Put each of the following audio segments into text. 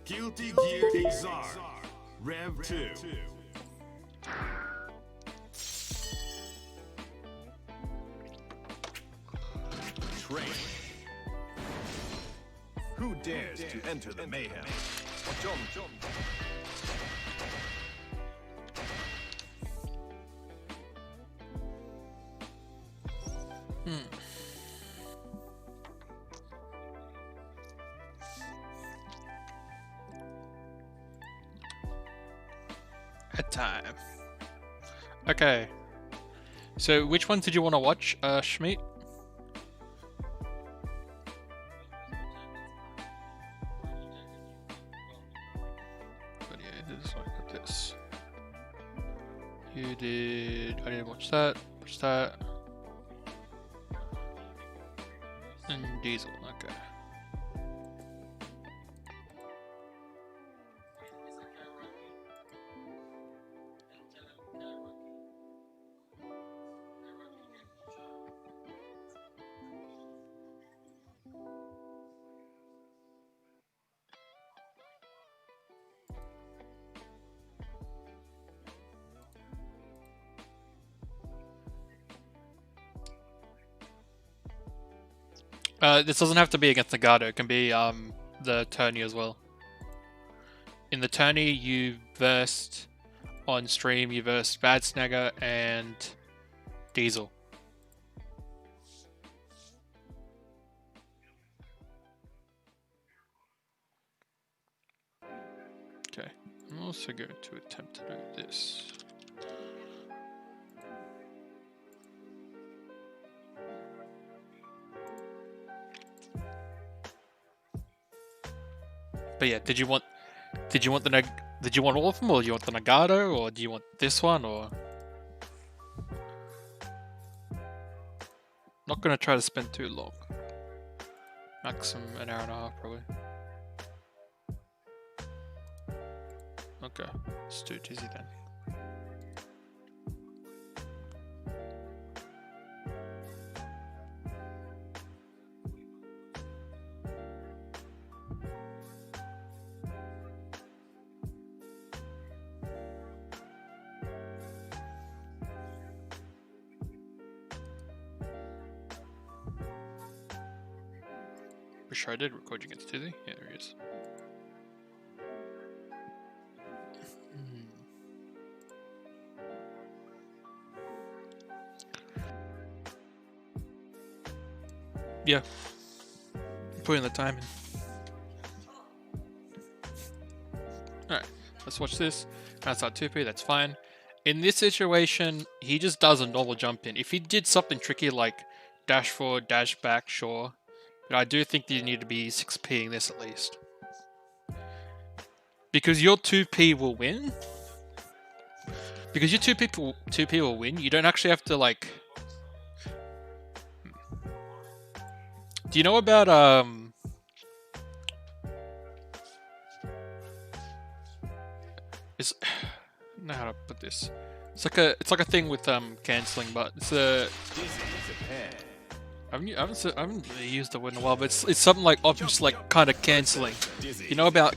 Guilty Gear Exar, Rev 2. Train. Who dares to enter the mayhem? Jump. At time. Okay. So, which one did you want to watch, Schmeat? But yeah, this is like this. You did. I didn't watch that. Watch that. And Diesel. Okay. This doesn't have to be against Nagato. It can be the Tourney as well. In the Tourney, you versed on stream. You versed Bad Snagger and Diesel. Okay, I'm also going to attempt to do this. But yeah, did you want all of them, or do you want the Nagato, or do you want this one, or? Not gonna try to spend too long. Maximum an hour and a half, probably. Okay, let's do Dizzy then. Pretty sure I did record you against Dizzy. Yeah, there he is. Yeah. Put in the time in. Alright, let's watch this. That's our 2P, that's fine. In this situation, he just does a normal jump in. If he did something tricky like dash forward, dash back, sure. But I do think that you need to be 6Ping this at least. Because your 2P will win. Because your 2P will win, you don't actually have to like... Do you know about I don't know how to put this. It's like a thing with cancelling, but it's a. I haven't really used the word in a while, but it's something like option select kind of cancelling. You know how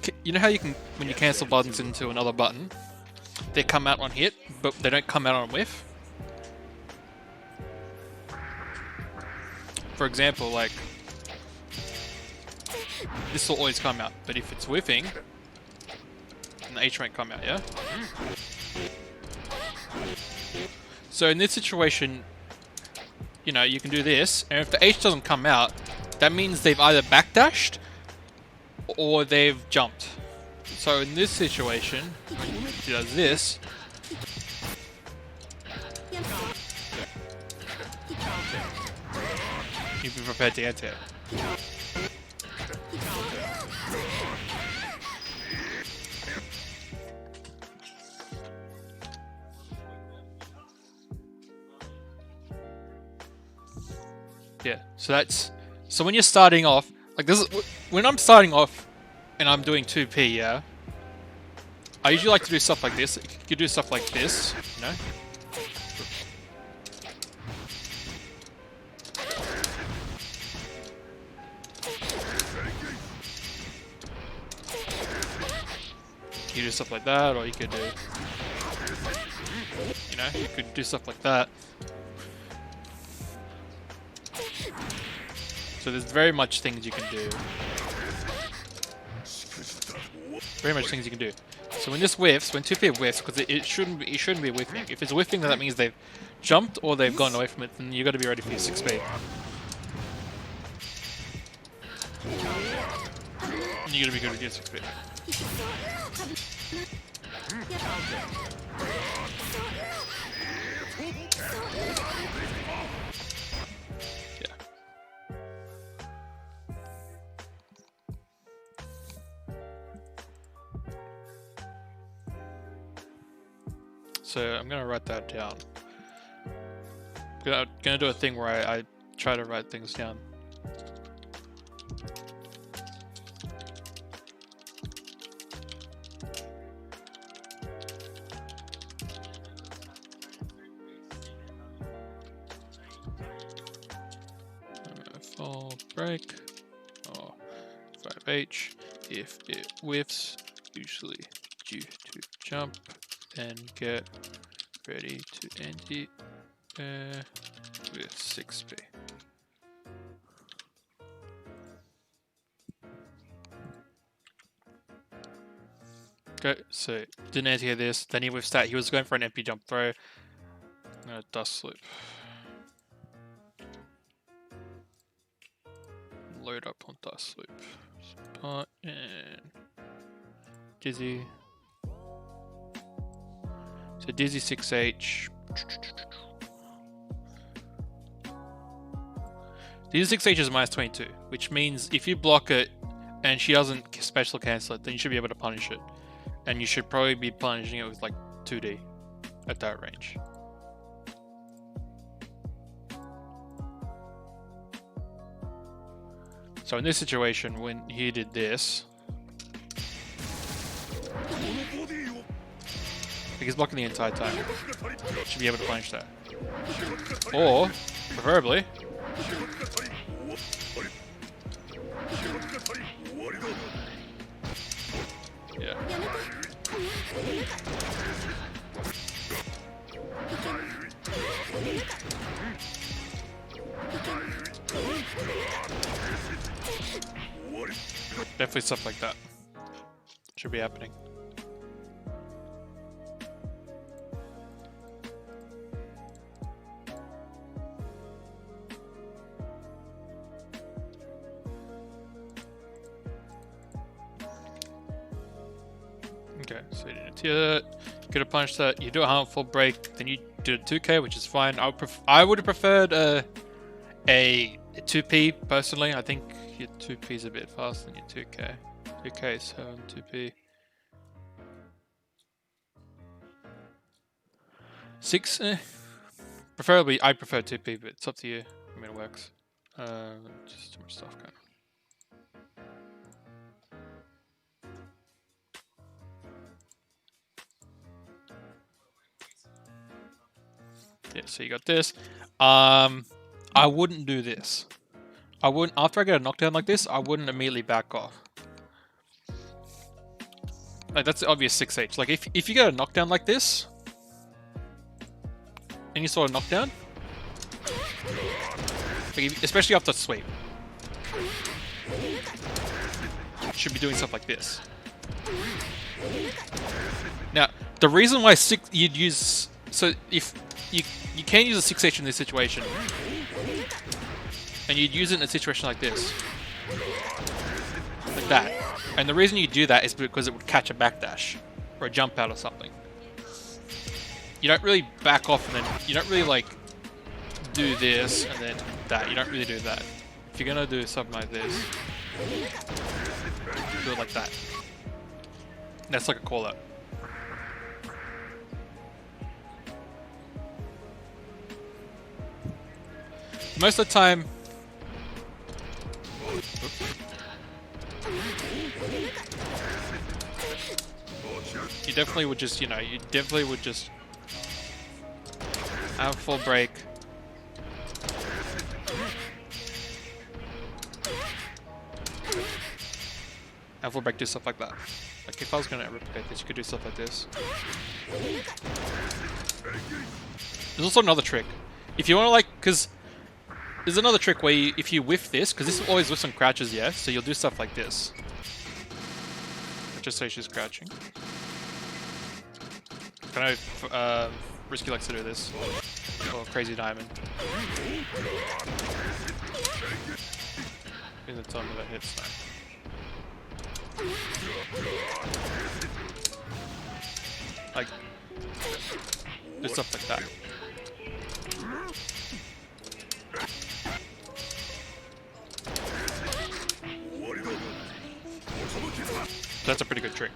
you can, when you cancel buttons into another button, they come out on hit, but they don't come out on whiff. For example, like this will always come out, but if it's whiffing, then the H won't come out, yeah? So in this situation, you know, you can do this, and if the H doesn't come out, that means they've either backdashed or they've jumped. So in this situation, he does this. You'd be prepared to enter it. Yeah, so when you're starting off, like this is, when I'm starting off and I'm doing 2P, yeah, I usually like to do stuff like this. You do stuff like this, you know? You do stuff like that, or you could do, you know, you could do stuff like that. So there's very much things you can do. Very much things you can do. So when this whiffs, when 2P whiffs, because it shouldn't be whiffing. If it's whiffing, then that means they've jumped or they've gone away from it, then you got to be ready for your 6B. And you got to be good with your 6B. Yeah. So I'm gonna write that down. I'm gonna do a thing where I try to write things down. Full break or 5H. If it whiffs, usually due to jump, then get ready to end it with 6B. Okay, so didn't anti this, then he whiffs that. He was going for an MP jump throw. Dust slip. Load up on dust slip. Spot and Dizzy. So Dizzy 6H. Dizzy 6H is minus 22, which means if you block it and she doesn't special cancel it, then you should be able to punish it. And you should probably be punishing it with like 2D at that range. So in this situation, when he did this, he's blocking the entire time. Should be able to punish that. Or, preferably, yeah. Definitely stuff like that should be happening. Okay, so you didn't hear that. You could have punched that. You do a harmful break, then you do a 2K, which is fine. I would have preferred a 2P personally. I think your 2P is a bit faster than your 2K. 2K, so 2P. 6, preferably, I prefer 2P, but it's up to you. I mean, it works. Just too much stuff going on. Yeah, so you got this. I wouldn't do this. I wouldn't, after I get a knockdown like this, I wouldn't immediately back off. Like, that's the obvious 6H. Like, if you get a knockdown like this, and you saw a knockdown, like, especially after sweep, you should be doing stuff like this. Now, the reason why you'd use, so if you can use a 6H in this situation, and you'd use it in a situation like this, like that. And the reason you do that is because it would catch a backdash or a jump out or something. You don't really back off and then you don't really like do this and then that. You don't really do that. If you're gonna do something like this, do it like that. That's like a call out. Most of the time, you definitely would just, you definitely would just have a full break. And full break, do stuff like that. Like if I was gonna replicate this, you could do stuff like this. There's also another trick. If you want to like, because there's another trick where you, if you whiff this, because this always whiffs on crouches, yeah? So you'll do stuff like this. Just say she's crouching. I know Risky likes to do this. Or Crazy Diamond. Here's a ton that hits now. Like, do stuff like that. That's a pretty good trick.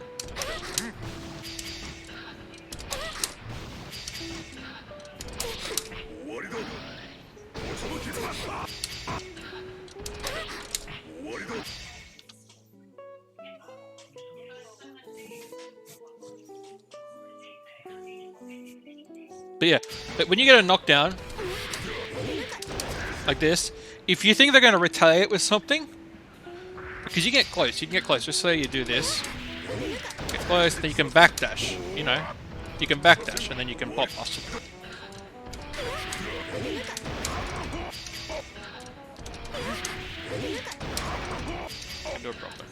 But yeah, but when you get a knockdown like this, if you think they're going to retaliate with something, because you can get close, just say you do this, get close, then you can backdash, you know, you can backdash, and then you can pop muscle. Do it properly.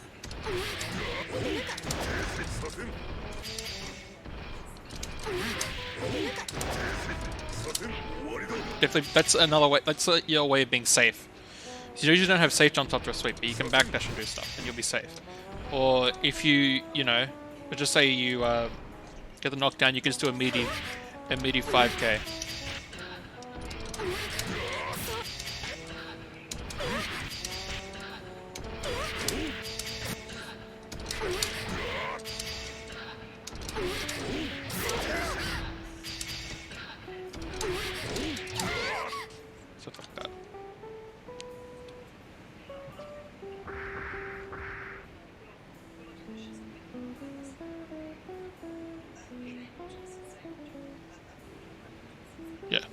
Definitely, that's another way. That's your way of being safe. So you usually don't have safe jump after a sweep, but you can backdash and do stuff, and you'll be safe. Or if you know, but just say you get the knockdown, you can just do a meaty 5k. Stuff like that. Yeah.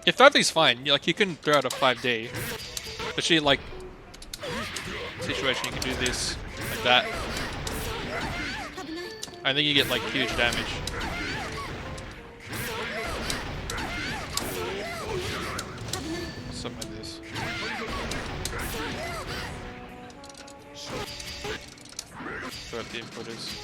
If 5D's fine, like you can throw out a 5D. Especially like situation, you can do this like that. I think you get like huge damage. Something like this. So what the input is.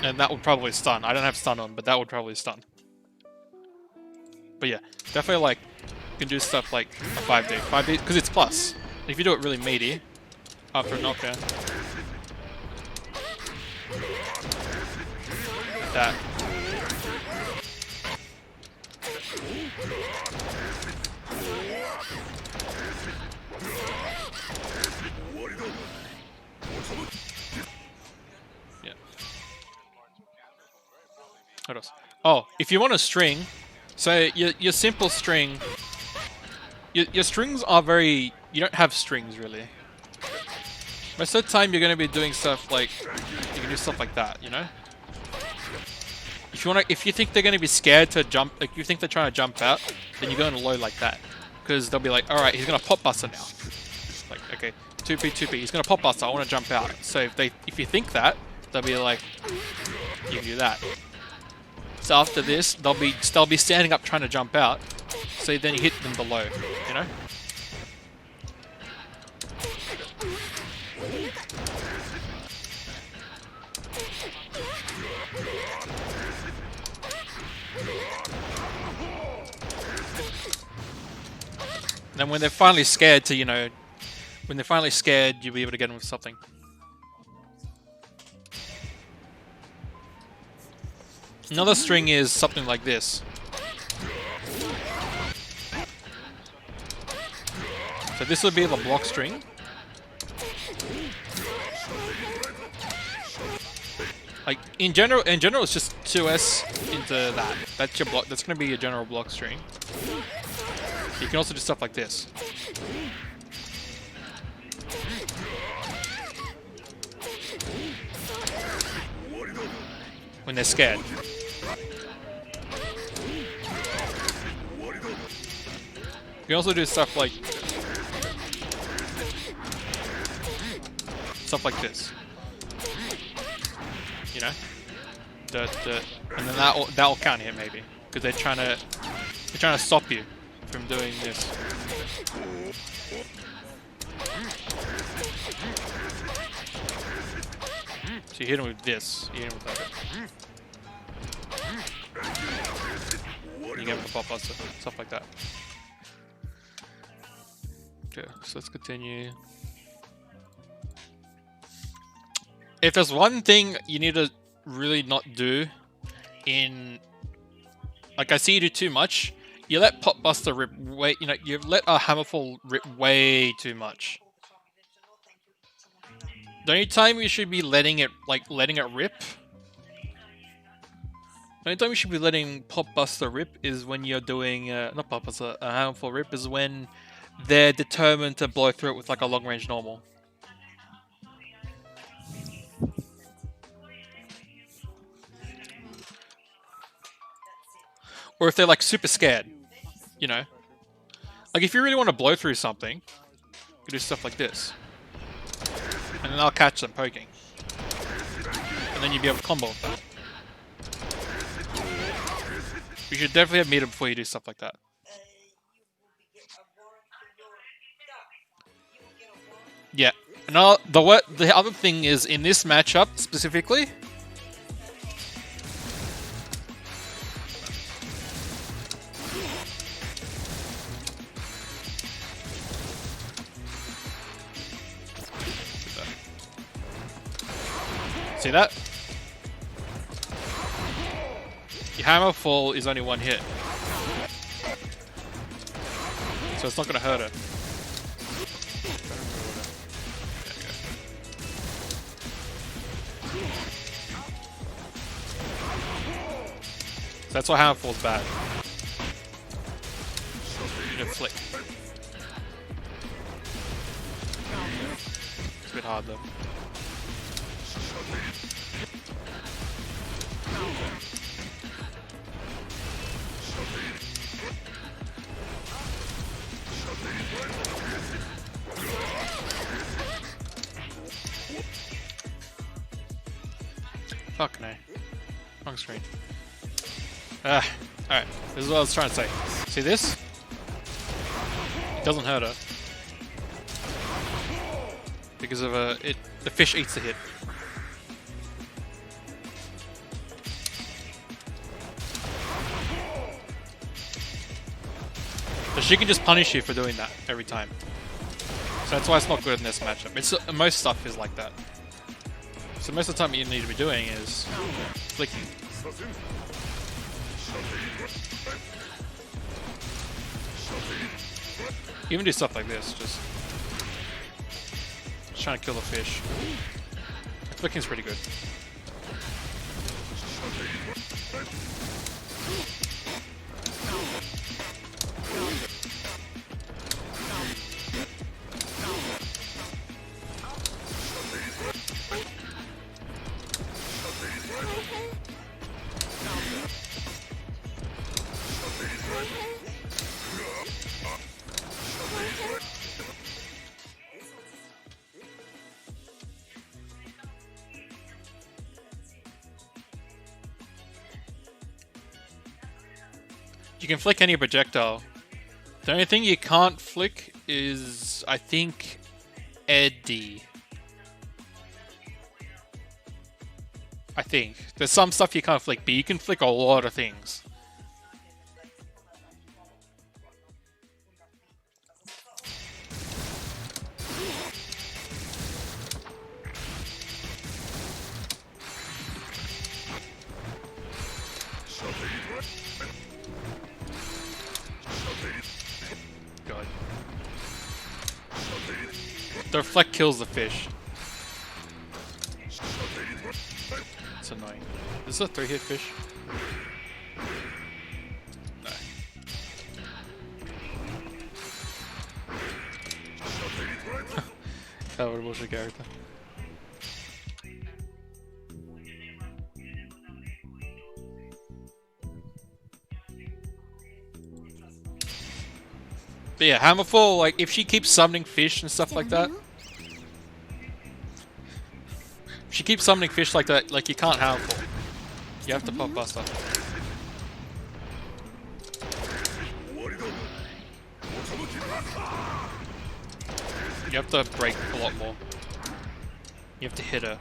And that would probably stun. I don't have stun on, but that would probably stun. But yeah, definitely like, you can do stuff like a 5D. 5D, because it's plus. If you do it really meaty, after a knockdown. Like that. Yeah. What else? Oh, if you want a string, so your simple string, your strings are very, you don't have strings really. Most of the time you're going to be doing stuff like, you can do stuff like that, you know? If you want to, if you think they're going to be scared to jump, like you think they're trying to jump out, then you go in low like that. Because they'll be like, alright, he's going to pop buster now. Like, okay, 2p, 2p, he's going to pop buster, I want to jump out. So if you think that, they'll be like, you can do that. So after this, they'll be standing up trying to jump out. So then you hit them below, you know? Then when they're finally scared to, you know, when they're finally scared, you'll be able to get them with something. Another string is something like this. So this would be the block string. Like in general it's just 2s into that. That's your block. That's going to be your general block string. You can also do stuff like this. when they're scared. You can also do stuff like this. You know, and then that'll count hit maybe because they're trying to stop you from doing this. So you hit him with this. You hit him with that. You get him with a pop buster, stuff like that. Okay, so let's continue. If there's one thing you need to really not do in, like I see you do too much, you let Pop Buster rip way, you know, you let a Hammerfall rip way too much. The only time you should be letting it rip, the only time you should be letting Pop Buster rip is when you're doing, not Pop Buster, a Hammerfall rip is when they're determined to blow through it with like a long range normal. Or if they're like super scared, you know? Like if you really want to blow through something, you do stuff like this. And then I'll catch them poking. And then you'll be able to combo with that. You should definitely have meter before you do stuff like that. Yeah. And the other thing is, in this matchup specifically, see that? Your hammer fall is only one hit. So it's not going to hurt her. So that's why hammer fall's bad. You need to flick. It's a bit hard though. Fuck no. Wrong screen. Alright. This is what I was trying to say. See this? It doesn't hurt her. Because of the fish eats the hit. So she can just punish you for doing that every time. So that's why it's not good in this matchup. Most stuff is like that. So most of the time what you need to be doing is flicking. You even do stuff like this, just trying to kill the fish. Flicking's pretty good. You can flick any projectile. The only thing you can't flick is, I think, Eddie. I think. There's some stuff you can't flick, but you can flick a lot of things. God. The reflect kills the fish. It's annoying. Is this a 3-hit fish? No. That would have bullshit character. But yeah, Hammerfall, like, if she keeps summoning fish and stuff like that, if she keeps summoning fish like that, like, you can't Hammerfall. You have to pop Buster. You have to break a lot more. You have to hit her.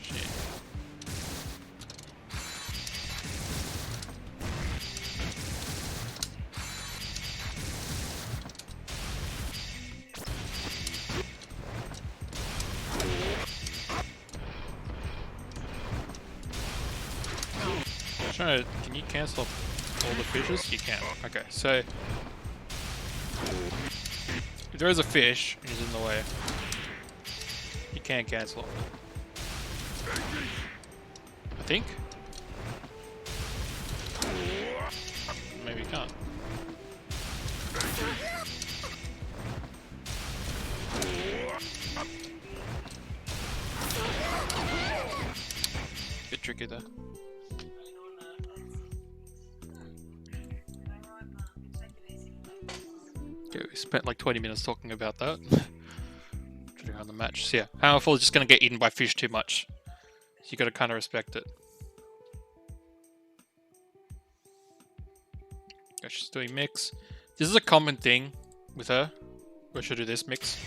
Shit. Trying to, can you cancel all the fishes? You can. Okay, so if there is a fish and he's in the way, you can't cancel it. I think. Maybe you can't. Bit tricky there. Okay, we spent like 20 minutes talking about that. On the match. So yeah, Hammerfall is just going to get eaten by fish too much. So you got to kind of respect it. Okay, she's doing mix. This is a common thing with her. Where she'll do this mix.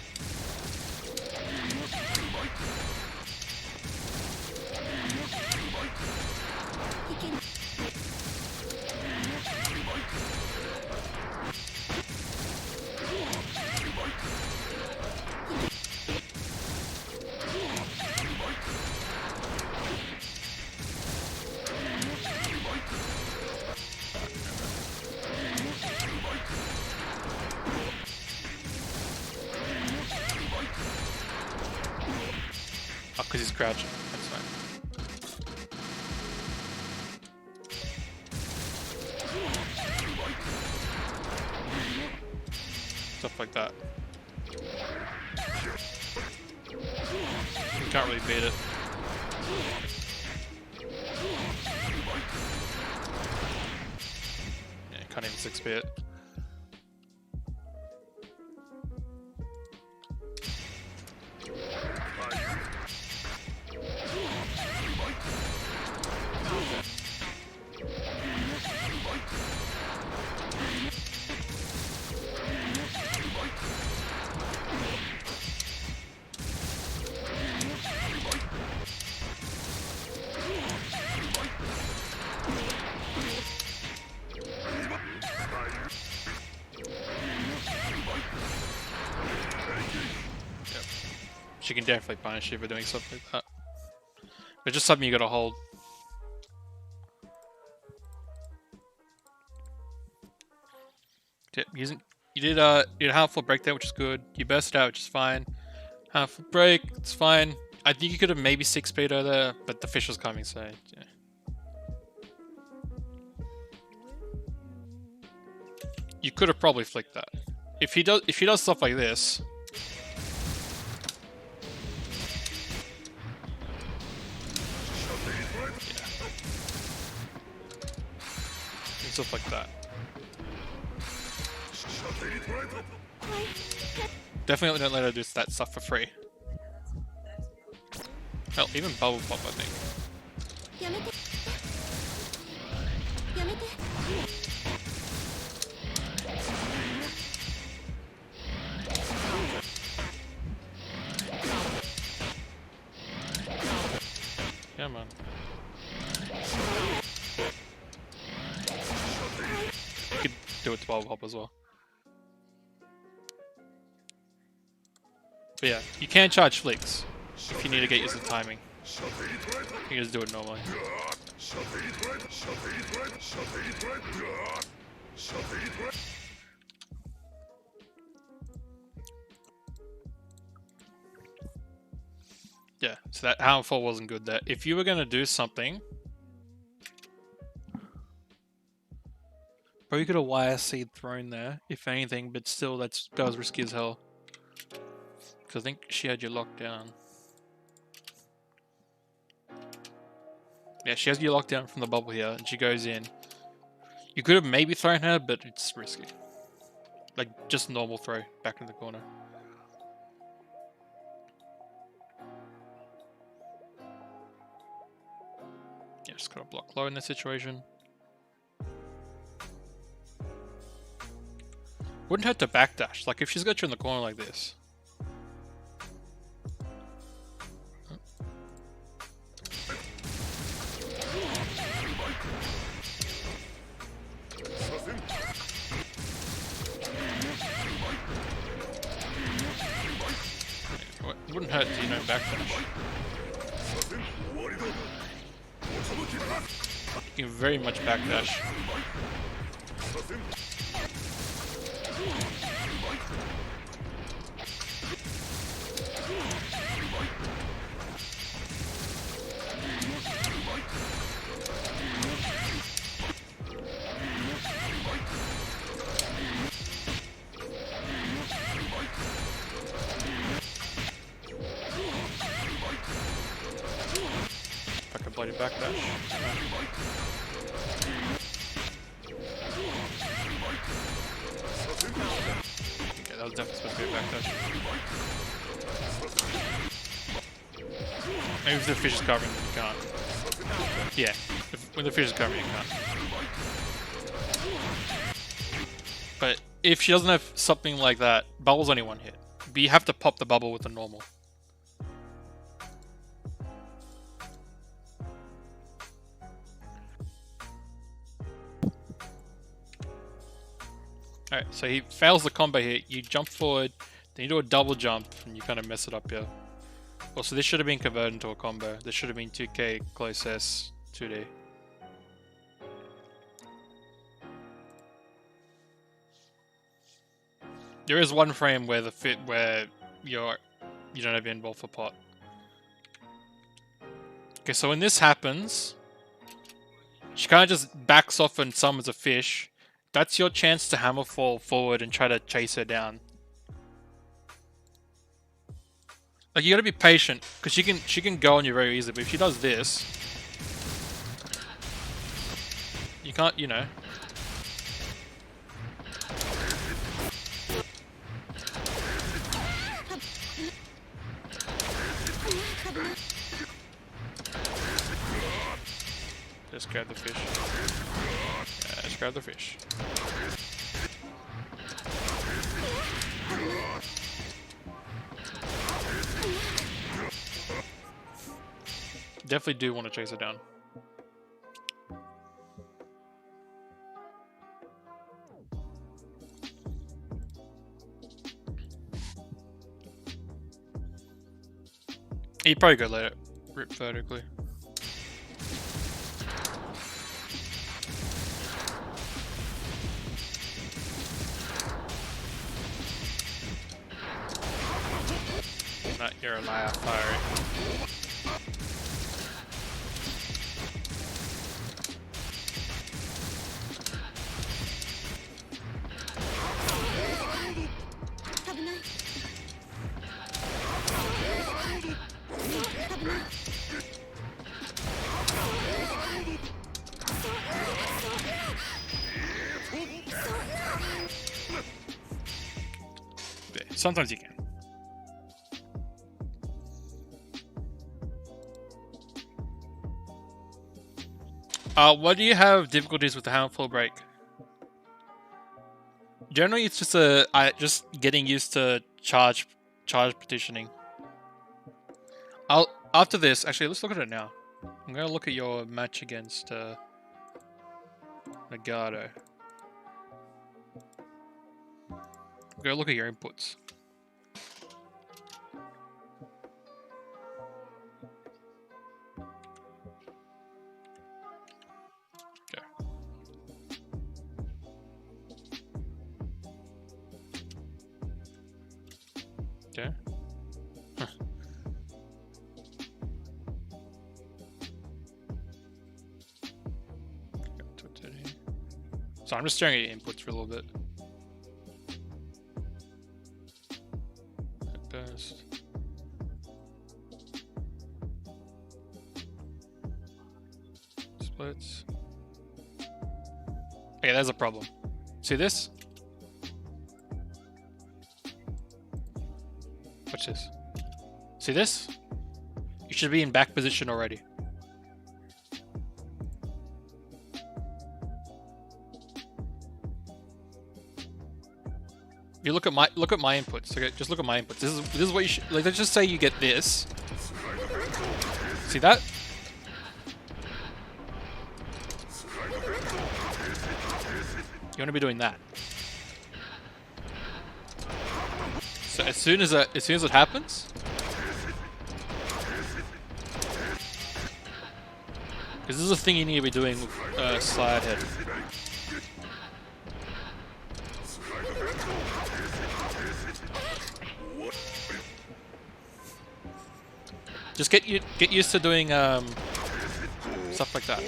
Oh, because he's crouching. That's fine. Stuff like that. You can't really beat it. Yeah, you can't even 6B it. She can definitely punish you for doing stuff like that. But just something you gotta hold. Yeah, you did a half-full break there, which is good. You burst out, which is fine. Half-full break, it's fine. I think you could have maybe 6P'd her there, but the fish was coming, so yeah. You could have probably flicked that. If he does stuff like this. Stuff like that. Definitely don't let her do that stuff for free. Hell, even Bubble Pop, I think. Yeah, man. Do it to Bubble Pop as well. But yeah, you can charge flicks if you need to get used to timing. You can just do it normally. Yeah, so that Hammerfall wasn't good there. If you were going to do something, probably could have wire seed thrown there, if anything, but still that was risky as hell. Because I think she had you locked down. Yeah, she has you locked down from the bubble here, and she goes in. You could have maybe thrown her, but it's risky. Like, just normal throw back in the corner. Yeah, just gotta block low in this situation. Wouldn't hurt to backdash. Like, if she's got you in the corner like this. It wouldn't hurt to, backdash. You can very much backdash. Like a bloody backdash. Okay, that was definitely supposed to be a backdash. Maybe if the fish is covering, you can't. Yeah, when the fish is covering, you can't. But if she doesn't have something like that, bubble's only one hit. But you have to pop the bubble with the normal. Alright, so he fails the combo here. You jump forward, then you do a double jump, and you kind of mess it up here. Also, this should have been converted into a combo. This should have been 2k close S 2D. There is one frame where you don't have involve for pot. Okay, so when this happens, she kind of just backs off and summons a fish. That's your chance to hammer fall forward and try to chase her down. Like, you gotta be patient, because she can go on you very easily, but if she does this, you can't, Just grab the fish. Yeah, just grab the fish. Definitely do want to chase it down. You probably go let it rip vertically. Not you're a liar, fiery. Sometimes you can. What do you have difficulties with the handful break? Generally, it's just just getting used to charge petitioning. After this, actually, let's look at it now. I'm gonna look at your match against Nagato. Go look at your inputs. Okay. Huh. So I'm just staring at your inputs for a little bit. At best. Splits. Okay, there's a problem. See this? Watch this. See this? You should be in back position already. If you look at my inputs, okay, just look at my inputs. This is what you should, like, let's just say you get this. See that? You want to be doing that. So as soon as it happens, because this is a thing you need to be doing with slide head. Just get used to doing stuff like that.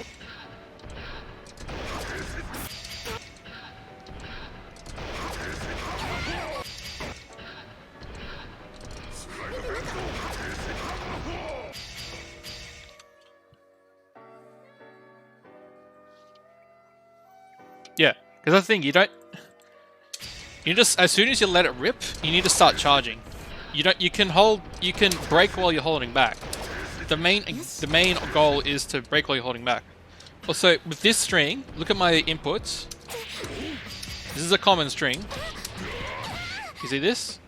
Yeah, because that's the thing, you just, as soon as you let it rip, you need to start charging. You can brake while you're holding back. The main goal is to brake while you're holding back. Also, with this string, look at my inputs. This is a common string. You see this?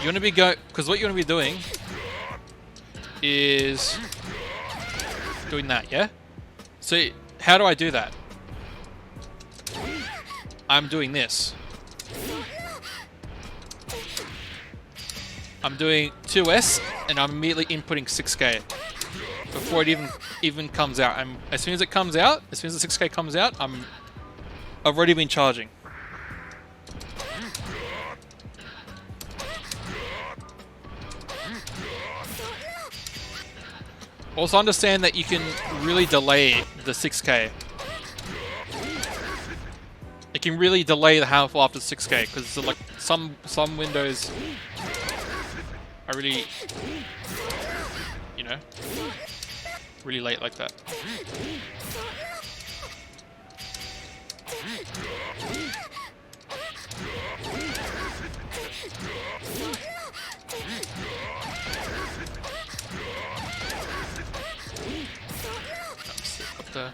You want to be because what you want to be doing is doing that, yeah? So, how do I do that? I'm doing this. I'm doing 2S and I'm immediately inputting 6K before it even comes out. As soon as it comes out, as soon as the 6K comes out, I've already been charging. Also understand that you can really delay the 6K. It can really delay the handful after 6K because like some windows are really, you know, really late like that. What the?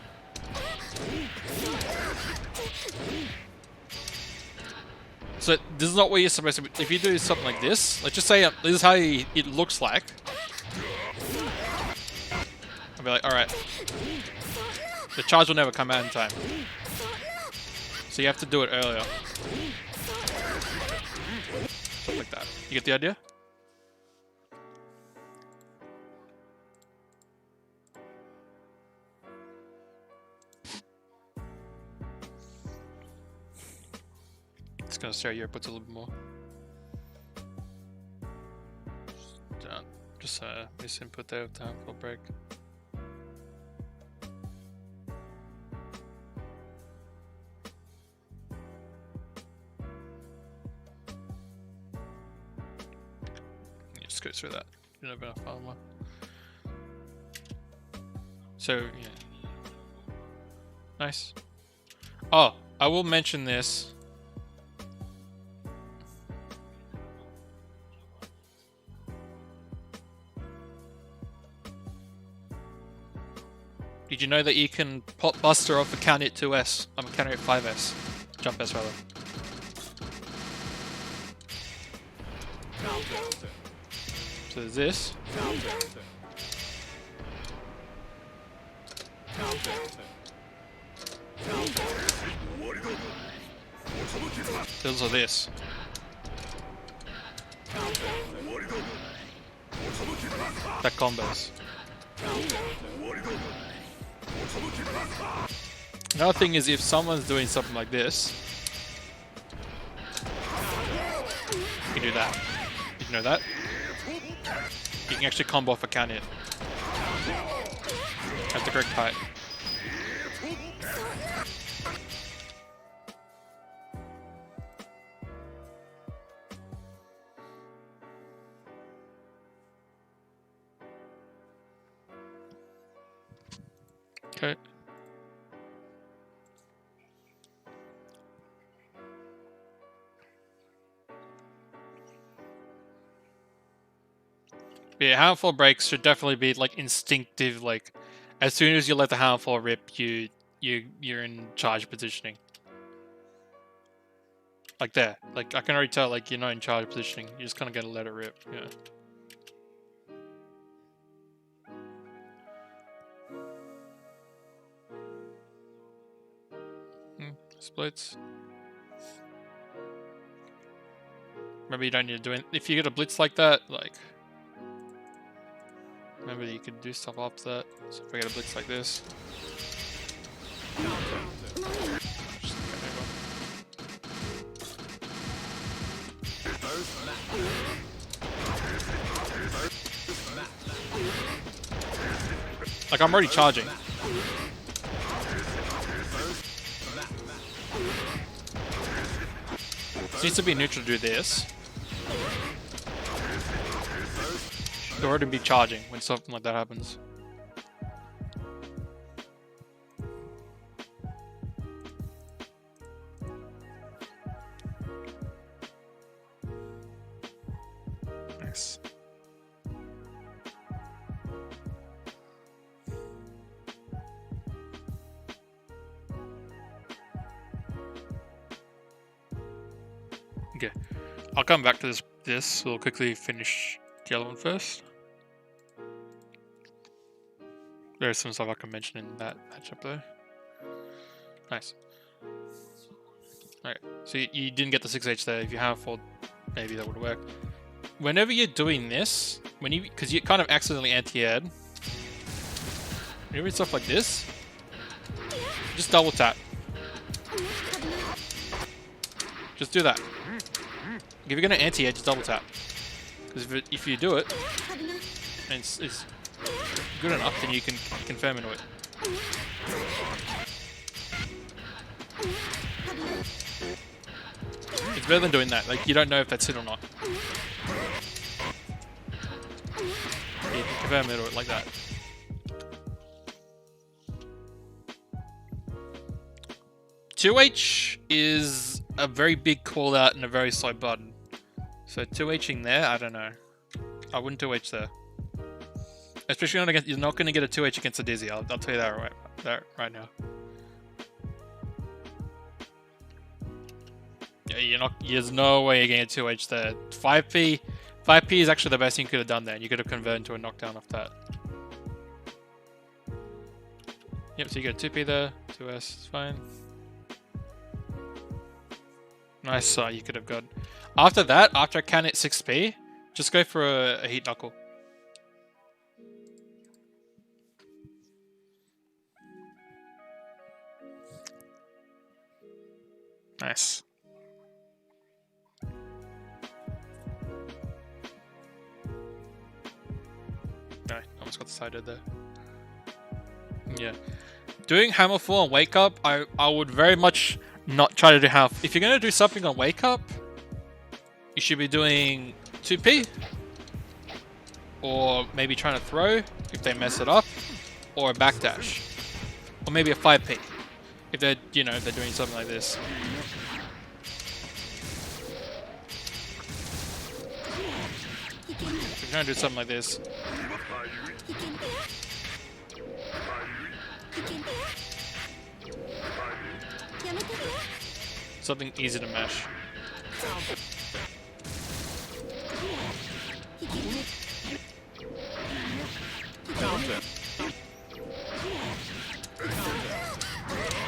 So this is not what you're supposed to be. If you do something like this, let's just say this is how it looks like. I'll be like, all right, the charge will never come out in time, so you have to do it earlier. Something like that. You get the idea? It's gonna stare at your inputs a little bit more. Just miss input there with time for break. You just go through that. You know about file more. So yeah, nice. Oh, I will mention this. Did you know that you can pop Buster off a counter hit 2S? I'm a counter hit 5S. Jump S rather. So there's this. There's also this. That combos. Another thing is if someone's doing something like this, you can do that. Did you know that? You can actually combo off a counter hit. At the correct height. Okay. Yeah, handful breaks should definitely be like instinctive. Like, as soon as you let the handful rip, you're in charge positioning. Like there, like I can already tell, like you're not in charge positioning. You're just kind of gonna let it rip. Yeah. Splits. Remember, you don't need to do it. If you get a blitz like that, like, remember you can do stuff after that. So if I get a blitz like this, just like I'm already charging. It needs to be neutral to do this. You'll already be charging when something like that happens. Nice. Okay, I'll come back to this. We'll quickly finish the other one first. There's some stuff I can mention in that matchup though. Nice. Alright, so you didn't get the 6H there. If you have 4, maybe that would work. Whenever you're doing this, because you kind of accidentally anti-aired, when you're doing stuff like this, just double tap. Just do that. If you're gonna anti-air, just double tap. Because if you do it, and it's good enough, then you can confirm into it. It's better than doing that. Like, you don't know if that's it or not. You can confirm into it like that. "2H" is a very big call out and a very slow button. So 2Hing there, I don't know. I wouldn't 2H there. Especially not against, you're not going to get a 2H against a Dizzy. I'll tell you that right now. Yeah, there's no way you're getting a 2H there. 5P is actually the best thing you could have done there. And you could have converted into a knockdown off that. Yep, so you get a 2P there, 2S, it's fine. Nice, you could have got. After that, after I can hit 6P, just go for a heat knuckle. Nice. No, almost got the side there. Yeah. Doing hammer fall and wake up, I would very much not try to do half. If you're going to do something on wake up, you should be doing 2P. Or maybe trying to throw if they mess it up. Or a backdash. Or maybe a 5P. If they're, if they're doing something like this. If you're trying to do something like this. Something easy to mash.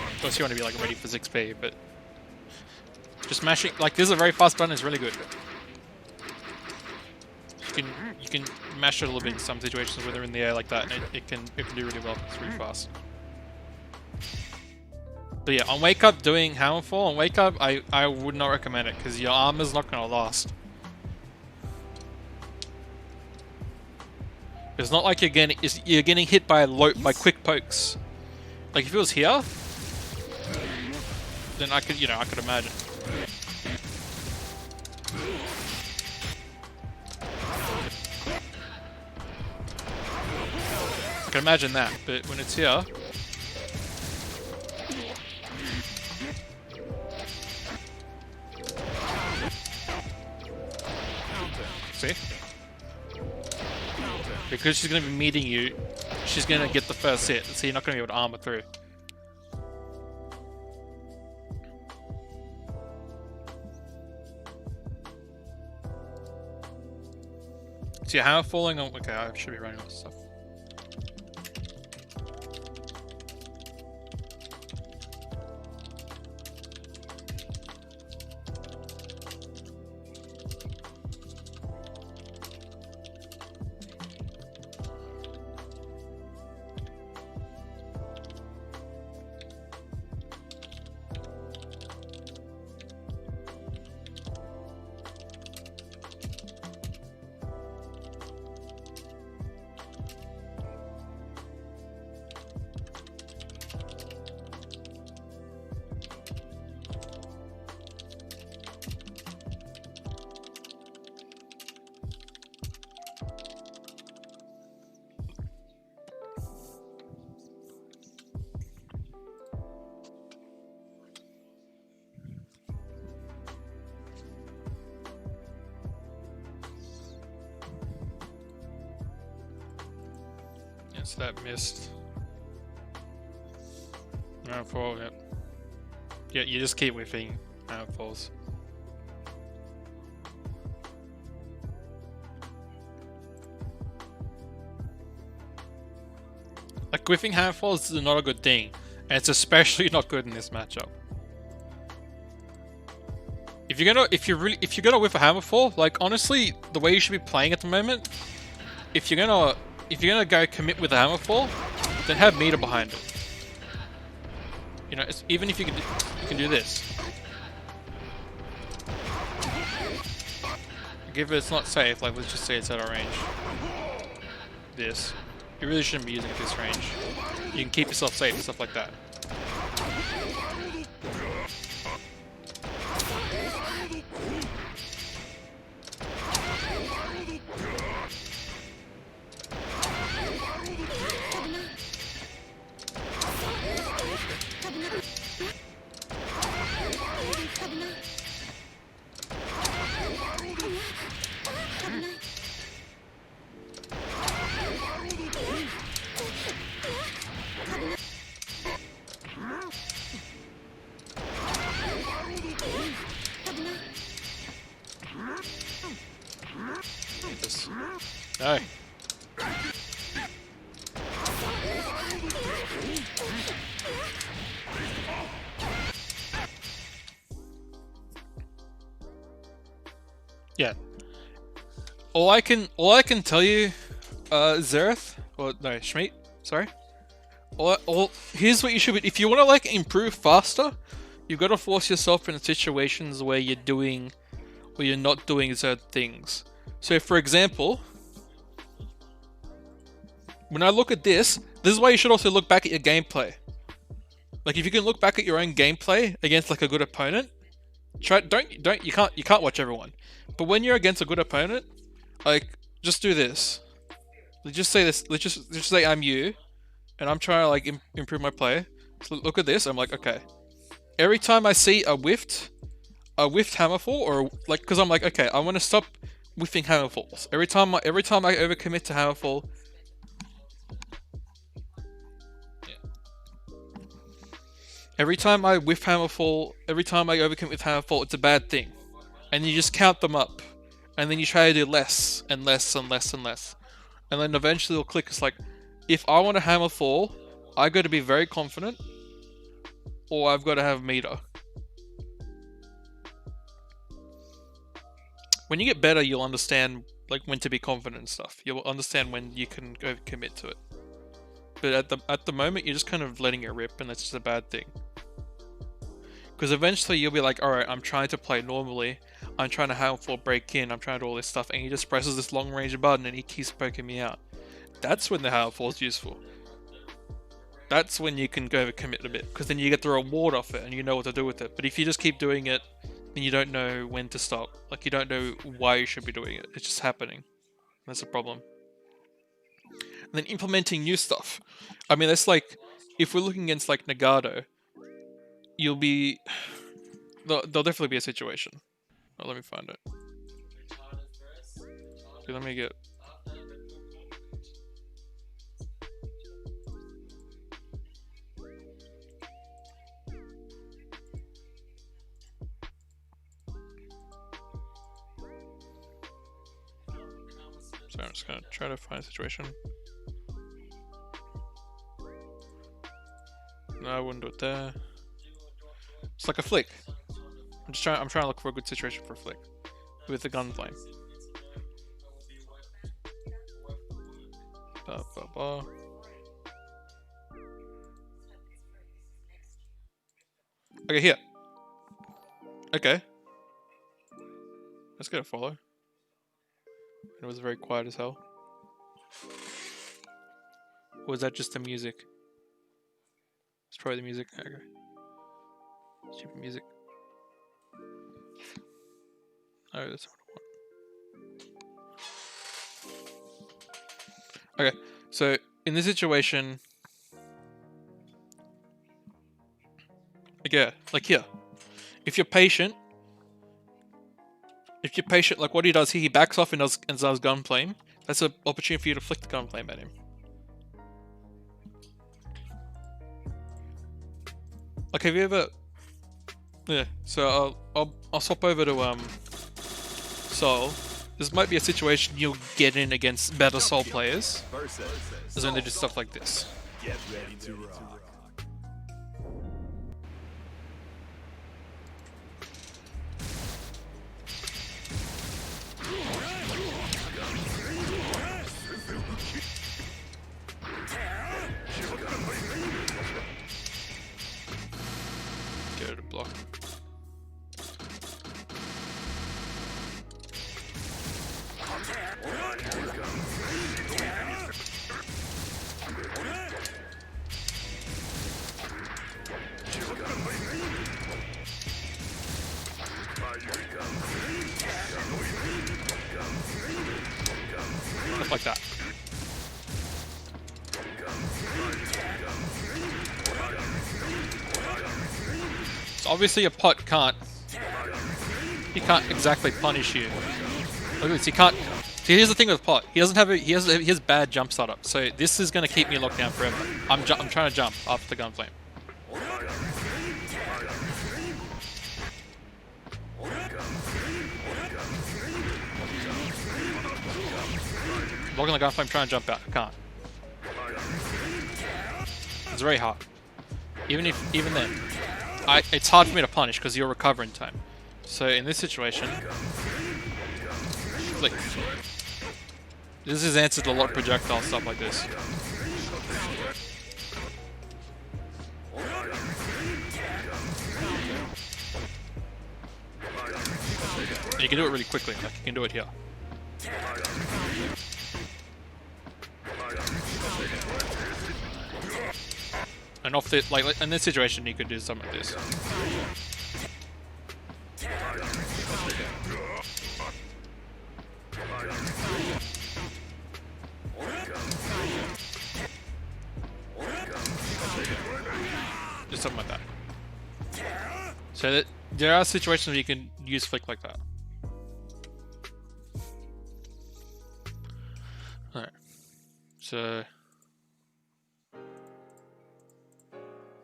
Of course, you want to be like ready for 6P, but just mashing like this is a very fast button is really good. You can mash it a little bit in some situations where they're in the air like that, and it can do really well. It's really fast. But yeah, on wake up doing hammerfall on wake up, I would not recommend it because your armor's not gonna last. It's not like you're getting hit by quick pokes. Like if it was here, then I could imagine. I can imagine that, but when it's here. See? Because she's going to be meeting you, she's going to get the first hit, so you're not going to be able to armor through. So your hammer falling on... Okay, I should be running all this stuff. So that missed. No, fall, yep. Yeah, you just keep whiffing falls. Like whiffing handfalls is not a good thing, and it's especially not good in this matchup. If you're gonna whiff a hammerfall, like honestly, the way you should be playing at the moment, if you're gonna go commit with a hammerfall, then have meter behind it. You know, even if you can do this. If it's not safe, like let's just say it's out of range. This. You really shouldn't be using it this range. You can keep yourself safe and stuff like that. No. Yeah. All I can tell you, Zereth, or no, Schmeat, sorry. Here's what you should be. If you want to like improve faster, you've got to force yourself into situations where you're not doing certain things. So, for example, when I look at this is why you should also look back at your gameplay. Like if you can look back at your own gameplay against like a good opponent, you can't watch everyone. But when you're against a good opponent, like just do this. Let's just say this. Let's just say I'm you, and I'm trying to like improve my play. So look at this. I'm like, okay. Every time I see a whiffed hammerfall, or like, because I'm like, okay, I want to stop whiffing hammerfalls. Every time I overcommit to hammerfall. Every time I whiff hammerfall, every time I overcommit with hammerfall, it's a bad thing. And you just count them up. And then you try to do less, and less, and less, and less. And then eventually it'll click. It's like, if I want a hammerfall, I got to be very confident, or I've got to have meter. When you get better, you'll understand like when to be confident and stuff. You'll understand when you can overcommit to it. But at the moment, you're just kind of letting it rip, and that's just a bad thing. Because eventually you'll be like, alright, I'm trying to play normally, I'm trying to hammerfall break in, I'm trying to do all this stuff, and he just presses this long range button and he keeps poking me out. That's when the hammerfall is useful. That's when you can go overcommit a bit, because then you get the reward off it and you know what to do with it. But if you just keep doing it, then you don't know when to stop. Like, you don't know why you should be doing it. It's just happening. That's a problem. And then implementing new stuff. I mean, that's like, if we're looking against like Nagato, there'll definitely be a situation. Oh, let me find it. Okay, let me get... So I'm just gonna try to find a situation. No, I wouldn't do it there. It's like a flick. I'm trying to look for a good situation for a flick with the gunplay. Okay, here. Okay. Let's get a follow. It was very quiet as hell. Or was that just the music? It's probably the music. Okay. Stupid music. Oh, that's what I want. Okay, so in this situation, like here, if you're patient, like what he does here, he backs off and does gunplay. That's an opportunity for you to flick the gunplay at him. Like, have you ever? Yeah. So I'll swap over to Soul. This might be a situation you'll get in against better Soul players, as when they do stuff like this. Get ready to rock. Go to block. Stuff like that. So obviously a pot can't. He can't exactly punish you. Look at this. He can't. See, here's the thing with pot. He doesn't have a. He has bad jump startup. So this is gonna keep me locked down forever. I'm trying to jump after the gunflame. Blocking the gunflame, trying to jump out. I can't. It's very hard. Even then, it's hard for me to punish because you're recovering time. So in this situation, flick. This is answered to a lot of projectile stuff like this. And you can do it really quickly. Like you can do it here. And off the like in this situation, you could do something like this. Just something like that. So that there are situations where you can use flick like that. Alright. So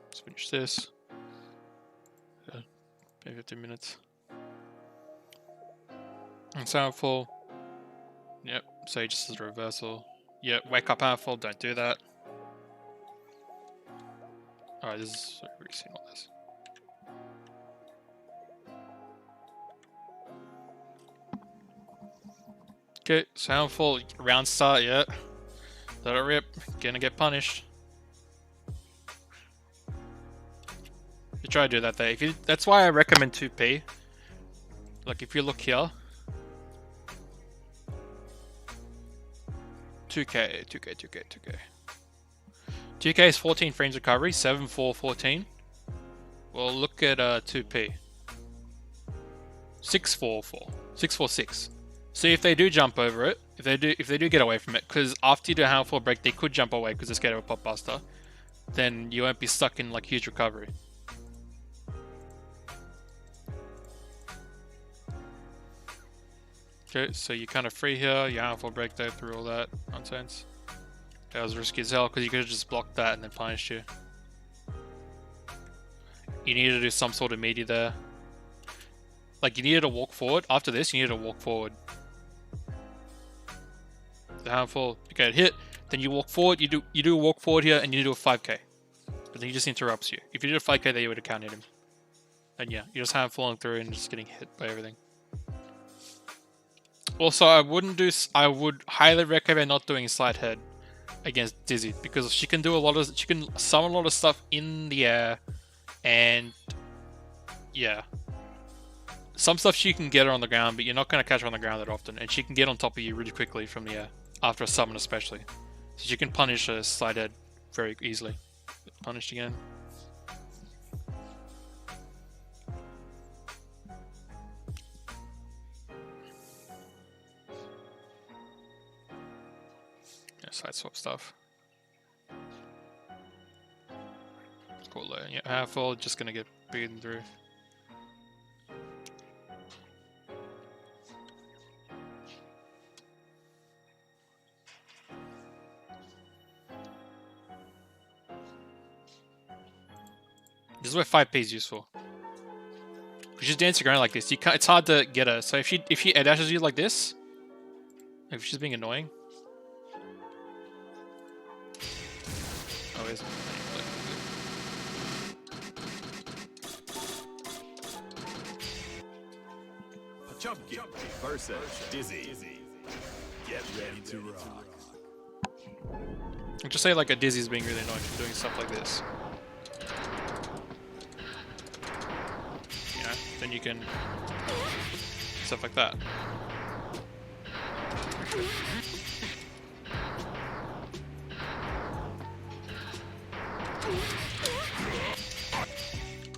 let's finish this. Maybe 15 minutes. And powerful. Yep, so just as a reversal. Yep, wake up powerful, don't do that. Alright, this is I've already seen all this. Okay, soundful, round start, yeah. Let it rip, gonna get punished. You try to do that there. That's why I recommend 2P. Like if you look here. 2K. 2K is 14 frames recovery, 7, 4, 14. Well, look at 2P. 6, 4, 4. 6, 4, 6. So if they do jump over it, if they do get away from it, because after you do a handful break, they could jump away because they're scared of a pop buster, then you won't be stuck in like huge recovery. Okay, so you're kind of free here, you handful break there through all that nonsense. That was risky as hell because you could have just blocked that and then punished you. You needed to do some sort of meaty there. Like you needed to walk forward. After this, you needed to walk forward. the handful, you get hit, then you walk forward, you do a walk forward here, and you do a 5k. But then he just interrupts you. If you did a 5k there, you would have counted him. And yeah, you're just handfulling through and just getting hit by everything. Also, I would highly recommend not doing slide head against Dizzy, because she can summon a lot of stuff in the air, and yeah. Some stuff she can get her on the ground, but you're not going to catch her on the ground that often, and she can get on top of you really quickly from the air, after a summon especially. So she can punish a slide head very easily. Punished again. Yeah, side swap stuff. Cool low. Yeah, handful, just going to get beaten through. This is where 5p is useful. Because she's dancing around like this, it's hard to get her. So if she air dashes you like this, if she's being annoying. Oh, is Chunky versus Dizzy. Get ready to rock. Just say like a Dizzy's being really annoying. She's doing stuff like this. Then you can stuff like that.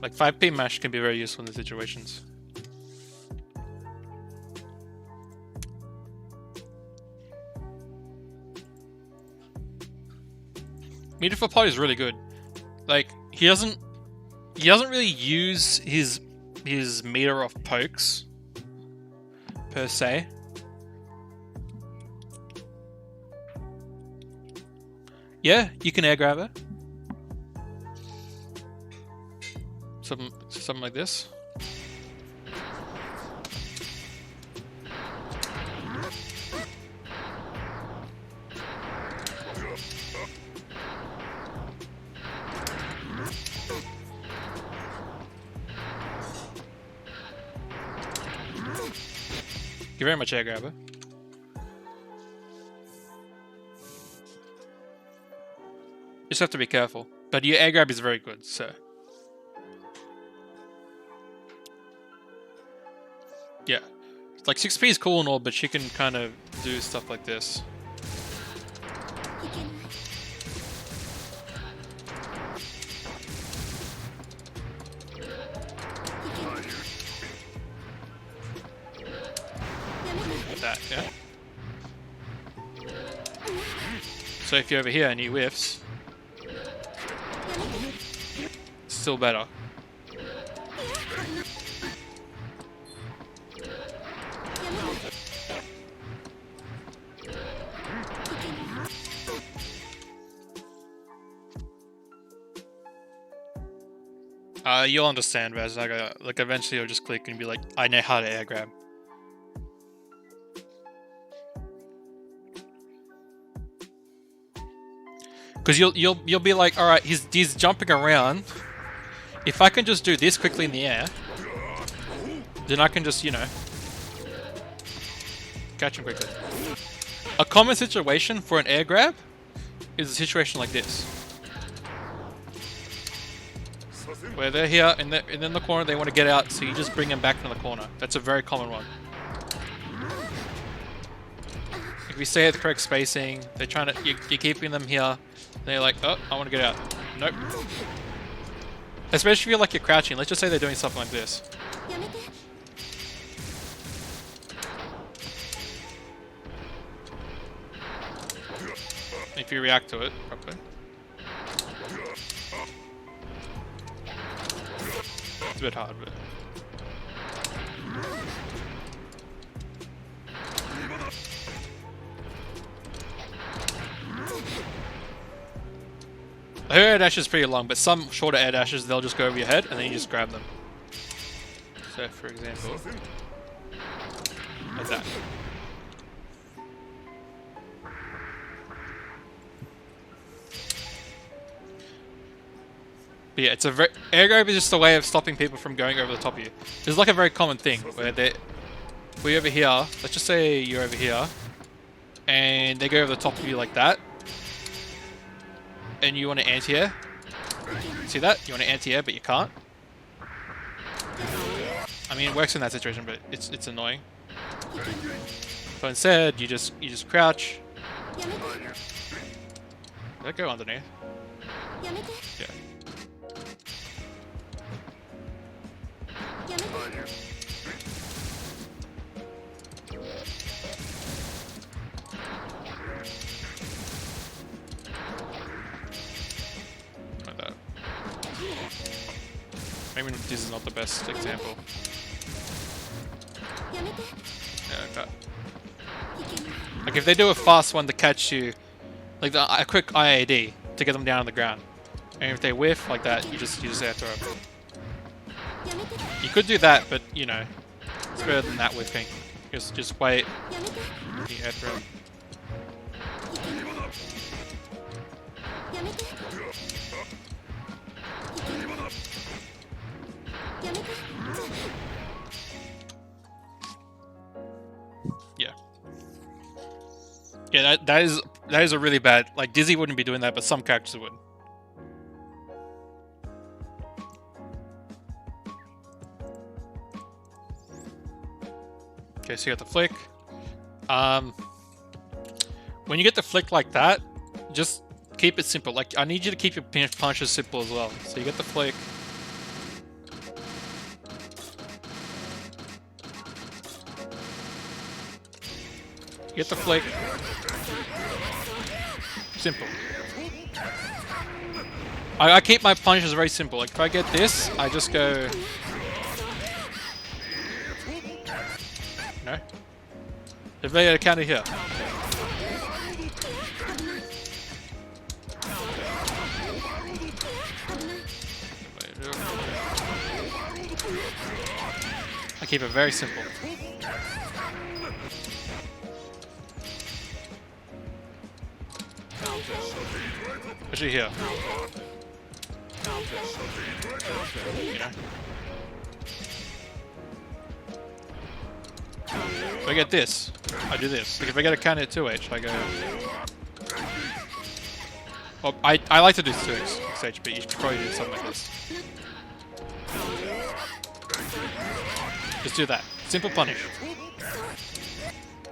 Like 5p mash can be very useful in the situations. Meter for Pot is really good. Like he doesn't really use his meter of pokes per se. Yeah, you can air grab her. Something like this. You're very much air grabber. Just have to be careful. But your air grab is very good, so. Yeah. Like 6p is cool and all, but she can kind of do stuff like this. That, yeah. So if you're over here and he whiffs, still better. You'll understand, Raz. Like eventually you'll just click and be like, I know how to air grab. Because you'll be like, all right, he's jumping around. If I can just do this quickly in the air, then I can just, you know, catch him quickly. A common situation for an air grab is a situation like this, where they're here and they're in the corner, they want to get out, so you just bring them back to the corner. That's a very common one. If you stay at the correct spacing, they're trying to, you're keeping them here. They're like, oh, I want to get out. Nope. Especially if you're like you're crouching. Let's just say they're doing something like this. If you react to it properly. It's a bit hard, but... Her air dash is pretty long, but some shorter air dashes, they'll just go over your head and then you just grab them. So, for example, like that. But yeah, it's a very air grab is just a way of stopping people from going over the top of you. It's like a very common thing where we're over here. Let's just say you're over here, and they go over the top of you like that, and you want to anti-air. See that? You want to anti-air, but you can't. I mean, it works in that situation, but it's annoying. So instead, you just crouch. Did that go underneath? Yeah. Like that. Maybe this is not the best example. Yeah, like that. Like if they do a fast one to catch you, like a quick IAD to get them down on the ground, and if they whiff like that, you just air throw. You could do that, but you know, it's better than that whiffing. Just wait. You air throw. Yeah. Yeah, that is a really bad. Like Dizzy wouldn't be doing that, but some characters would. Okay, so you got the flick. When you get the flick like that, just keep it simple. Like I need you to keep your punches simple as well. So you get the flick. Get the flick. Simple. I keep my punches very simple. Like if I get this, I just go. No. If they counter here. I keep it very simple. Especially here. You know? If I get this, I do this. Like if I get a counter at 2H, I go. Well, I like to do 2H, but you should probably do something like this. Just do that. Simple punish.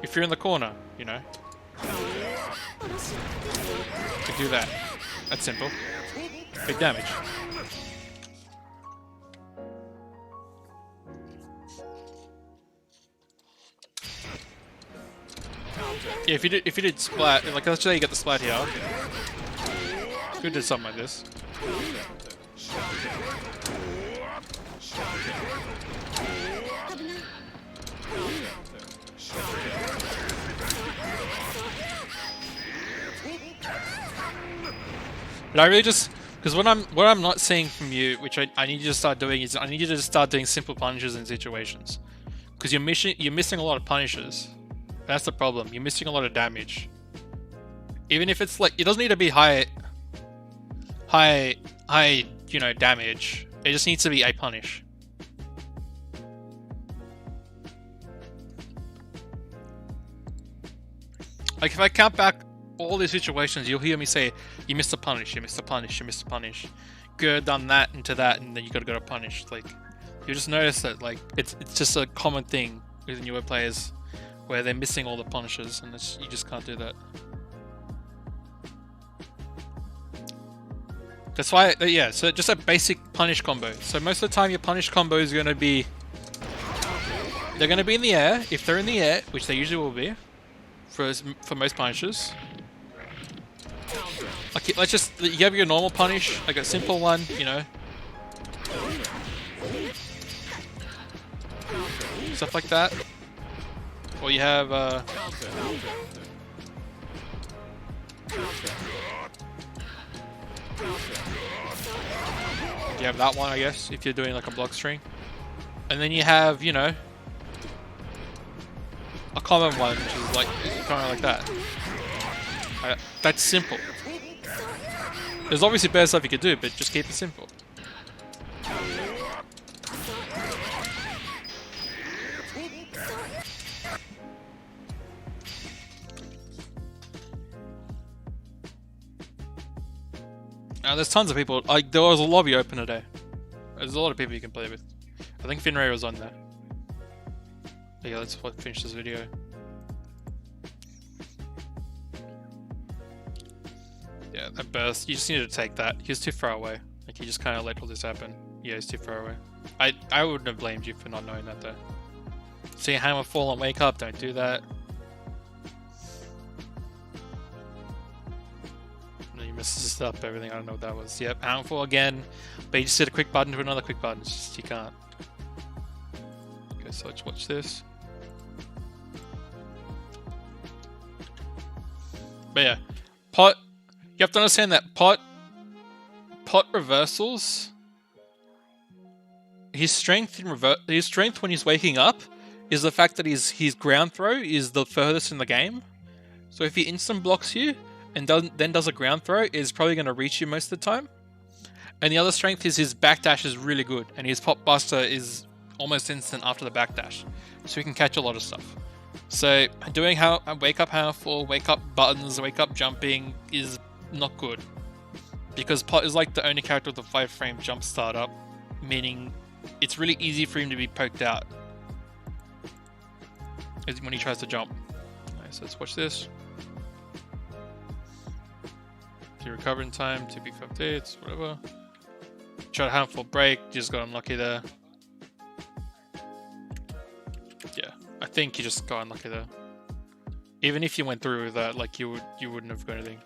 If you're in the corner, you know. You do that. That's simple. Big damage. Yeah, if you did splat, like let's say you get the splat here. You could do something like this. But I really just because what I'm not seeing from you, which I need you to start doing, is I need you to start doing simple punishes in situations. Because you're missing a lot of punishes. That's the problem. You're missing a lot of damage. Even if it's like it doesn't need to be high damage. It just needs to be a punish. Like if I count back all these situations, you'll hear me say, you missed a punish, you missed a punish, you missed a punish. Go done that into that, and then you gotta go to punish. Like, you just notice that like it's just a common thing with newer players where they're missing all the punishes, and you just can't do that. That's why, yeah. So just a basic punish combo. So most of the time, your punish combo is gonna be they're gonna be in the air. If they're in the air, which they usually will be, for most punishes. Like, let's just, you have your normal punish, like a simple one, you know. Stuff like that. Or you have, you have that one, I guess, if you're doing like a block string. And then you have, you know, a common one, which is like, kind of like that. That's simple. There's obviously better stuff you could do, but just keep it simple. There's tons of people. Like, there was a lobby open today. There's a lot of people you can play with. I think Finray was on there. Yeah, let's finish this video. Yeah, that burst. You just needed to take that. He was too far away. Like, you just kind of let all this happen. Yeah, he's too far away. I wouldn't have blamed you for not knowing that, though. See a hammer fall and wake up. Don't do that. No, you messes up everything. I don't know what that was. Yep, hammer fall again. But you just hit a quick button to another quick button. It's just, you can't. Okay, so let's watch this. But yeah, pot. You have to understand that pot reversals. His strength when he's waking up is the fact that his ground throw is the furthest in the game. So if he instant blocks you and then does a ground throw, is probably going to reach you most of the time. And the other strength is his backdash is really good, and his pop buster is almost instant after the backdash, so he can catch a lot of stuff. So doing wake up hammer fall, wake up buttons, wake up jumping is not good, because Pot is like the only character with a 5-frame jump startup, meaning it's really easy for him to be poked out when he tries to jump. Alright, so let's watch this. If you recover in time, 2 big updates, whatever. Try to hammer fall break, you just got unlucky there. Yeah, I think you just got unlucky there. Even if you went through with that, like you wouldn't have got anything.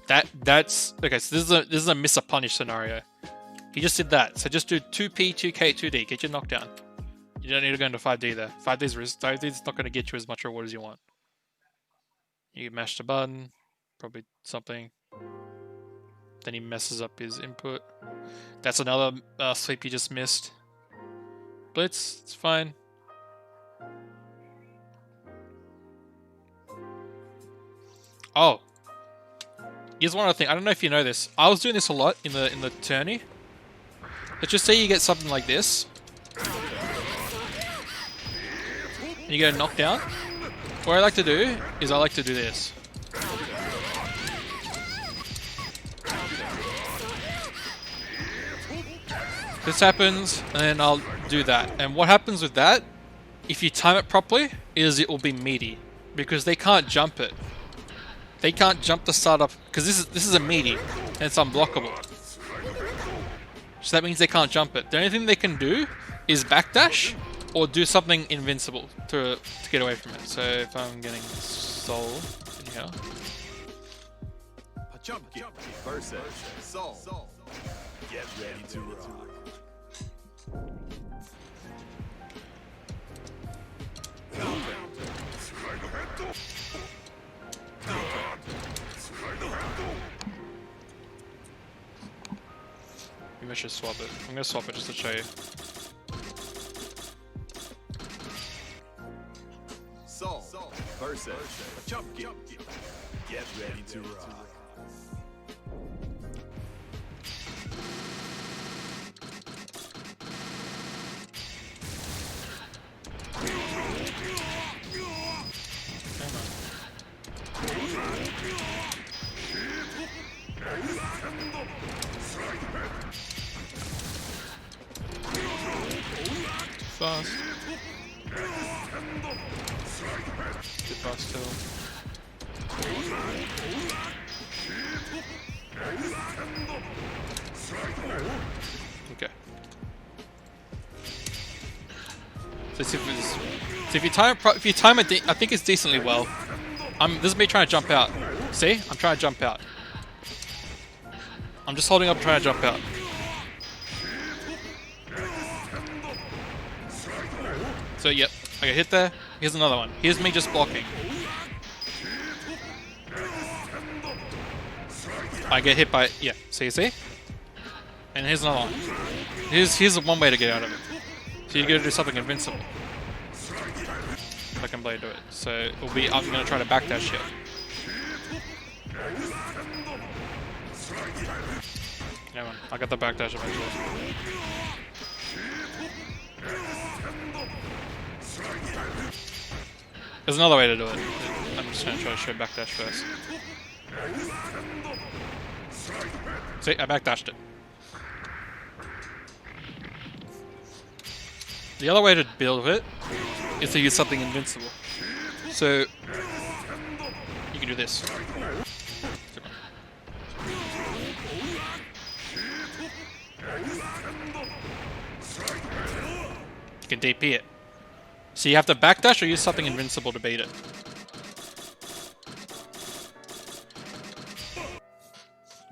That's okay. So this is a miss a punish scenario. He just did that. So just do 2P, 2K, 2D. Get your knockdown. You don't need to go into 5D there. 5D's not going to get you as much reward as you want. You mash the button, probably something. Then he messes up his input. That's another sweep he just missed. Blitz, it's fine. Oh, here's one other thing. I don't know if you know this. I was doing this a lot in the tourney. Let's just say you get something like this, and you get a knockdown. What I like to do is I like to do this. This happens, and then I'll do that. And what happens with that, if you time it properly, is it will be meaty, because they can't jump it. They can't jump the startup because this is a meaty and it's unblockable. So that means they can't jump it. The only thing they can do is backdash or do something invincible to get away from it. So if I'm getting soul in here. A jump kick versus soul. Get ready to rock. Maybe I should swap it. I'm gonna swap it just to show you. Soul versus a jump kick. Get ready to rock. Fast. Get fast too. Okay. So if you time it, I think it's decently well. This is me trying to jump out. See? I'm trying to jump out. I'm just holding up trying to jump out. So yep, I got hit there. Here's another one. Here's me just blocking. I get hit by, yeah, so you see? And here's another one. Here's one way to get out of it. So you gotta do something invincible. If I can blade do it. So it'll be, I'm gonna try to backdash here. Yeah man, I got the backdash eventually. There's another way to do it. I'm just gonna try to show backdash first. See, I backdashed it. The other way to build it is to use something invincible. So you can do this. You can DP it. So you have to backdash or use something invincible to beat it.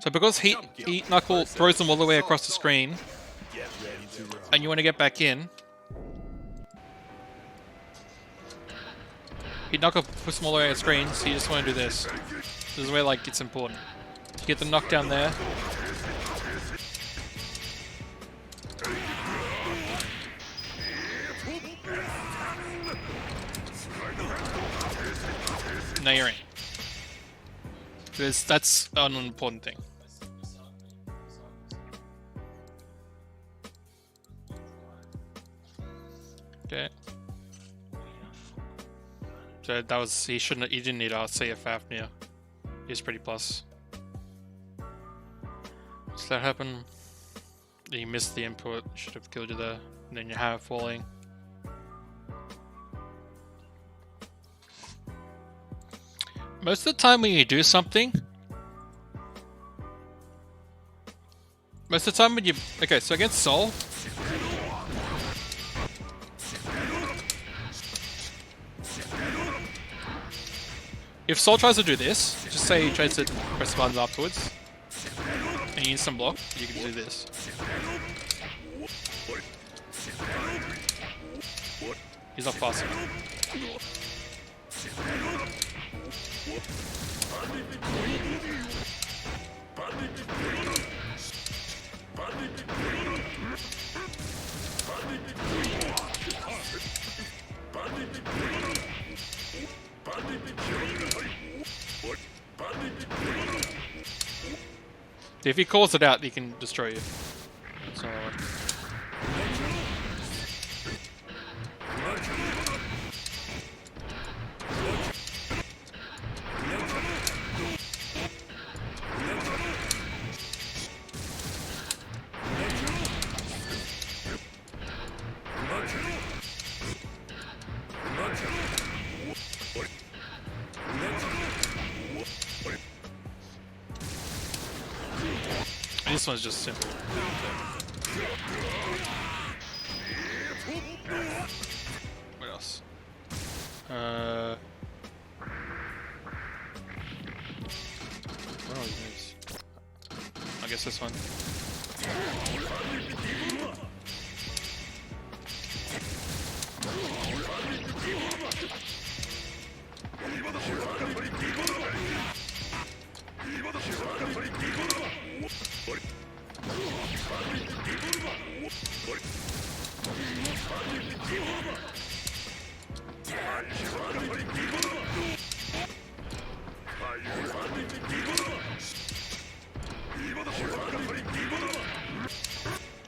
So because Heat Knuckle throws them all the way across the screen, and you want to get back in, Heat Knuckle puts them all the way on the screen, so you just want to do this. This is where like it's important. You get the knockdown there. Now you're in. Because that's an important thing. Okay. So that was, he didn't need RC or Fafnir. He's pretty plus. So that happened. You missed the input, should have killed you there. And then you have falling. Most of the time when you do something, okay, so against Sol, if Sol tries to do this, just say he tries to press buttons afterwards, and you instant block, you can do this. He's not fast enough. If he calls it out, he can destroy you. That's not right. This one's just simple. What else? Where are these? I guess this one.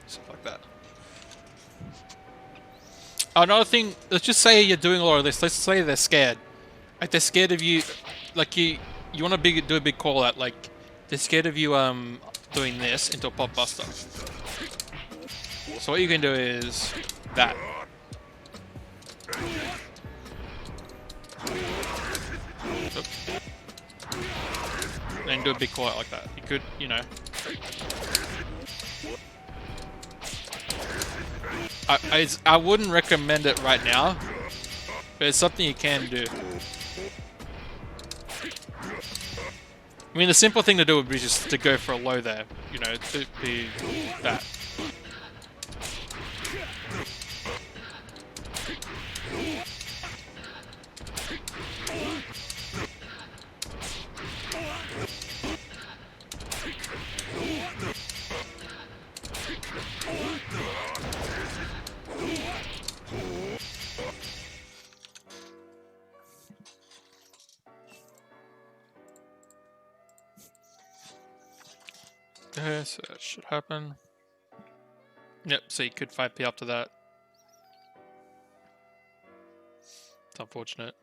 Stuff like that. Another thing, let's just say you're doing a lot of this. Let's say they're scared. Like they're scared of you. Like you want to do a big call out. Like they're scared of you doing this into a pop buster. So what you can do is that. Oops. And do a big call out like that. You could, you know. I wouldn't recommend it right now, but it's something you can do. I mean, the simple thing to do would be just to go for a low there, you know, to be that. Okay, so that should happen. Yep, so you could 5p after that. It's unfortunate.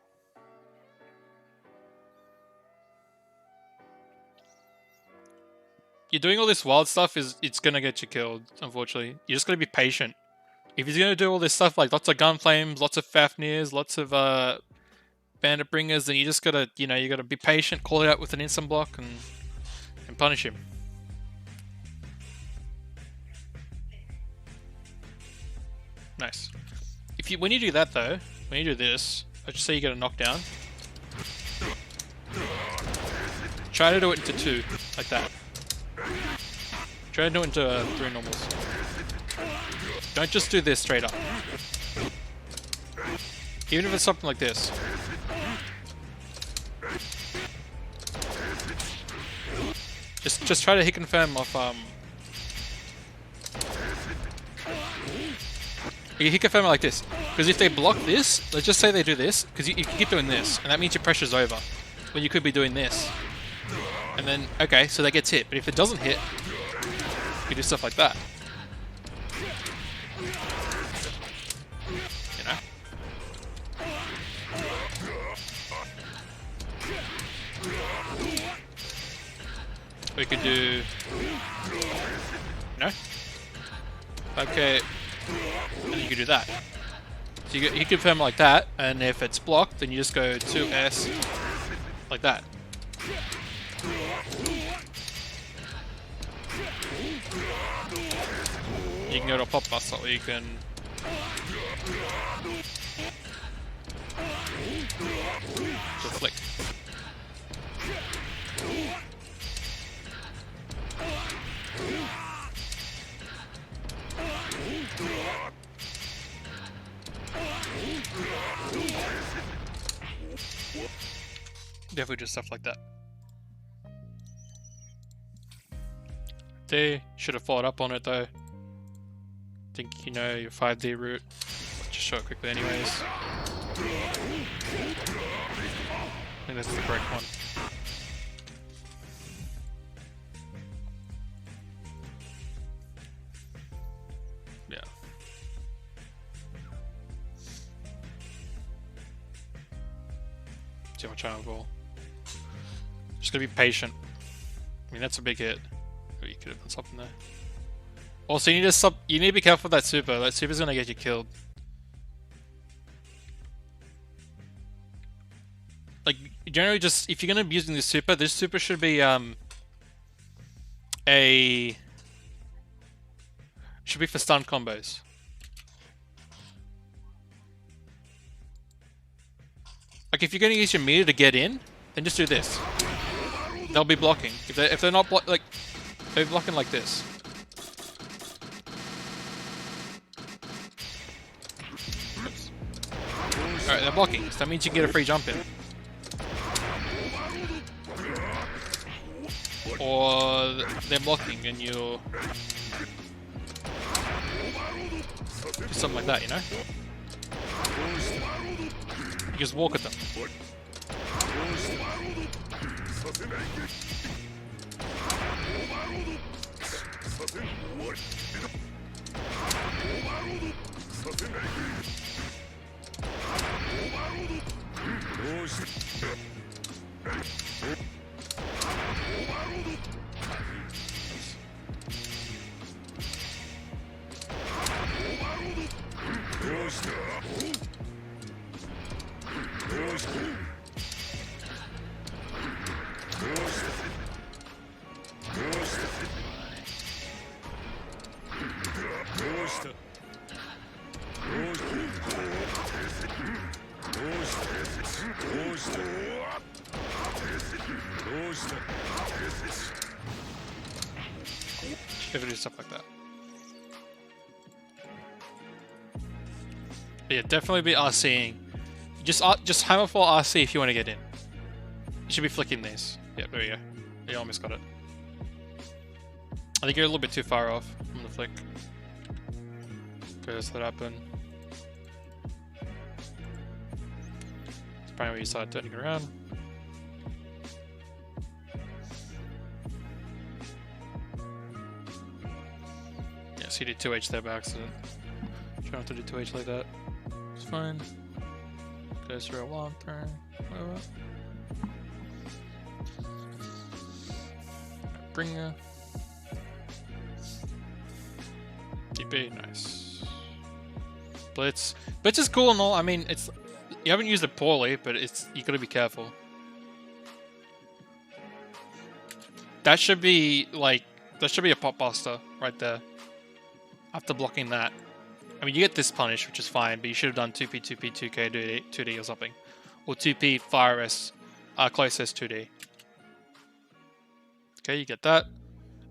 you're doing all this wild stuff, it's gonna get you killed, unfortunately. You just gotta be patient. If he's gonna do all this stuff, like lots of gun flames, lots of Fafnirs, lots of bandit bringers, then you just gotta, you gotta be patient, call it out with an instant block, and punish him. Nice. When you do that though, when you do this, let's just say you get a knockdown. Try to do it into 2, like that. Try to do it into 3 normals. Don't just do this straight up. Even if it's something like this. Just try to hit confirm off you hit confirm it like this. Because if they block this, let's just say they do this, because you keep doing this, and that means your pressure's over. When you could be doing this. And then, okay, so that gets hit. But if it doesn't hit, you do stuff like that. You know? We could do... No? Okay. And then you could do that. So you confirm like that, and if it's blocked, then you just go 2S like that. You can go to a pop buster, or you can do a flick. Definitely just stuff like that. They should have followed up on it though. Think you know your 5D route. Just show it quickly anyways. I think that's the correct one. Yeah. See how much I will. Just gotta be patient. I mean, that's a big hit. Oh, you could have done something there. Also, you need to be careful with that super. That super's gonna get you killed. Like, generally just, if you're gonna be using this super should be, should be for stun combos. Like, if you're gonna use your meter to get in, then just do this. They'll be blocking. If they're not they're blocking like this. Alright, they're blocking, so that means you can get a free jump in. Or they're blocking and you do something like that, you know? You just walk at them. If it is stuff like that. But yeah, definitely be RCing. Just hammer for RC if you want to get in. You should be flicking these. Yeah, there you go. You almost got it. I think you're a little bit too far off from the flick. Goes that happen. It's probably where you start turning around. Yeah, so you did 2H there by accident. Try not to do 2H like that. It's fine. Goes through a long turn. Bring her. TP, nice. Blitz. Blitz is cool and all. I mean, it's you haven't used it poorly, but you gotta be careful. That should be a pop buster right there. After blocking that. I mean, you get this punish, which is fine, but you should have done 2P, 2P, 2K, 2D or something. Or 2P, Fire S, Close S, 2D. Okay, you get that.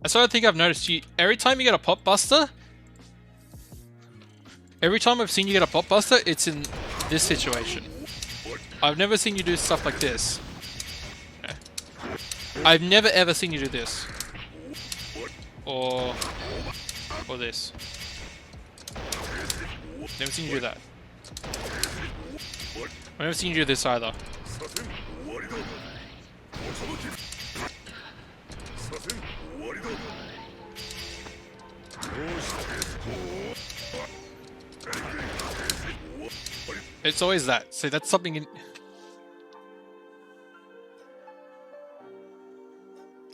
That's what I think I've noticed. Every time you get a pop buster, every time I've seen you get a pop buster, it's in this situation. I've never seen you do stuff like this. Okay. I've never ever seen you do this. Or this. Never seen you do that. I've never seen you do this either. It's always that. So that's something in...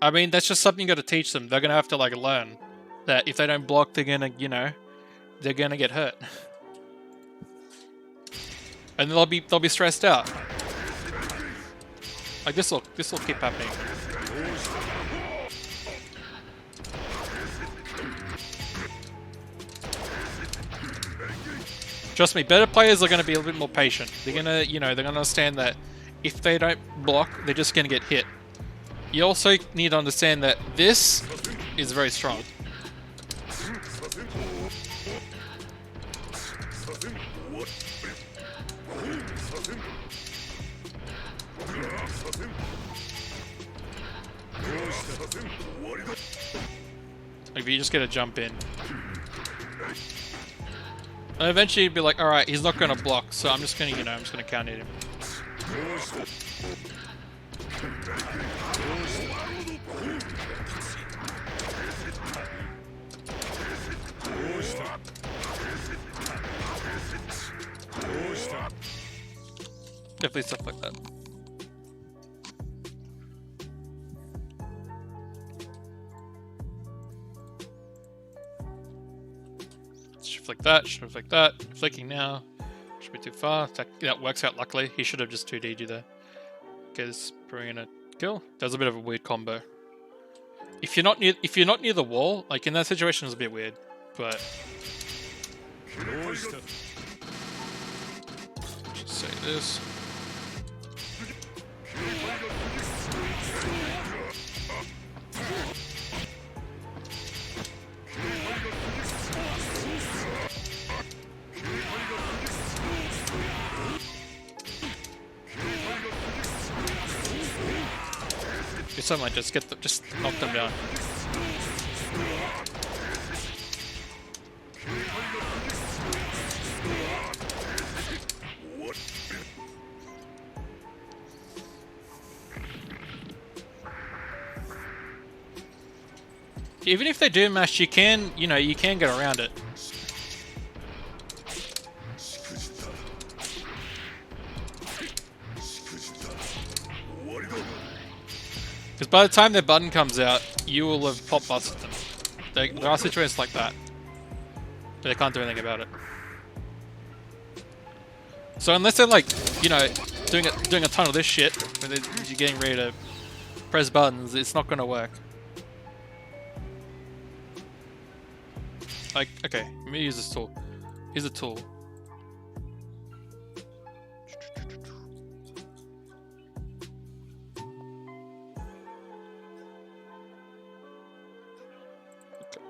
I mean, that's just something you gotta teach them. They're gonna have to, like, learn that if they don't block, they're gonna, you know, they're gonna get hurt. And they'll be stressed out. Like, this'll keep happening. Trust me, better players are going to be a little bit more patient. They're going to, you know, they're going to understand that if they don't block, they're just going to get hit. You also need to understand that this is very strong. Like, if you just get a jump in. And eventually you'd be like, alright, he's not going to block, so I'm just going to, you know, I'm just going to counter him. Definitely stuff like that. Flick that, should have flicked that. Flicking now. Should be too far. That works out luckily. He should have just 2D'd you there. Okay, this is probably gonna kill. Does a bit of a weird combo. If you're not near the wall, like in that situation, it's a bit weird. But just say this. Something like just knock them down. Even if they do mash, you can, you know, you can get around it. Because by the time their button comes out, you will have pop busted them. There are situations like that. But they can't do anything about it. So unless they're like, you know, doing a ton of this shit, when you're getting ready to press buttons, it's not going to work. Like, okay, let me use this tool. Here's a tool.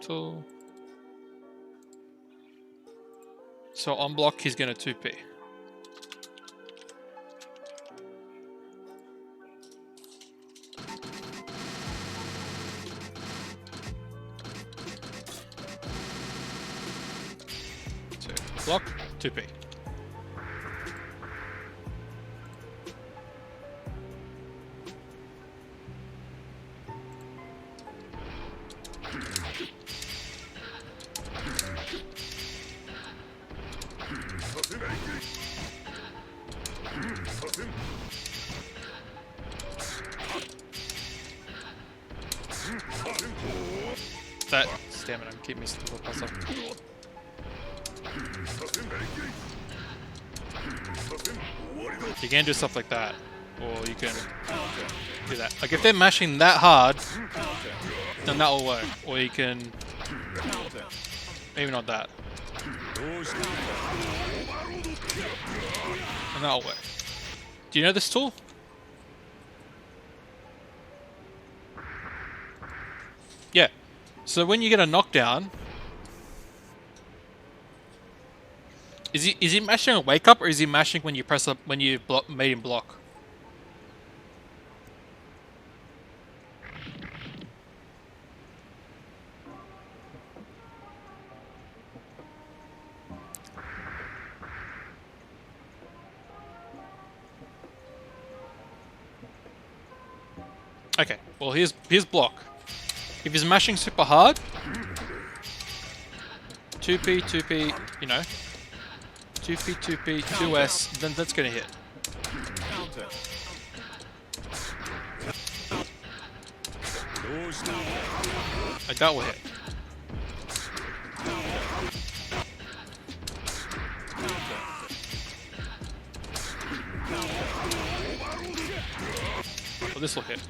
Tool. So on block, he's going to 2P. So block, 2P. That stamina, keep me still puzzle. You can do stuff like that, or you can do that. Like if they're mashing that hard, then that will work. Or you can maybe not that, and that'll work. Do you know this tool? Yeah. So when you get a knockdown, is he mashing a wake up, or is he mashing when you press up when you made him block? Okay. Well, here's block. If he's mashing super hard, 2p, 2p, you know, 2p, 2p, 2s, then that's gonna hit. Like that will hit. Well, this will hit.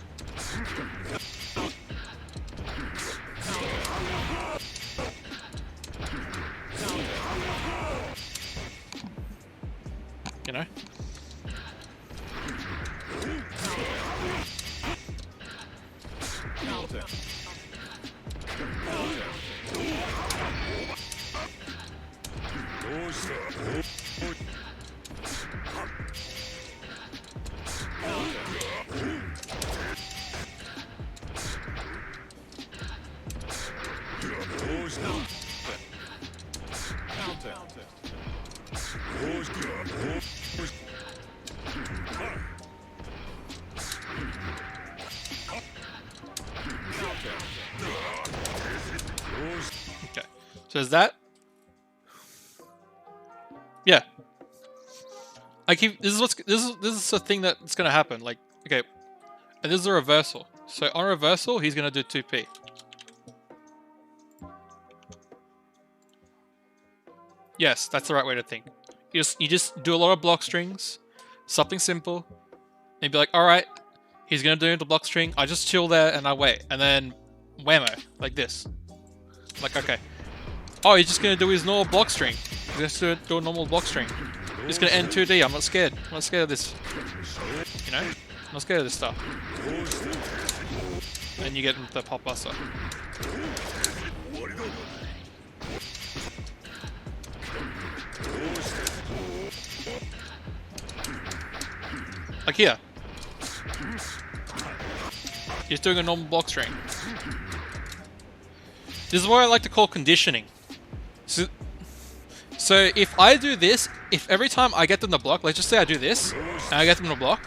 You know? Okay, so is that? Yeah. I keep. This is the thing that's gonna happen. Like, okay, and this is a reversal. So on reversal, he's gonna do 2p. Yes, that's the right way to think. You just do a lot of block strings, something simple, and be like, all right, he's gonna do the block string. I just chill there and I wait, and then whammo, like this. Like, okay. Oh, he's just gonna do his normal block string. He's gonna do a normal block string. He's gonna end 2D. I'm not scared. I'm not scared of this. You know? I'm not scared of this stuff. And you get the pop buster. Like here. He's doing a normal block string. This is what I like to call conditioning. So if I do this, if every time I get them to block, let's just say I do this, and I get them to block,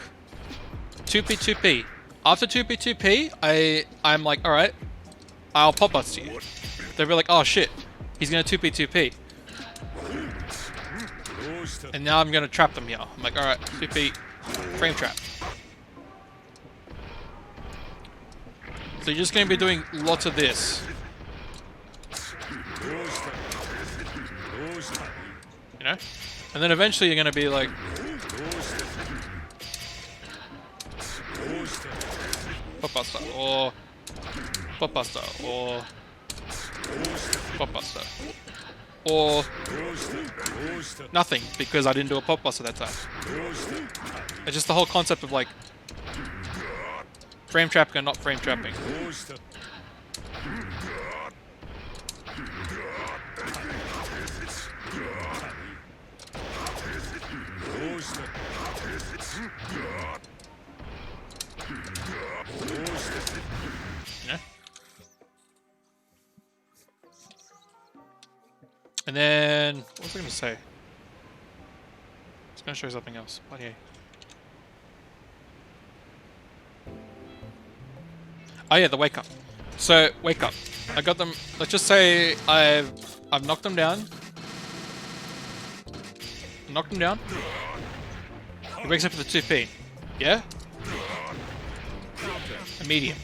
2p, 2p. After 2p, 2p, I'm like, alright, I'll pop bust you. They'll be like, oh shit, he's gonna 2p, 2p. And now I'm gonna trap them here. I'm like, alright, 2p, frame trap. So you're just gonna be doing lots of this. You know? And then eventually you're gonna be like, pop buster, or pop buster, or pop buster, or nothing, because I didn't do a pop buster that time. It's just the whole concept of like frame trapping and not frame trapping. Yeah. And then what was I gonna say? I was gonna show you something else. But yeah. Oh yeah, the wake up. So wake up. I got them. Let's just say I've knocked them down. Knocked him down. He wakes up with a 2p. Yeah? A medium.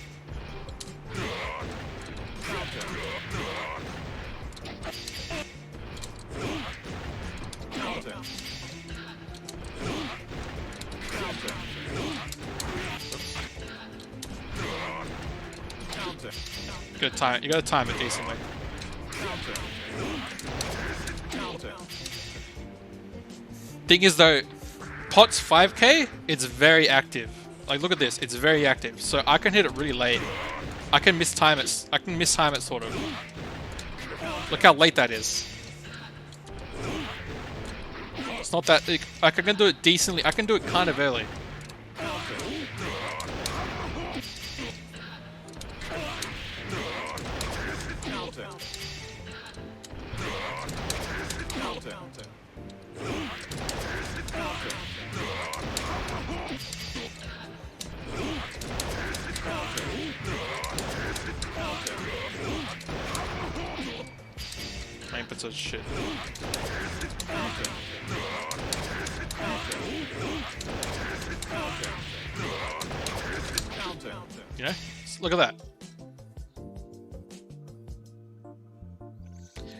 You gotta time it decently. Thing is though, pot's 5k, it's very active. Like look at this, it's very active. So I can hit it really late. I can mistime it sort of. Look how late that is. It's not that, like I can do it decently, I can do it kind of early. Main puts of shit. You know? Look at that.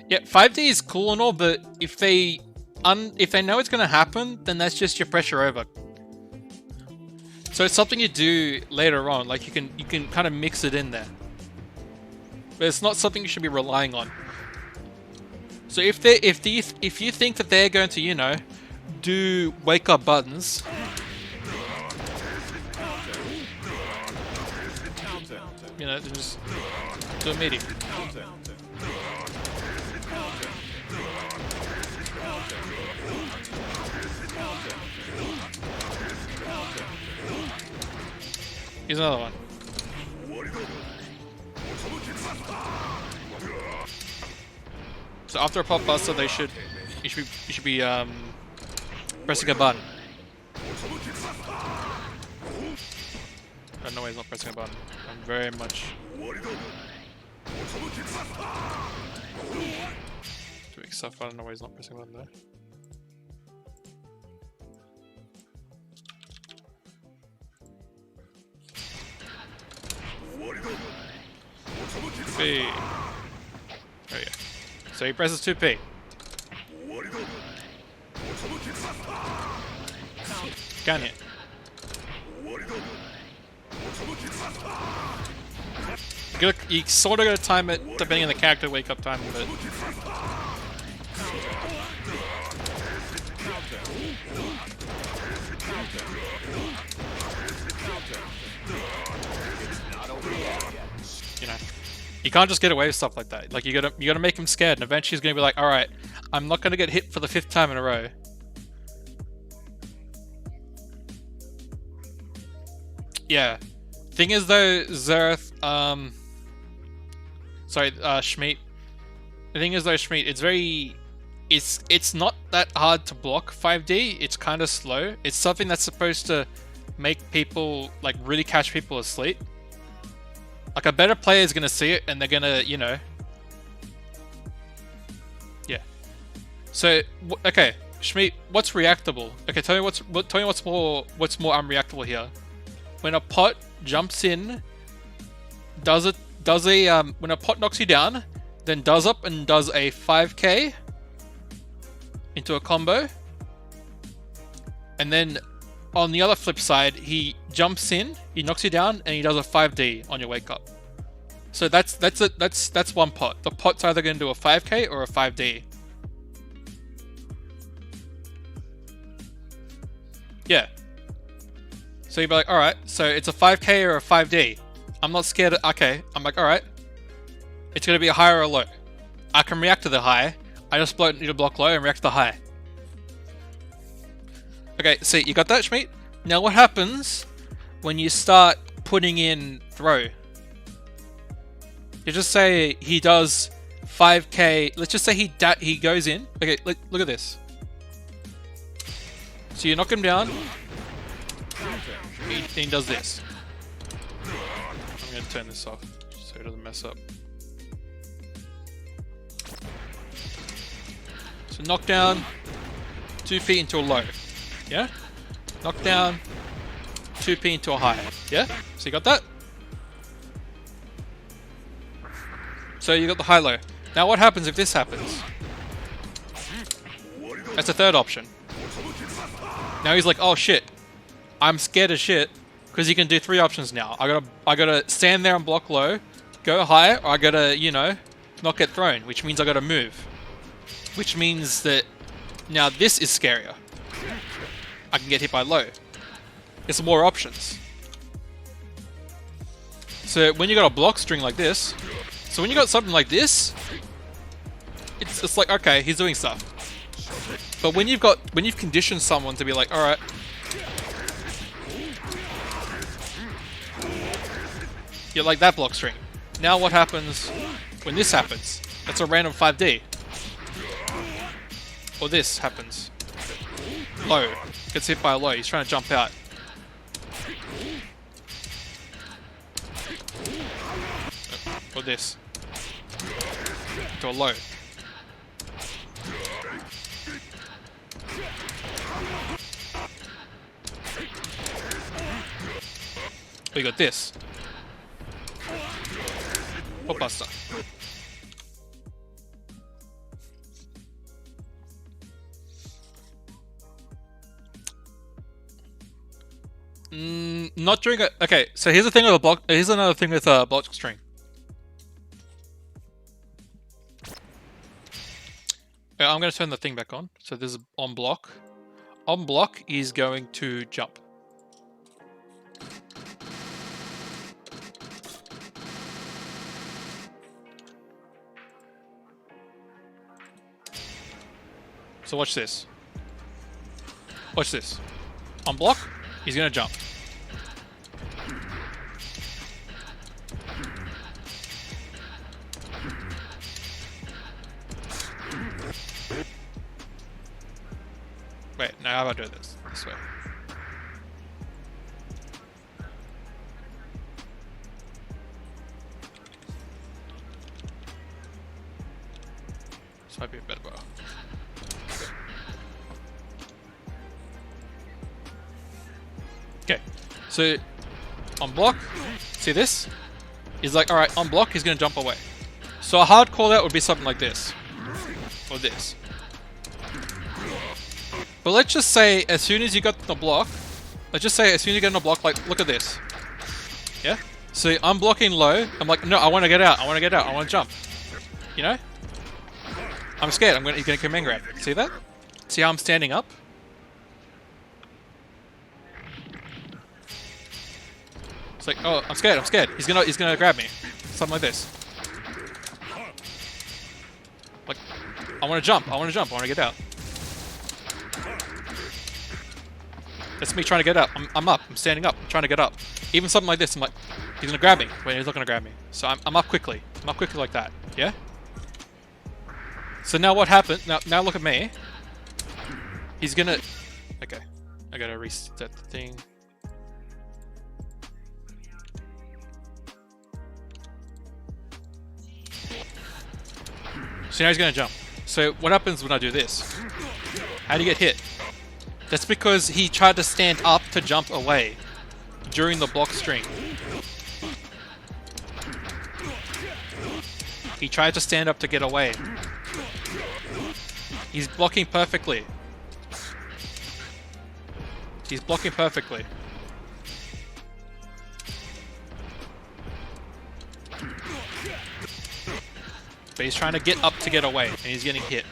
Yeah, 5D is cool and all, but if they know it's gonna happen, then that's just your pressure over. So it's something you do later on, like you can kind of mix it in there. But it's not something you should be relying on. So if you think that they're going to, you know, do wake up buttons, you know, just do a meaty. Here's another one. So after a pop buster, you should be pressing a button. No way he's not pressing a button. I'm very much doing stuff. I don't know why he's not pressing a button there. P. Oh yeah. So he presses 2P. Can hit. You sort of gotta time it depending on the character wake up time, but you know, you can't just get away with stuff like that. Like you gotta make him scared, and eventually he's gonna be like, all right, I'm not gonna get hit for the 5th time in a row. Yeah. Thing is though, Zerth, Schmeat. The thing is though, Schmeat, it's not that hard to block 5D. It's kind of slow. It's something that's supposed to make people, like, really catch people asleep. Like, a better player is gonna see it and they're gonna, you know. Yeah. So, okay, Schmeat, what's reactable? Okay, tell me what's more unreactable here. When a pot jumps in, when a pot knocks you down, then does up and does a 5k into a combo, and then on the other flip side, he jumps in, he knocks you down, and he does a 5d on your wake up. So that's one pot. The pot's either going to do a 5k or a 5d. Yeah. So you'd be like, alright, so it's a 5k or a 5d. I'm not scared of, okay, I'm like, alright. It's going to be a high or a low. I can react to the high. I just need to block low and react to the high. Okay, so you got that, Schmeat? Now what happens when you start putting in throw? You just say he does 5k. Let's just say he goes in. Okay, look at this. So you knock him down. He does this. I'm going to turn this off so it doesn't mess up. So knock down, 2 feet into a low. Yeah? Knock down, 2p into a high. Yeah? So you got that? So you got the high-low. Now what happens if this happens? That's the third option. Now he's like, oh shit, I'm scared as shit, because he can do 3 options now. I gotta stand there and block low, go high, or I gotta, you know, not get thrown, which means I gotta move. Which means that now this is scarier. I can get hit by low. There's some more options. So when you got a block string like this, so when you got something like this, it's like, okay, he's doing stuff. But when you've conditioned someone to be like, alright, you're like that block string. Now what happens when this happens? That's a random 5D. Or this happens. Low. Gets hit by a low. He's trying to jump out. Or this. To a low. We got this. Hop buster. Not during a... Okay, so here's the thing with a block... Here's another thing with a block string. I'm going to turn the thing back on. So this is on block. On block is going to jump. So watch this. Watch this. On block, he's going to jump. Wait, now how about I do this? This way. This might be a better way. Okay, so on block, see this? He's like, alright, on block, he's going to jump away. So a hard call out would be something like this. Or this. But let's just say, as soon as you got the block, let's just say, as soon as you get on the block, like, look at this. Yeah? So I'm blocking low. I'm like, no, I want to get out. I want to get out. I want to jump. You know? I'm scared. He's going to come and grab. See that? See how I'm standing up? It's like, oh, I'm scared. I'm scared. He's gonna grab me. Something like this. Like, I want to jump. I want to jump. I want to get out. That's me trying to get up. I'm up. I'm standing up. I'm trying to get up. Even something like this, I'm like, he's gonna grab me. Wait, he's not gonna grab me. So I'm up quickly. I'm up quickly like that. Yeah? So now what happened? Now look at me. He's gonna... Okay. I gotta reset the thing. So now he's gonna jump. So what happens when I do this? How do you get hit? That's because he tried to stand up to jump away during the block string. He tried to stand up to get away. He's blocking perfectly. He's blocking perfectly. But he's trying to get up to get away, and he's getting hit.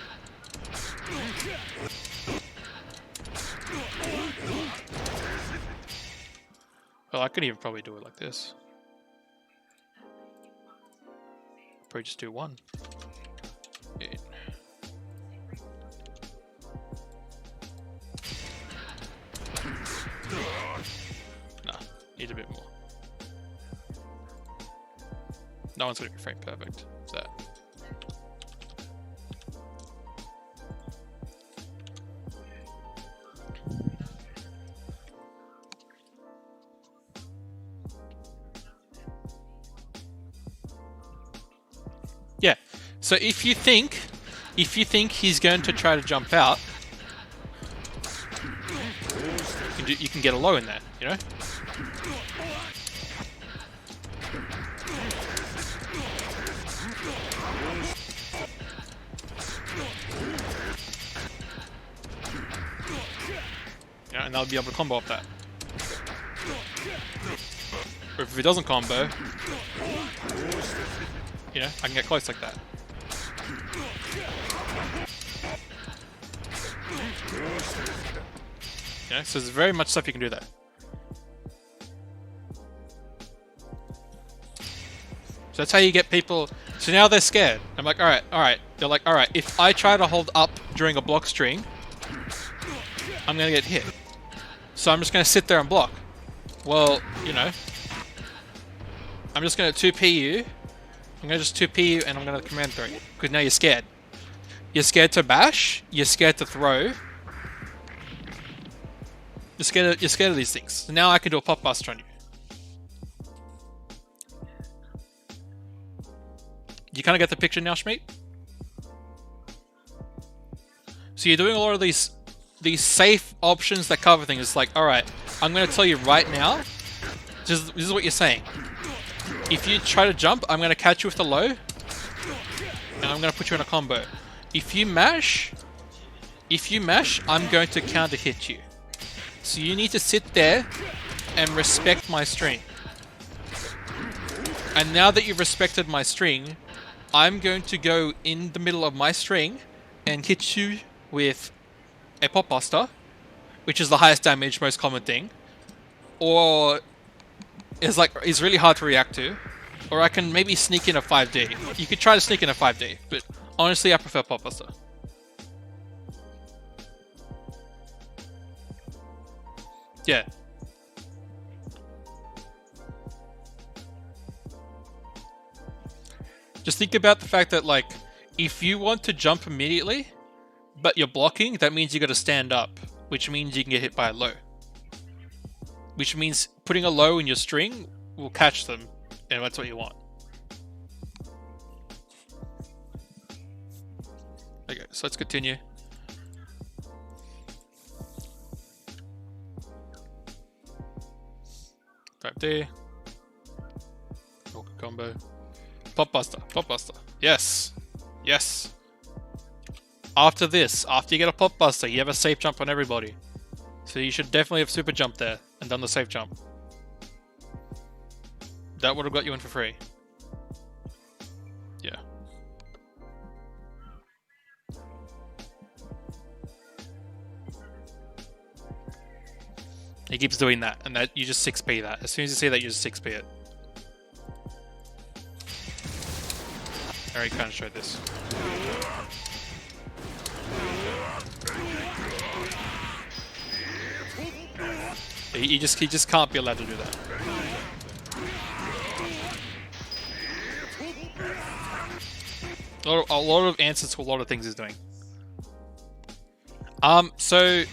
Well, I could even probably do it like this. Probably just do one. Yeah. Nah, need a bit more. No one's gonna be frame perfect. Is that? Yeah. So if you think he's going to try to jump out, you can get a low in there, you know? Yeah, and that'll be able to combo up that. Or if it doesn't combo, You know, I can get close like that. You know, so there's very much stuff you can do there. So that's how you get people. So now they're scared. I'm like, alright. They're like, alright, if I try to hold up during a block string, I'm gonna get hit. So I'm just gonna sit there and block. Well, you know, I'm just gonna 2P you. I'm gonna just 2P you and I'm gonna command throw you. Because now you're scared. You're scared to bash, you're scared to throw. You're scared of these things. So now I can do a pop buster on you. You kind of get the picture now, Schmeat? So you're doing a lot of these safe options that cover things. It's like, alright, I'm going to tell you right now, this is what you're saying. If you try to jump, I'm going to catch you with the low, and I'm going to put you in a combo. If you mash, I'm going to counter hit you. So you need to sit there and respect my string. And now that you've respected my string, I'm going to go in the middle of my string and hit you with a pop buster, which is the highest damage, most common thing, or is really hard to react to, or I can maybe sneak in a 5D. You could try to sneak in a 5D, but honestly I prefer pop buster. Yeah. Just think about the fact that, like, if you want to jump immediately, but you're blocking, that means you got to stand up, which means you can get hit by a low. Which means putting a low in your string will catch them, and that's what you want. Okay, so let's continue. Type D. Combo. Pop buster. Pop buster. Yes. Yes. After this, after you get a pop buster, you have a safe jump on everybody. So you should definitely have super jump there and done the safe jump. That would have got you in for free. Yeah. He keeps doing that, and that you just 6p that. As soon as you see that, you just 6p it. I already kind of showed this. He just can't be allowed to do that. A lot of answers to a lot of things he's doing. So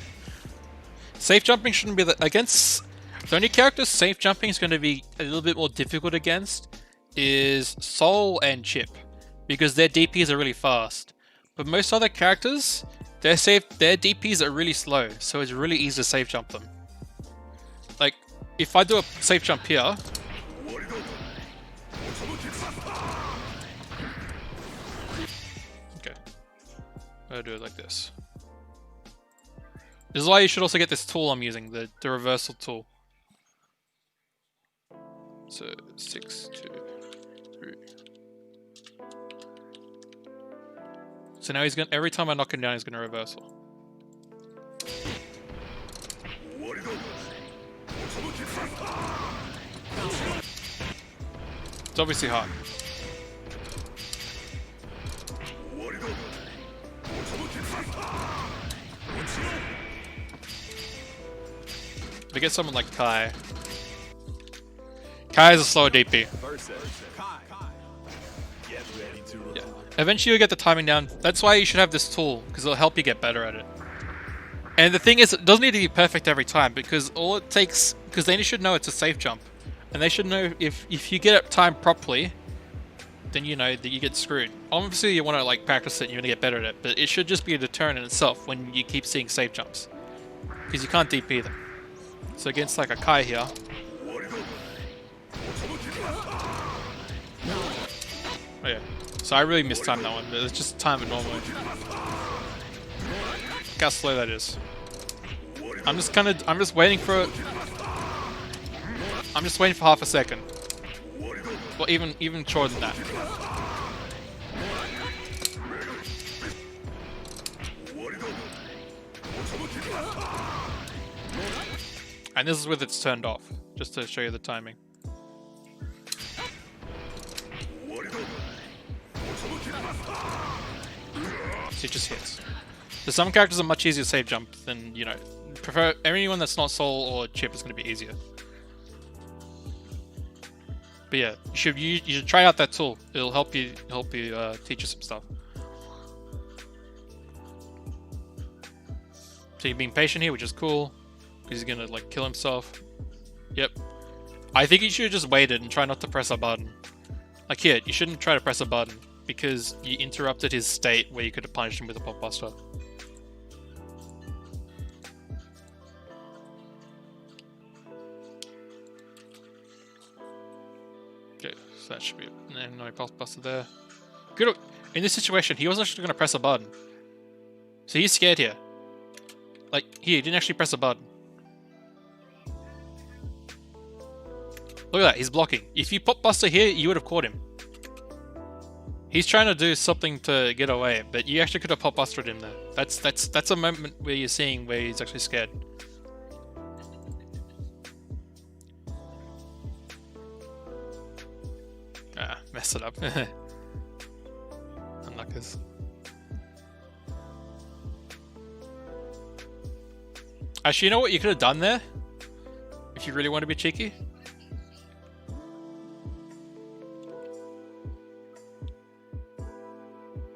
safe jumping shouldn't be against the only characters safe jumping is going to be a little bit more difficult against is Soul and Chip, because their DPs are really fast. But most other characters, their DPs are really slow, so it's really easy to safe jump them. Like, if I do a safe jump here, okay, I'll do it like this. This is why you should also get this tool I'm using, the reversal tool. So 6, 2, 3. So now he's gonna, every time I knock him down, he's gonna reversal. It's obviously hard. If I get someone like Kai. Kai is a slower DP. Yeah. Eventually you'll get the timing down. That's why you should have this tool, because it'll help you get better at it. And the thing is, it doesn't need to be perfect every time, because all it takes, because they should know it's a safe jump. And they should know if you get it timed properly, then you know that you get screwed. Obviously you want to like practice it and you're going to get better at it, but it should just be a deterrent in itself when you keep seeing safe jumps. Because you can't DP them. So against like a Kai here. Oh yeah. So I really mistimed that one, but it's just time it normally. Look how slow that is. I'm just waiting for it. I'm just waiting for half a second. Well, even shorter than that. And this is with its turned off, just to show you the timing. So it just hits. So some characters are much easier to save jump than, you know, prefer anyone that's not Soul or Chip is going to be easier. But yeah, you should try out that tool. It'll help you teach you some stuff. So you're being patient here, which is cool. He's gonna like kill himself. Yep. I think you should have just waited and try not to press a button. Like here, you shouldn't try to press a button because you interrupted his state where you could have punished him with a pop buster. Okay, so that should be it. And no pop buster there. Good. In this situation, he wasn't actually gonna press a button. So he's scared here. Like here, he didn't actually press a button. Look at that, he's blocking. If you pop buster here, you would have caught him. He's trying to do something to get away, but you actually could have pop bustered him there. That's a moment where you're seeing where he's actually scared. Ah, messed it up. Unluckers. Actually, you know what you could have done there? If you really want to be cheeky?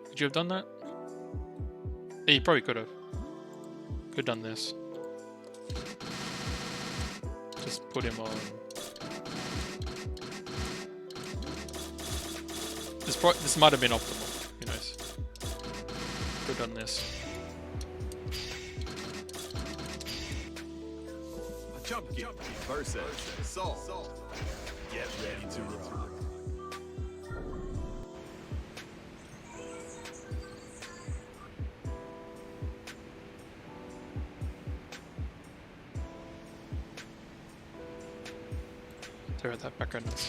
Could you have done that? Yeah, you probably could have. Could have done this. Just put him on. This might have been optimal. Who knows? Could have done this. Jump kick versus Soul. Get ready to rock. Sorry about that background noise.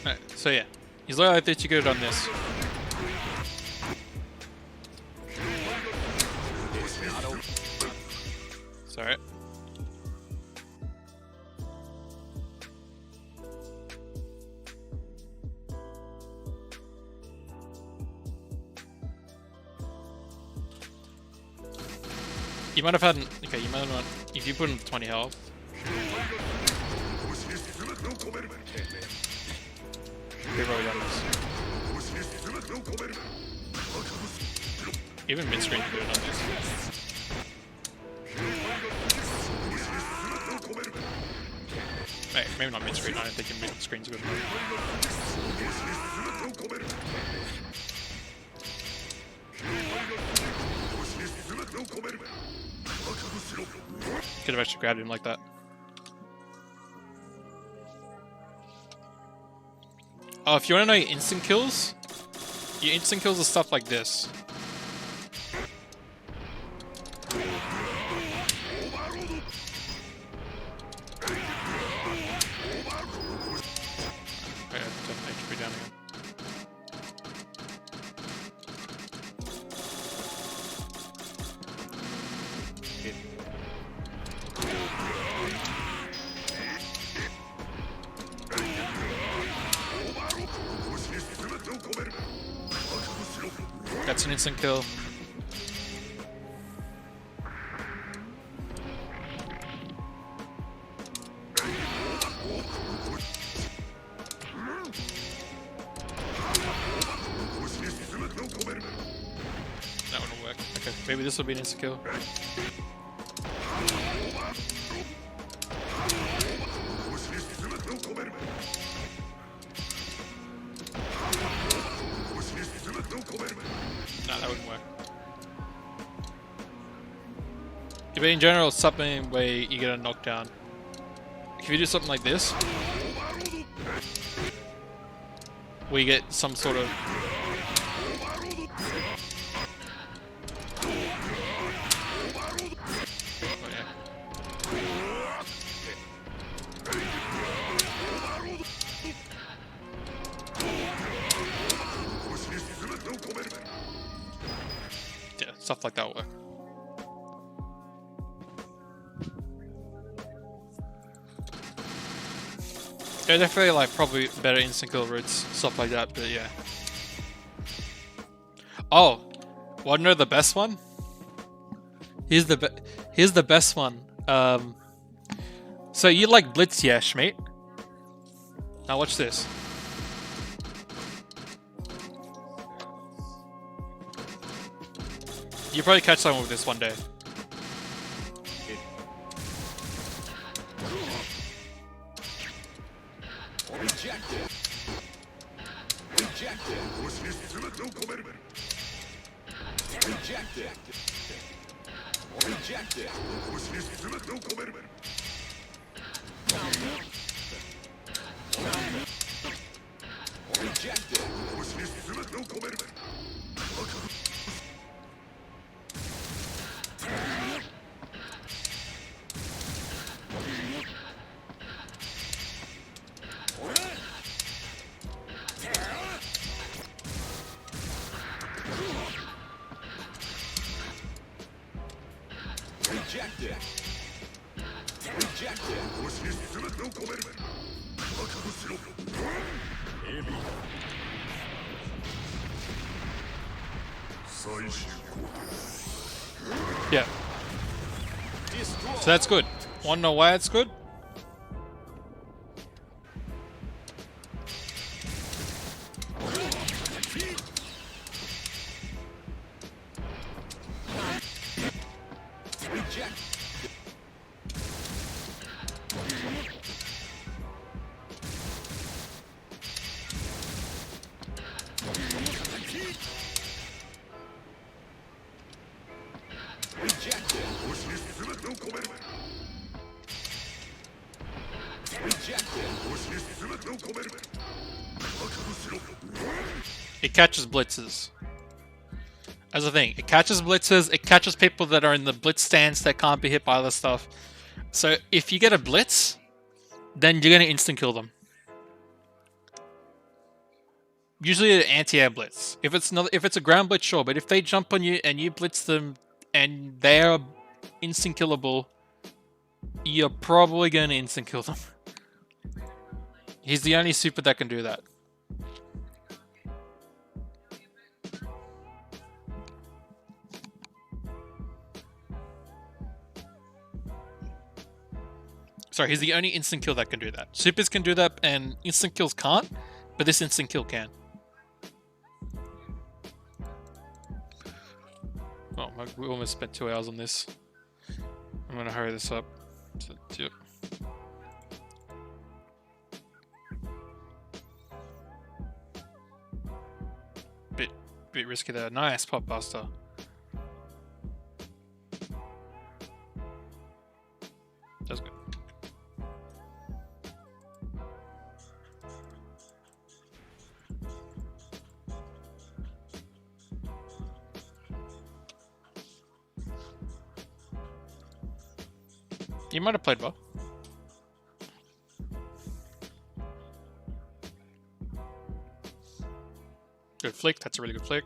Alright, so yeah. He's like that you could have done this. Sorry. You might have had okay, you might have not, if you put in 20 health. You've already done this. Even mid-screen could have done this. Wait, maybe not mid-screen, I don't think mid-screen's good enough. Could have actually grabbed him like that. Oh, if you want to know your instant kills are stuff like this. Okay, turn HP down again. That's an instant kill. That one will work. Okay, maybe this will be an instant kill. Nah, that wouldn't work. Yeah, but in general, it's something where you get a knockdown. If you do something like this, where you get some sort of like that will work. Yeah, definitely like probably better instant kill routes, stuff like that, but yeah. Oh, wanna know the best one? Here's the best one. So you like Blitz, yeah, Schmeat? Now watch this. You probably catch someone with this one day. Rejected. Rejected. Rejected. Rejected. Rejected. Rejected. Rejected. Yeah. So that's good. Wanna know why it's good? It catches blitzes. As a thing, it catches blitzes, it catches people that are in the blitz stance that can't be hit by other stuff. So if you get a blitz, then you're gonna instant kill them. Usually an anti-air blitz. If it's a ground blitz, sure, but if they jump on you and you blitz them and they're instant killable, you're probably gonna instant kill them. He's the only super that can do that. Sorry, he's the only instant kill that can do that. Supers can do that, and instant kills can't, but this instant kill can. Oh, we almost spent 2 hours on this. I'm gonna hurry this up. Yep. Bit risky there. Nice pop buster. That's good. You might have played well. Good flick, that's a really good flick.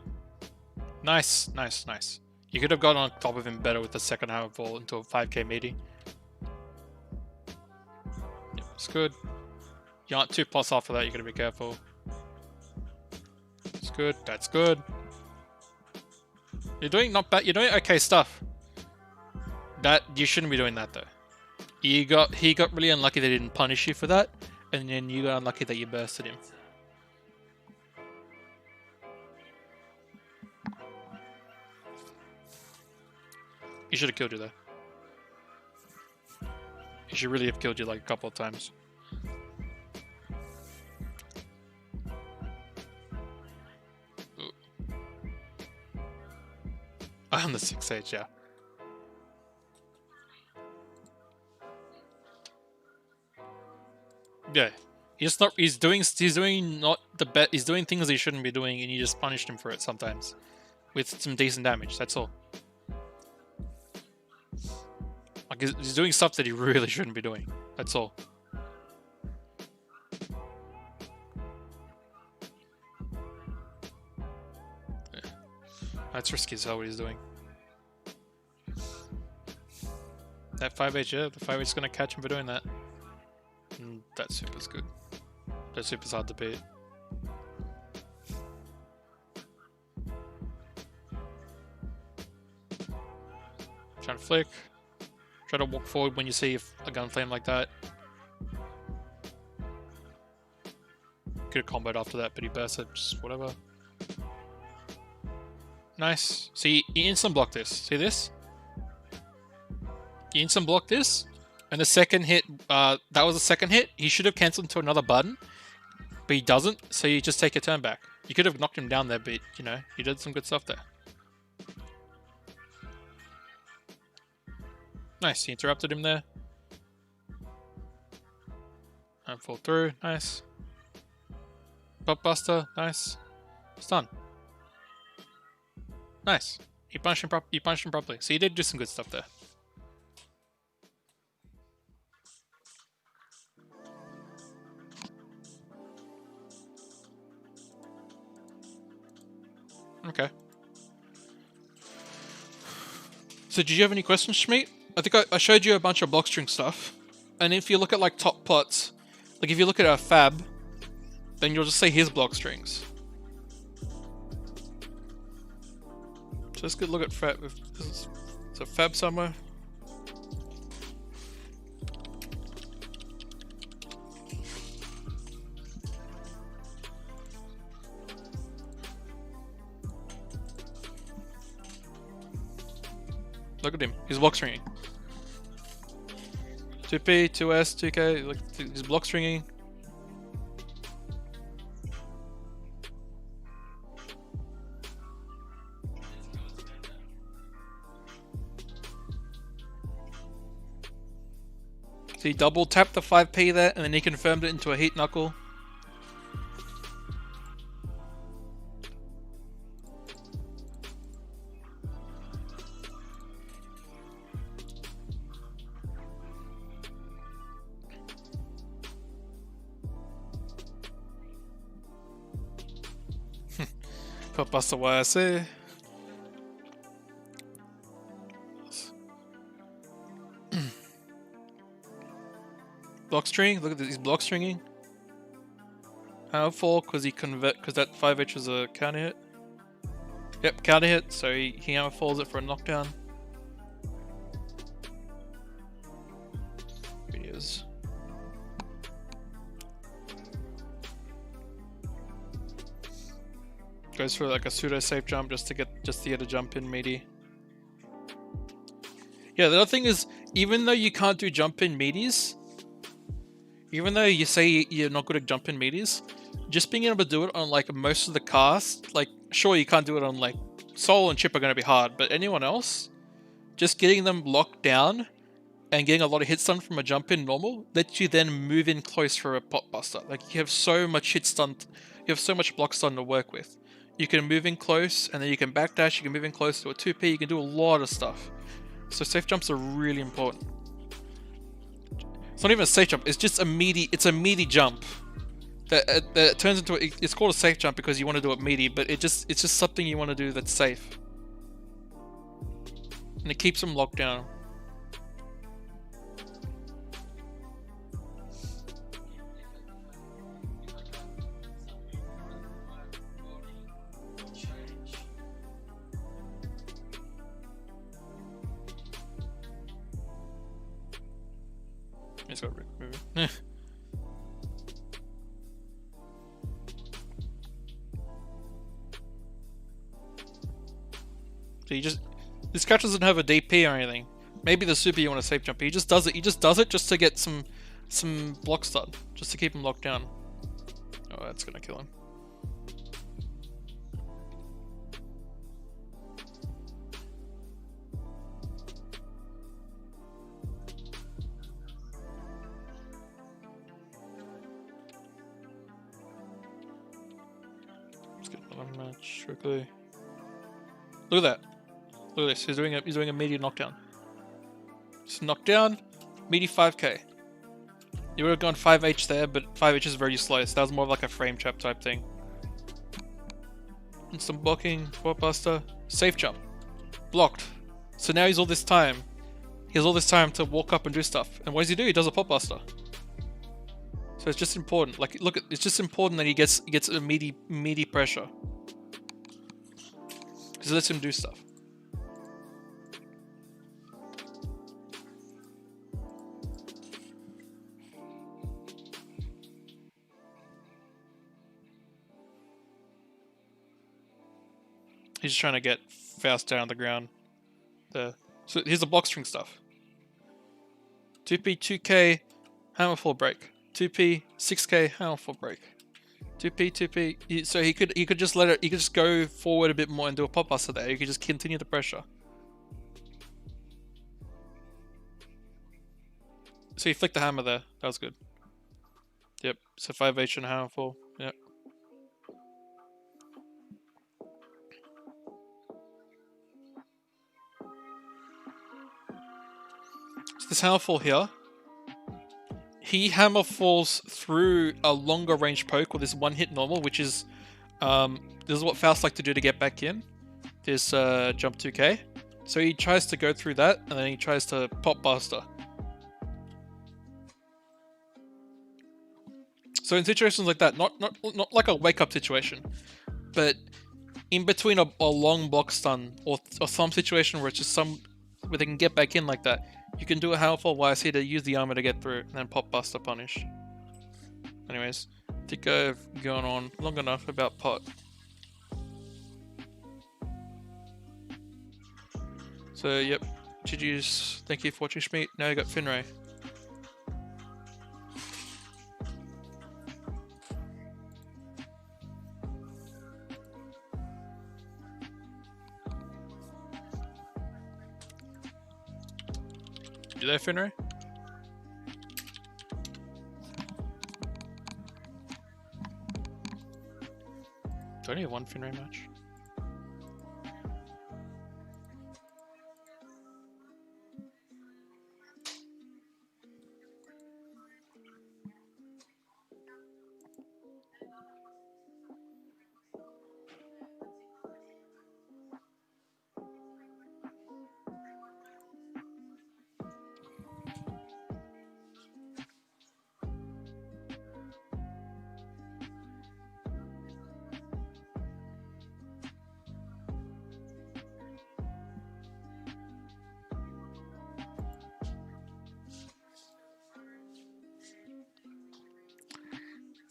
Nice, nice, nice. You could have got on top of him better with the second half ball into a 5k meaty. Yep, it's good. You aren't 2+ after that, you gotta be careful. It's good, that's good. You're doing not bad, you're doing okay stuff. That you shouldn't be doing that though. He got really unlucky they didn't punish you for that, and then you got unlucky that you bursted him. He should have killed you though. He should really have killed you like a couple of times. Ooh. On the 6H, yeah. Yeah, he's doing things he shouldn't be doing, and you just punished him for it sometimes, with some decent damage. That's all. Like he's doing stuff that he really shouldn't be doing. That's all. Yeah. That's risky as hell what he's doing. That 5H, yeah, the 5H is gonna catch him for doing that. And that super's good. That super's hard to beat. Trying to flick. Try to walk forward when you see a gun flame like that. Could have comboed after that, but he burst it, just whatever. Nice. See, you instant block this. See this? You instant block this, and the second hit, that was the second hit. He should have cancelled into another button, but he doesn't, so you just take your turn back. You could have knocked him down there, but, you know, you did some good stuff there. Nice, he interrupted him there. And fall through, nice. Pop buster, nice. Stun. Nice. You punched him properly. So you did do some good stuff there. Okay. So did you have any questions, Schmeat? I think I showed you a bunch of block string stuff. And if you look at like top pots, like if you look at our fab, then you'll just see his block strings. So let's go look at fab. Is a fab somewhere? Look at him. He's block stringing. 2P, 2S, 2K. Look, he's block stringing. So he double tapped the 5P there, and then he confirmed it into a heat knuckle. Buster YSA. Block string. Look at this. He's block stringing. How fall because that 5H was a counter hit. Yep, counter hit. So he hammer falls it for a knockdown. Here he is. Goes for like a pseudo safe jump just to get a jump in meaty. Yeah, the other thing is, even though you can't do jump in meaties, even though you say you're not good at jump in meaties, just being able to do it on like most of the cast, like sure you can't do it on like Soul and Chip are going to be hard, but anyone else, just getting them locked down and getting a lot of hits done from a jump in normal lets you then move in close for a pot buster. Like you have so much hit stun, you have so much block stun to work with. You can move in close, and then you can backdash, you can move in close to a 2P, you can do a lot of stuff. So safe jumps are really important. It's not even a safe jump, it's just a meaty jump. That turns into it's called a safe jump because you want to do it meaty, but it's just something you want to do that's safe. And it keeps them locked down. He's got moving. So this catch doesn't have a DP or anything. Maybe the super you want to safe jump. He just does it. He just does it just to get some block stun, just to keep him locked down. Oh, that's gonna kill him. Match quickly. Look at that. Look at this. He's doing a meaty knockdown. Just knockdown, meaty 5K. You would have gone 5H there, but 5H is very slow, so that was more of like a frame trap type thing. And some blocking, spot buster, safe jump, blocked. So now he's all this time he has all this time to walk up and do stuff. And what does he do? He does a pop buster. So it's just important. Like, look, it's just important that he gets a meaty pressure. Because it lets him do stuff. He's just trying to get fast down on the ground. There. So here's the block string stuff. 2P, 2K, hammer fall break. 2P, 6K, hammer fall break. 2P, 2P. So he could just let it. He could just go forward a bit more and do a pop buster there. He could just continue the pressure. So he flicked the hammer there. That was good. Yep. So 5H and hammer fall. Yep. So this hammer fall here. He hammer falls through a longer range poke with this one hit normal, which is this is what Faust like to do to get back in. This jump 2K. So he tries to go through that, and then he tries to pop buster. So in situations like that, not like a wake up situation, but in between a long block stun or some situation where it's just where they can get back in like that, you can do a hammer fall YC to use the armor to get through and then pop buster punish. Anyways, I think I've gone on long enough about pot. So yep, GG's, thank you for watching Schmeat. Now you got Finray. You there, Finray? Do I only have one Finray match?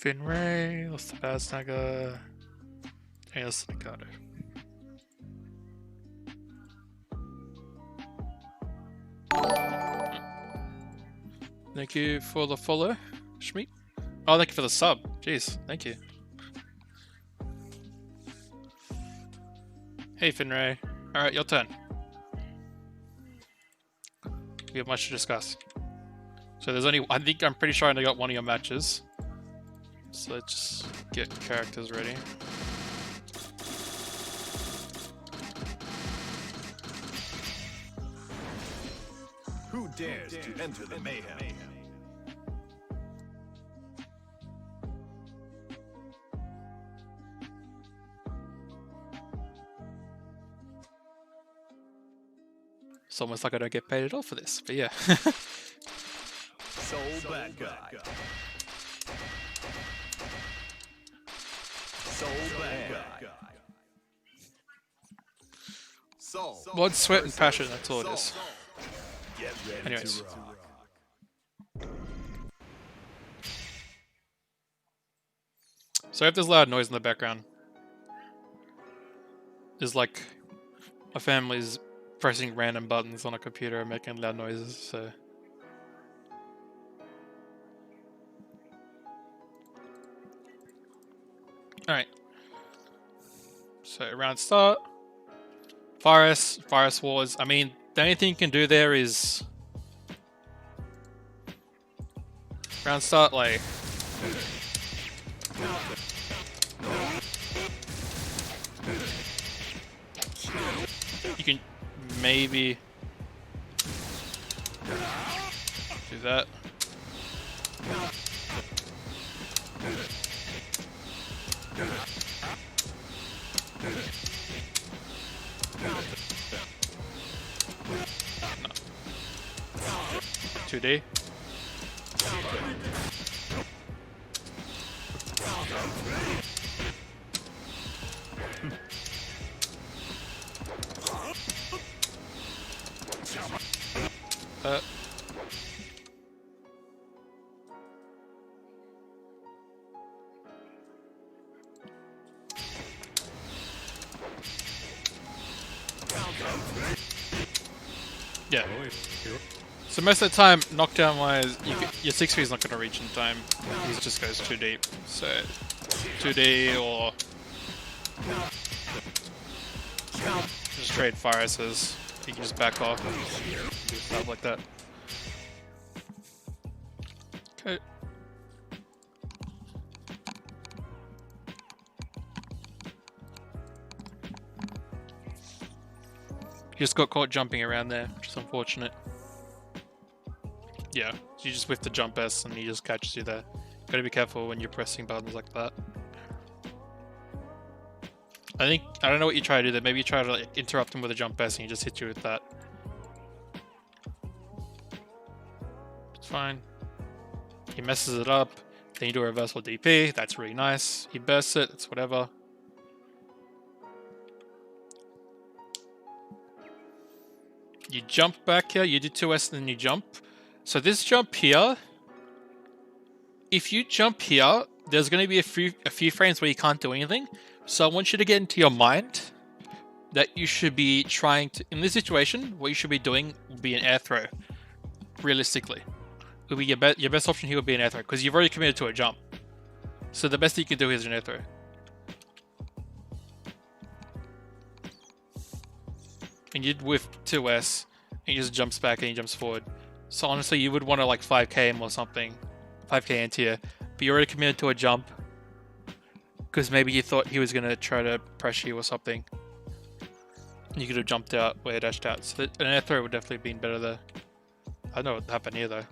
Finray, what's the bad snagger? Hey, that's Nikado. Thank you for the follow, Schmeat. Oh, thank you for the sub. Jeez, thank you. Hey, Finray. Alright, your turn. We have much to discuss. So there's only, I'm pretty sure I only got one of your matches. So let's just get characters ready. Who dares to enter the mayhem? It's almost like I don't get paid at all for this, but yeah. Soul bad guy. Soul bad guy. Soul. Blood, sweat, and passion, that's all it is. Get ready Anyways. to rock. So if there's loud noise in the background, there's like my family's pressing random buttons on a computer and making loud noises, so. Alright. So round start. Virus Wars. I mean, the only thing you can do there is round start, like you can maybe do that. 2D. Yeah. So most of the time, knockdown wise, your 6-3 is not going to reach in time. He just goes too deep. So 2D or just trade fire S's. You can just back off and do stuff like that. Okay. You just got caught jumping around there, which is unfortunate. Yeah, you just whiff the jump S and he just catches you there. Gotta be careful when you're pressing buttons like that. I don't know what you try to do there. Maybe you try to like interrupt him with a jump S and he just hits you with that. It's fine. He messes it up. Then you do a reversal DP. That's really nice. He bursts it. It's whatever. You jump back here. You do 2S and then you jump. So this jump here, if you jump here, there's going to be a few frames where you can't do anything. So I want you to get into your mind that you should be trying to, in this situation, what you should be doing would be an air throw. Realistically, would be your best option here would be an air throw because you've already committed to a jump. So the best thing you can do is an air throw. And you'd whiff 2S, and he just jumps back and he jumps forward. So honestly, you would want to like 5k him or something, 5k anti-air, but you're already committed to a jump because maybe you thought he was gonna try to pressure you or something. You could have jumped out, or dashed out. So an air throw would definitely have been better there. I don't know what happened here though.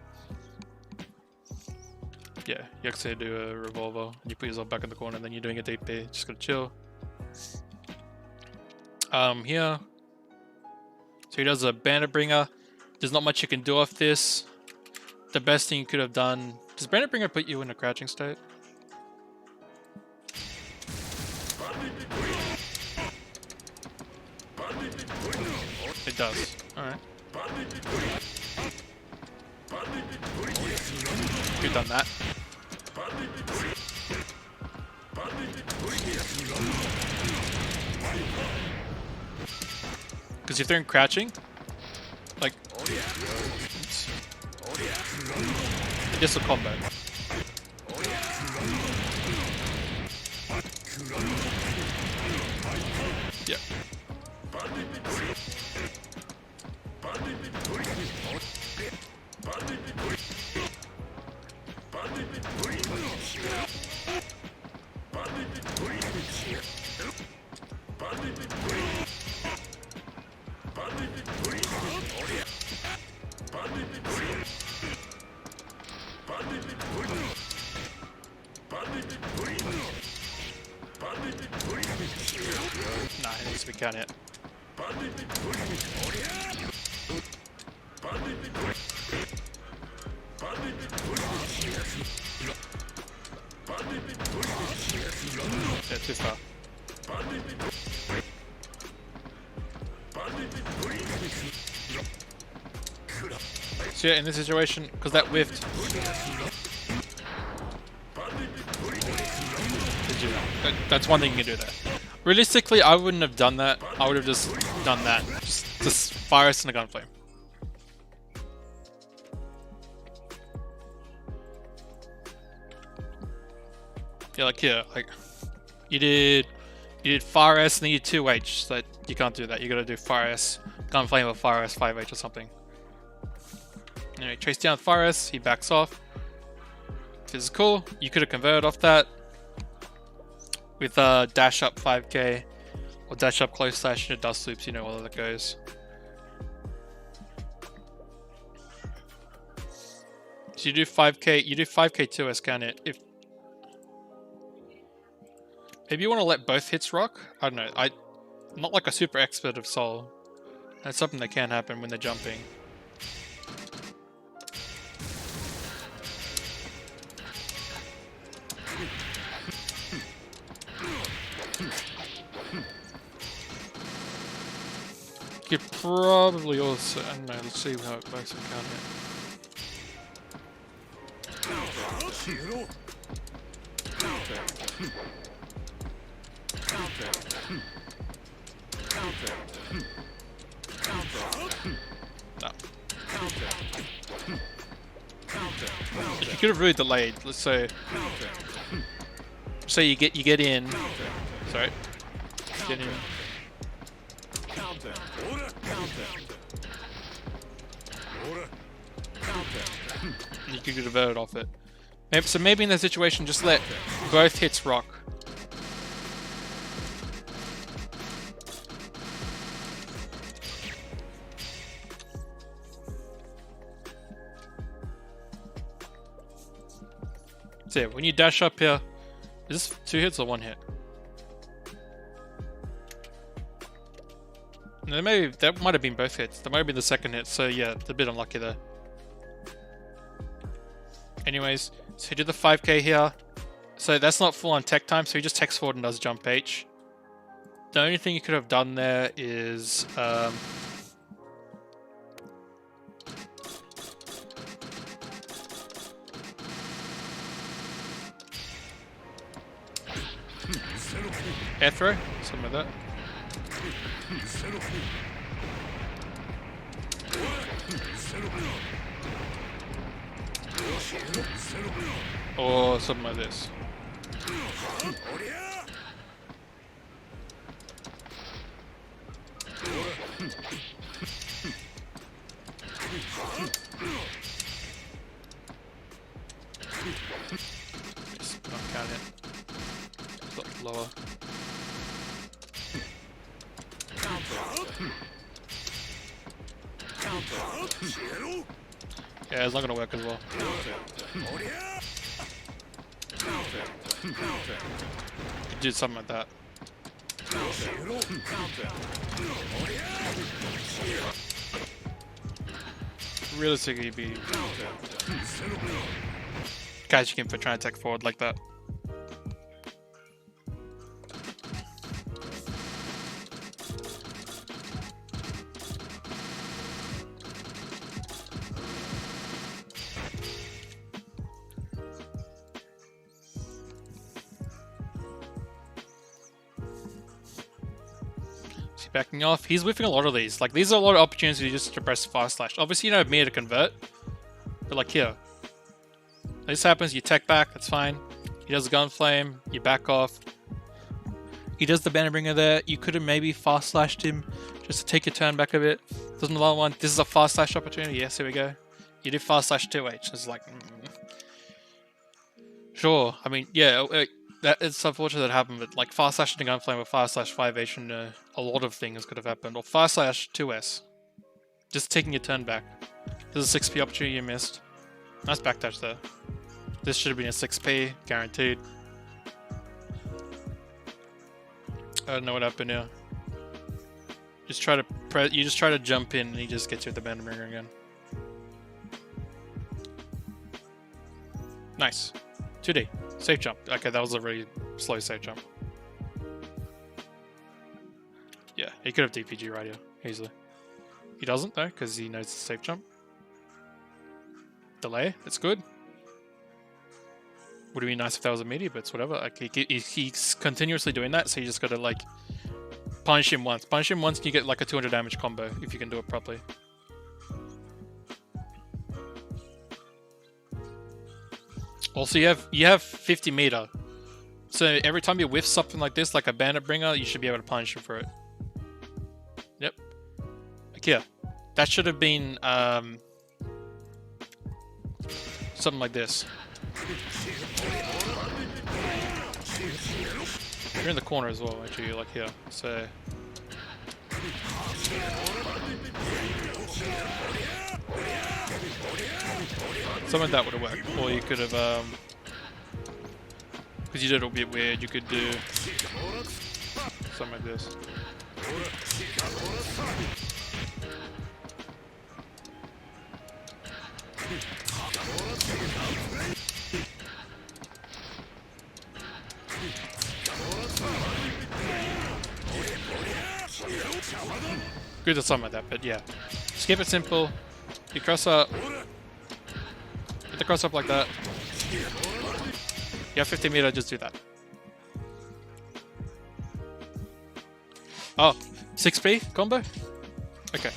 Yeah, you actually do a revolver, and you put yourself back in the corner, and then you're doing a DP. Just gotta chill. Here. So he does a Bandit Bringer. There's not much you can do off this. The best thing you could have done... Does Bandit Bringer put you in a crouching state? It does. Alright. You've done that. Because if they're in crouching, like, this will combo. Yeah. Nah, it needs to be counted. Yeah, too far. So yeah, in this situation, because that whiffed, that's one thing you can do there. Realistically, I wouldn't have done that. I would have just done that. Just fire us in a gunflame. Yeah, like here, like you did fire S and then you did 2H. So you can't do that. You gotta do fire S, gunflame, or fire S 5H or something. Anyway, chase down fire S. He backs off. Physical. You could have converted off that with dash up 5k or dash up close slash into dust loops. You know how that goes. So you do 5k. You do 5k 2S, can it? If maybe you want to let both hits rock. I don't know. I'm not like a super expert of Soul. That's something that can happen when they're jumping. could probably also, I don't know, let's see how it works in counter. No. You could have really delayed. Let's say you get in. Sorry. Get in. You could divert it off it. So maybe in that situation, just let both hits rock. So yeah, when you dash up here, is this 2 hits or 1 hit? No, maybe that might have been both hits. That might have been the second hit. So yeah, it's a bit unlucky there. Anyways, so he did the 5k here. So that's not full on tech time, so he just techs forward and does jump H. The only thing you could have done there is air throw, something like that. Or something like this. Just not count it. It's a lot lower. Yeah, it's not gonna work as well. You do something like that. Realistically, you'd be catching him for trying to tech forward like that. Backing off. He's whiffing a lot of these. Like, these are a lot of opportunities just to press fast slash. Obviously, you don't have me to convert. But, like, here. This happens, you tech back, that's fine. He does a gun flame, you back off. He does the banner bringer there. You could have maybe fast slashed him just to take your turn back a bit. Doesn't allow one. This is a fast slash opportunity. Yes, here we go. You did fast slash 2H. It's like, Sure. I mean, yeah, it's unfortunate that happened, but like fast slash and gunflame or fast slash 5H and a lot of things could have happened. Or fast slash 2S. Just taking your turn back. This is a 6p opportunity you missed. Nice backdash there. This should have been a 6p, guaranteed. I don't know what happened here. Just try to you just try to jump in and he just gets you with the banner bringer again. Nice. 2D. Safe jump. Okay, that was a really slow safe jump. Yeah, he could have DPG right here, easily. He doesn't though, because he knows it's a safe jump. Delay, it's good. Would have been nice if that was immediate, but it's whatever. Like, he's continuously doing that, so you just gotta like punish him once. Punish him once and you get like a 200 damage combo if you can do it properly. Also, you have 50 meter, so every time you whiff something like this, like a bandit bringer, you should be able to punish him for it. Yep. Like here, that should have been something like this. You're in the corner as well, actually, like here. So something like that would have worked. Or you could have, because you did it a bit weird, you could do something like this. good to something like that, but yeah. Just keep it simple. You cross up. Get the cross up like that. You have 50 meter, just do that. Oh, 6p combo? Okay.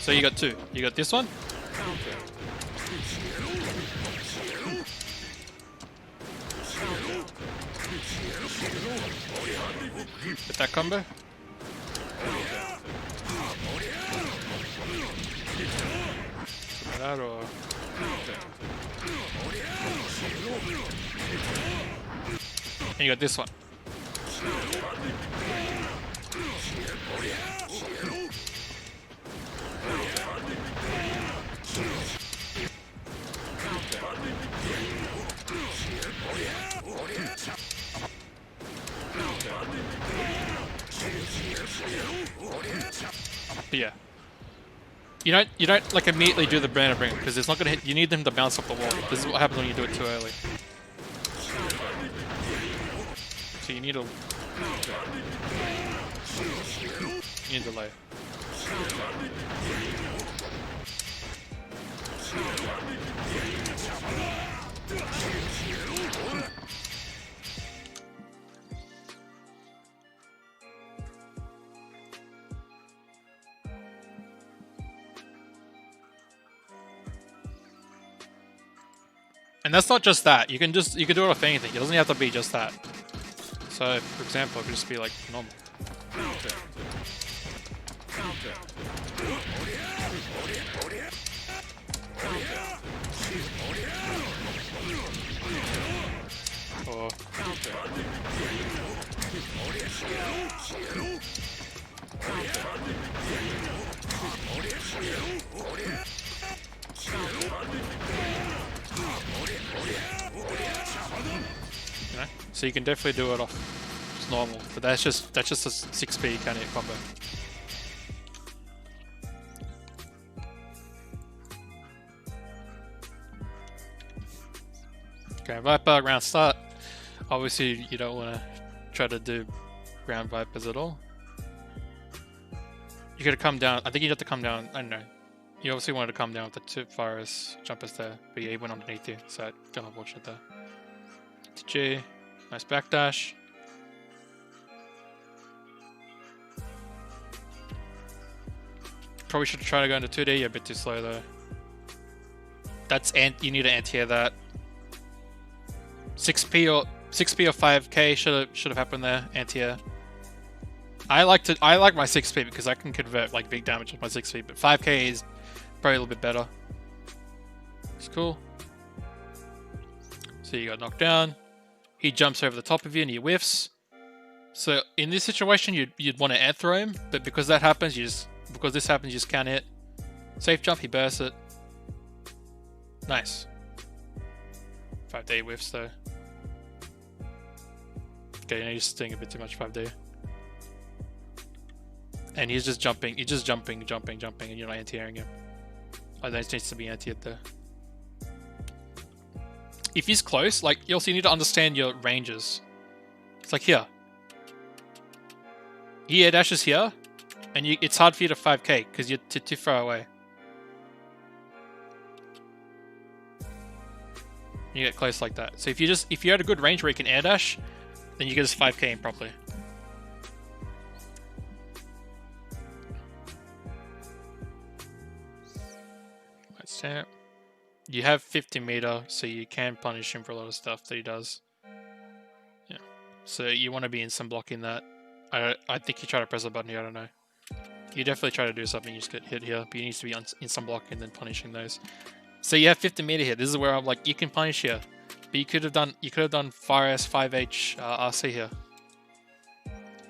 So you got two. You got this one. With that combo. That or... And you got this one. But yeah. You don't like immediately do the banner bring because it's not gonna hit. You need them to bounce off the wall. This is what happens when you do it too early. So you need a delay. And that's not just that. You can do it off anything. It doesn't have to be just that. So, for example, it could just be like normal. Or you know? So you can definitely do it off just normal, but that's just a 6p kind of combo. Okay, Viper round start. Obviously, you don't want to try to do ground Vipers at all. You gotta come down. I think you have to come down. I don't know. You obviously wanted to come down with the two virus jumpers there, but yeah, he went underneath you, so don't unfortunate there. To G, nice backdash. Probably should try to go into 2D. You're a bit too slow though. That's you need to anti-air that. 6p or 5k should have happened there. Anti-air. I like my 6p because I can convert like big damage with my 6p, but 5k is probably a little bit better. It's cool. So you got knocked down. He jumps over the top of you and he whiffs. So in this situation, you'd want to air throw him, but because that happens, because this happens, you just can't hit. Safe jump, he bursts it. Nice. 5D whiffs though. Okay, now you're just doing a bit too much 5D. And he's just jumping, and you're not anti-airing him. Oh, that needs to be anti-aired there. If he's close, like, you also need to understand your ranges. It's like here. He air dashes here, and it's hard for you to 5k, because you're too far away. You get close like that. So if you had a good range where you can air dash, then you can just 5k in properly. Let's tap. You have 50 meter, so you can punish him for a lot of stuff that he does. Yeah. So you want to be in some blocking that. I think you try to press a button here, I don't know. You definitely try to do something, you just get hit here, but you need to be in some blocking and then punishing those. So you have 50 meter here. This is where I'm like, you can punish here. But you could have done 5S, 5H, RC here.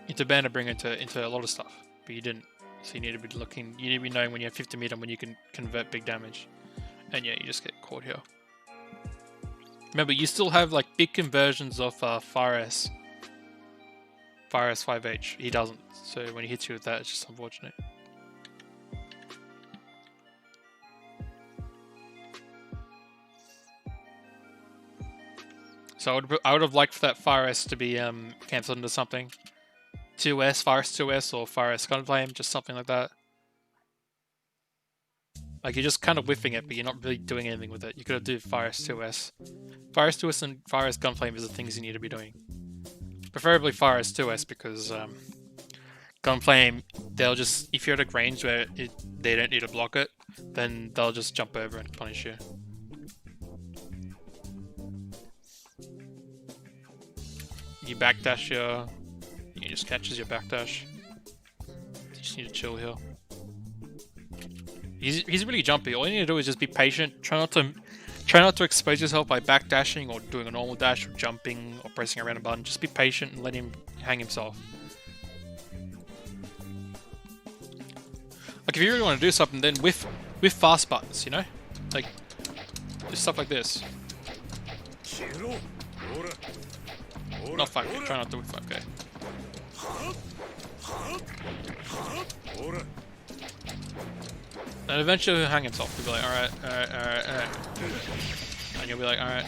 Into banner bring into a lot of stuff. But you didn't. So you need to be looking, you need to be knowing when you have 50 meter when you can convert big damage. And yeah, you just get caught here. Remember, you still have like big conversions of FireS 5H. He doesn't. So when he hits you with that, it's just unfortunate. So I would have liked for that Fire S to be cancelled into something. 2S, Fire S 2S, or Fire S Gunflame, just something like that. Like you're just kind of whiffing it, but you're not really doing anything with it. You could do Fire S 2S. Fire S 2S and Fire S Gunflame is the things you need to be doing. Preferably Fire S 2S because Gunflame, they'll just, if you're at a range where they don't need to block it, then they'll just jump over and punish you. You backdash your, he just catches your backdash. You just need to chill here. He's really jumpy. All you need to do is just be patient. Try not to expose yourself by backdashing or doing a normal dash or jumping or pressing a random button. Just be patient and let him hang himself. Like if you really want to do something, then with fast buttons, you know, like just stuff like this. Not 5k. Try not to with 5k. And eventually he'll hang himself. He'll be like, alright. And you'll be like, alright.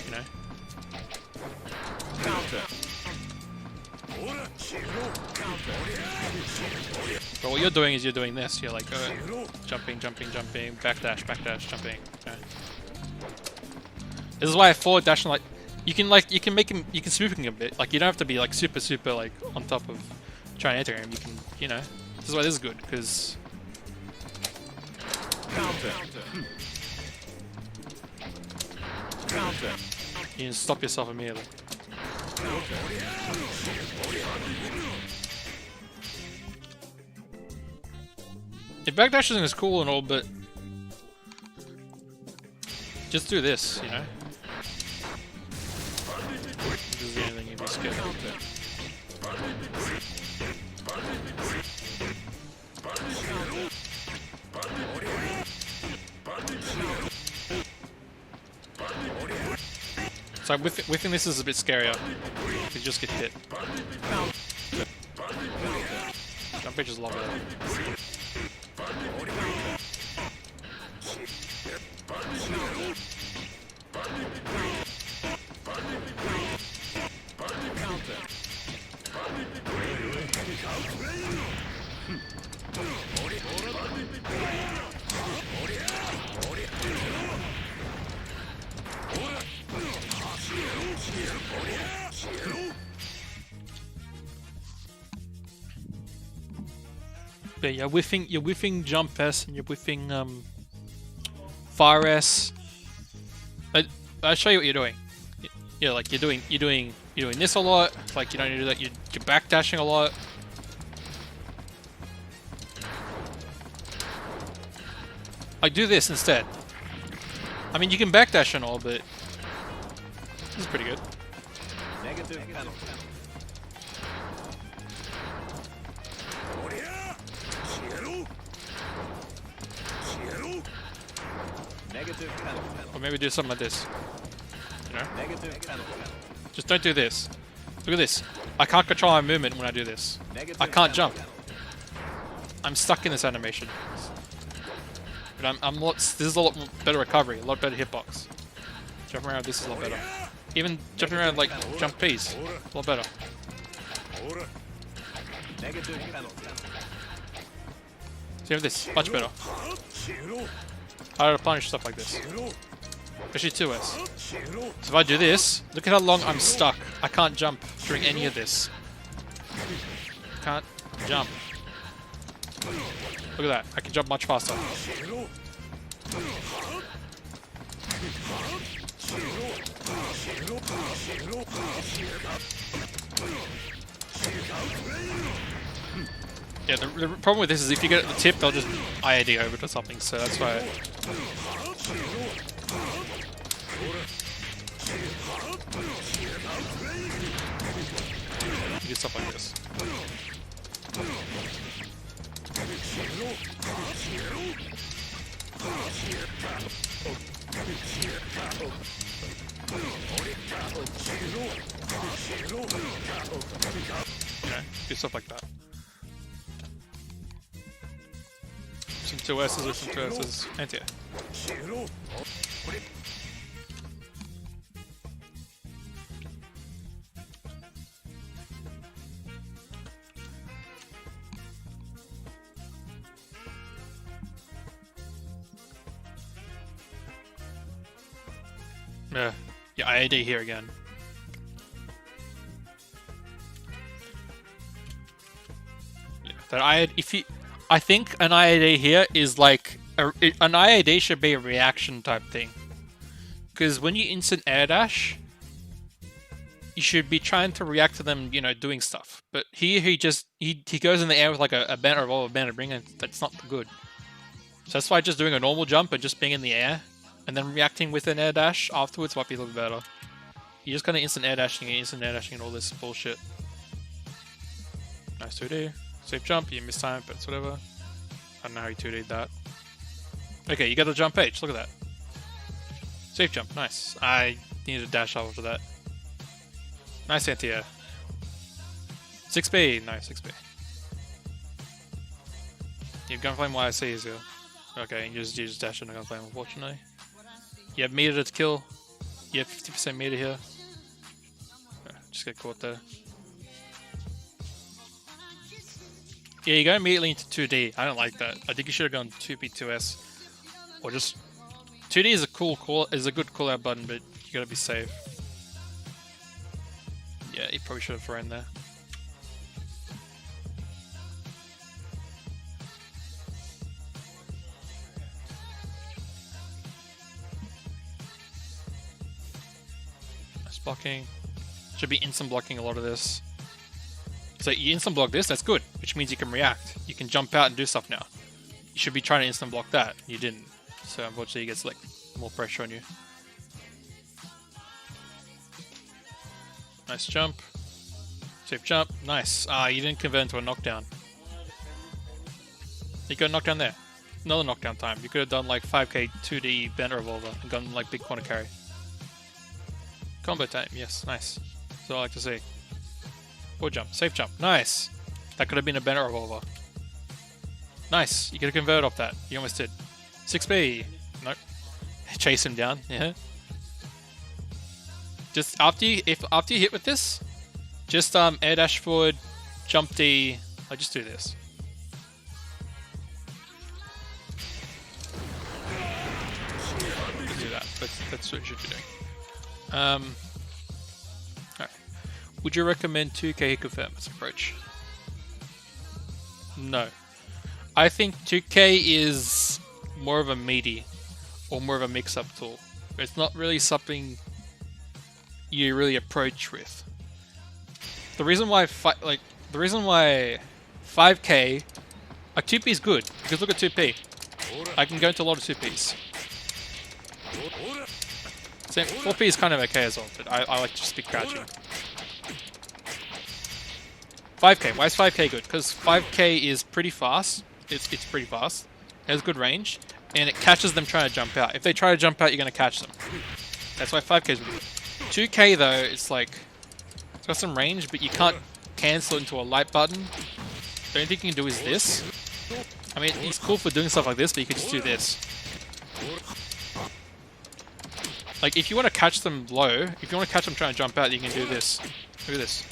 You know? But what you're doing is you're doing this. You're like, jumping, backdash, jumping. Okay. This is why I forward dash and you can make him, you can spook him a bit. Like you don't have to be like super like on top of trying to enter him. You can, you know. This is why this is good because you can stop yourself immediately. If backdashing is cool and all, but just do this, you know. This is the only thing you'd be scared of. So whiffing this is a bit scarier. You just get hit. Jump pitch is a lot better. But you're whiffing jump S and you're whiffing fire S. I'll show you what you're doing. Yeah, like you're doing this a lot. Like you don't need to do that. You're backdashing a lot. Like do this instead. I mean, you can backdash and all, but this is pretty good. Negative penalty. Negative penalty. Or maybe do something like this. You know? Negative penalty. Just don't do this. Look at this. I can't control my movement when I do this. I can't jump. I'm stuck in this animation. But this is a lot better recovery, a lot better hitbox. Jumping around this is a lot better. Even jumping around like jump P's, a lot better. Negative penalty. See with this, much better. Harder to punish stuff like this. Especially 2S. So if I do this, look at how long I'm stuck. I can't jump during any of this. Can't jump. Look at that, I can jump much faster. Yeah, the problem with this is if you get at the tip, they'll just IAD over to something, so that's why... You do stuff like this. Okay, do stuff like that. Some 2S's or some 2S's, and yeah. Yeah, IAD here again. Yeah, that I think an IAD here is like an IAD should be a reaction type thing, because when you instant air dash, you should be trying to react to them, you know, doing stuff. But here he goes in the air with like a banner of all a banner ring, and that's not good. So that's why just doing a normal jump and just being in the air, and then reacting with an air dash afterwards might be a little bit better. You're just gonna instant air dashing and all this bullshit. Nice 2D. Safe jump, you missed time, but it's whatever. I don't know how you 2D'd that. Okay, you got a jump H, look at that. Safe jump, nice. I needed to dash off after that. Nice anti-air. 6B, nice 6B. You've gunflame YC is here. Okay, you just dash into gunflame, unfortunately. You have meter to kill. You have 50% meter here. Just get caught there. Yeah, you go immediately into 2D. I don't like that. I think you should have gone 2P, 2S. Or just... 2D is a good call out button, but you gotta be safe. Yeah, you probably should have thrown there. Nice blocking. Should be instant blocking a lot of this. So you instant block this, that's good, which means you can react. You can jump out and do stuff now. You should be trying to instant block that. You didn't. So unfortunately it gets like more pressure on you. Nice jump. Safe jump. Nice. You didn't convert into a knockdown. You got a knockdown there. Another knockdown time. You could have done like 5k 2D bent revolver and gone like big corner carry. Combo time. Yes. Nice. That's what I like to see. Forward jump. Safe jump. Nice. That could have been a bent revolver. Nice. You could have converted off that. You almost did. 6B. Nope. Chase him down. Yeah. Just after you hit with this, just air dash forward, jump D. I just do this. Do that. That's what you should be doing. Alright. Would you recommend 2K hit confirm as approach? No. I think 2K is more of a meaty or more of a mix-up tool. It's not really something you really approach with. The reason why 5K, like 2P is good because look at 2P. I can go into a lot of 2Ps. So 4P is kind of okay as well, but I like to just be crouching. 5K, why is 5K good? Because 5K is pretty fast. It's pretty fast. It has good range, and it catches them trying to jump out. If they try to jump out, you're going to catch them. That's why 5K is good. 2K though, it's like it's got some range, but you can't cancel into a light button. The only thing you can do is this. I mean, it's cool for doing stuff like this, but you could just do this. Like, if you want to catch them low, if you want to catch them trying to jump out, you can do this. Look at this.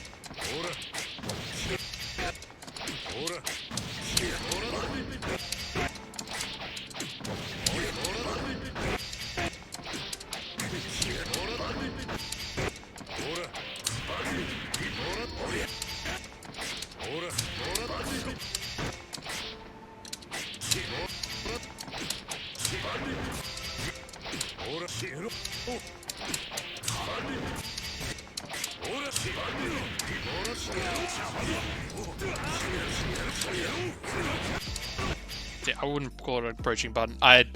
Yeah, I wouldn't call it an approaching button. I'd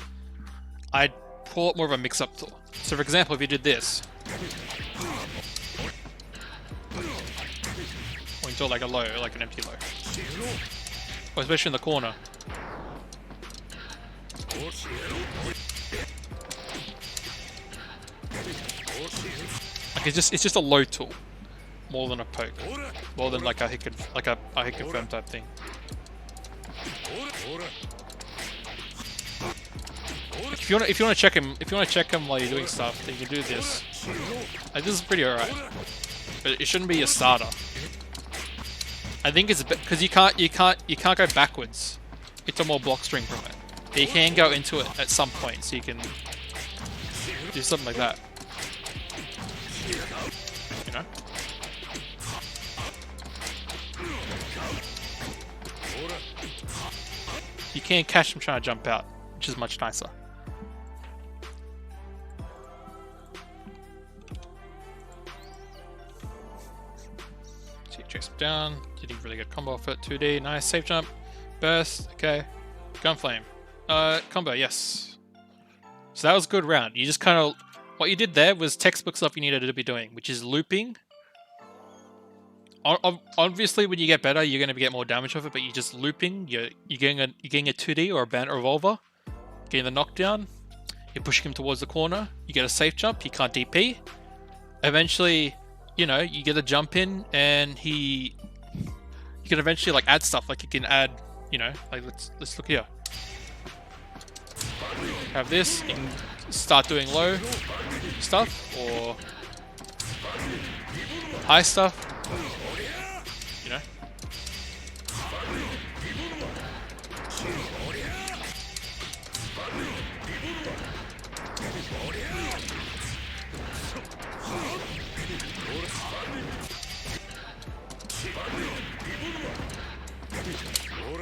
call it more of a mix-up tool. So for example, if you did this, or into like a low, like an empty low, or especially in the corner. Like it's just a low tool, more than a poke, more than like a hit confirm type thing. Like if you want to check him while you're doing stuff, then you can do this. Like this is pretty alright, but it shouldn't be a starter. I think it's because you can't go backwards. It's a more block string from it. But you can go into it at some point, so you can do something like that. You know? You can't catch him trying to jump out, which is much nicer. So you chase him down. Didn't really get a combo off it. 2D, nice. Safe jump. Burst, okay. Gunflame. Combo, yes. So that was a good round. You just kind of... What you did there was textbook stuff you needed to be doing, which is looping. Obviously, when you get better, you're going to get more damage off it, but you're just looping. You're getting a 2D or a bandit revolver. Getting the knockdown. You're pushing him towards the corner. You get a safe jump. He can't DP. Eventually, you know, you get a jump in, and you can eventually like add stuff. Like you can add, you know, like let's look here. Have this. You can start doing low stuff or high stuff. You know.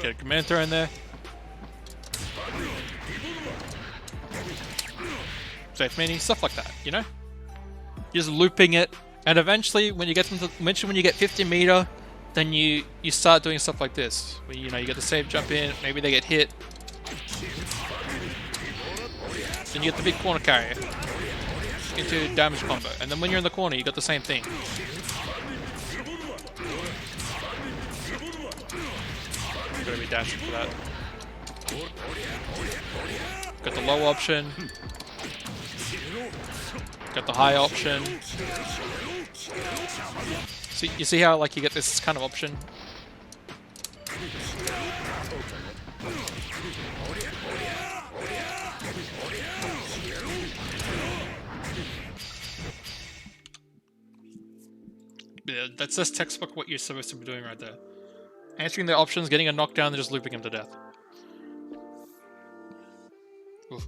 Get a command throw in there. Safe mini, stuff like that, you know? You're just looping it, and eventually when you get when you get 50 meter, then you start doing stuff like this. Where, you know, you get the safe jump in, maybe they get hit. Then you get the big corner carrier into damage combo. And then when you're in the corner, you got the same thing. Gotta be dashing for that. Got the low option. Got the high option. So you see how like you get this kind of option? Yeah, that's just textbook what you're supposed to be doing right there. Answering the options, getting a knockdown, and just looping him to death. Oof.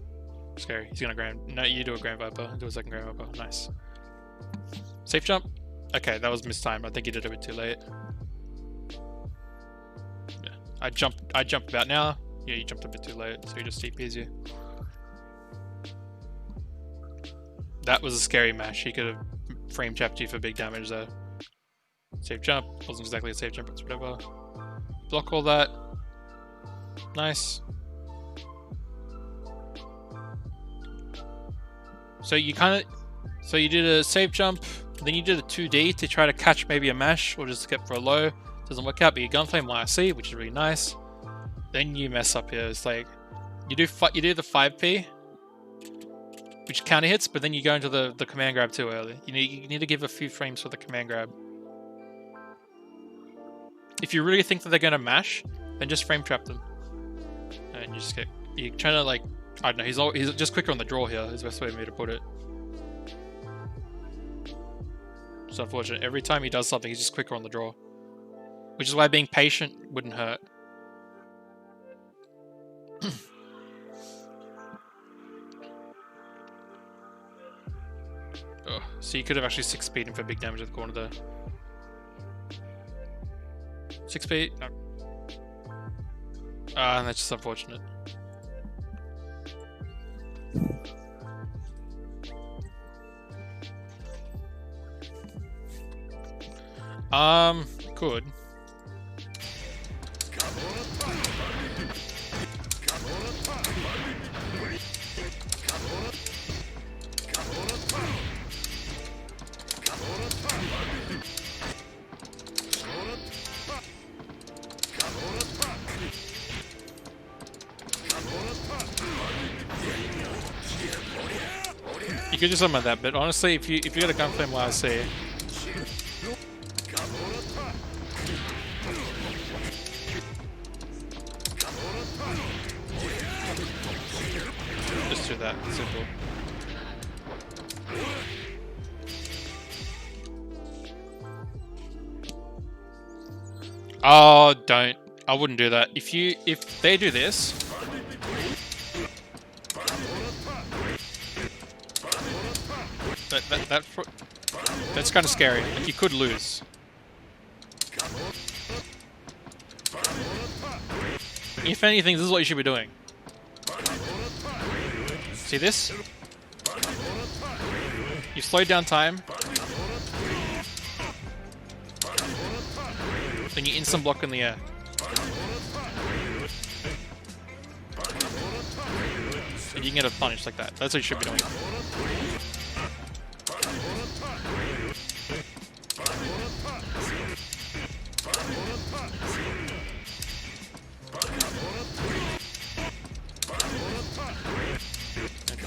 Scary. He's gonna grand. No, you do a Grand Viper. Do a second Grand Viper. Nice. Safe jump. Okay, that was mistimed. I think you did it a bit too late. Yeah, I jumped about now. Yeah, you jumped a bit too late, so he just TPs you. That was a scary mash. He could have frame trapped you for big damage there. Safe jump. Wasn't exactly a safe jump, but whatever. Block all that. Nice. So you did a safe jump, then you did a 2D to try to catch maybe a mash or just get for a low. Doesn't work out, but you gunflame YRC, which is really nice. Then you mess up here. It's like you do the 5P, which counter hits, but then you go into the command grab too early. You need to give a few frames for the command grab. If you really think that they're gonna mash, then just frame trap them, and you're trying to like. I don't know, he's just quicker on the draw here, is the best way for me to put it. It's unfortunate. Every time he does something, he's just quicker on the draw. Which is why being patient wouldn't hurt. Oh, so you could have actually 6-speed him for big damage at the corner there. 6-speed? No. And that's just unfortunate. Could. You could do something like that, but honestly, if you get a gunflame YRC, just do that. Simple. Oh, don't. I wouldn't do that. If they do this. That's kind of scary. Like, you could lose. If anything, this is what you should be doing. See this? You slow down time. Then you instant block in the air. And you can get a punish like that. That's what you should be doing.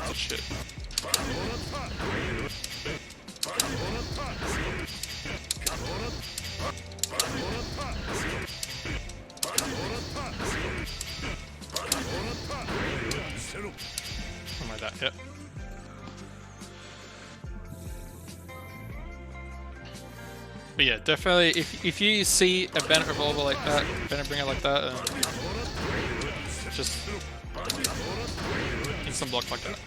Oh shit. Something like that, yeah. But yeah, definitely, if you see a Bandit Revolver like that, Bandit Bringer like that, just instant block like that.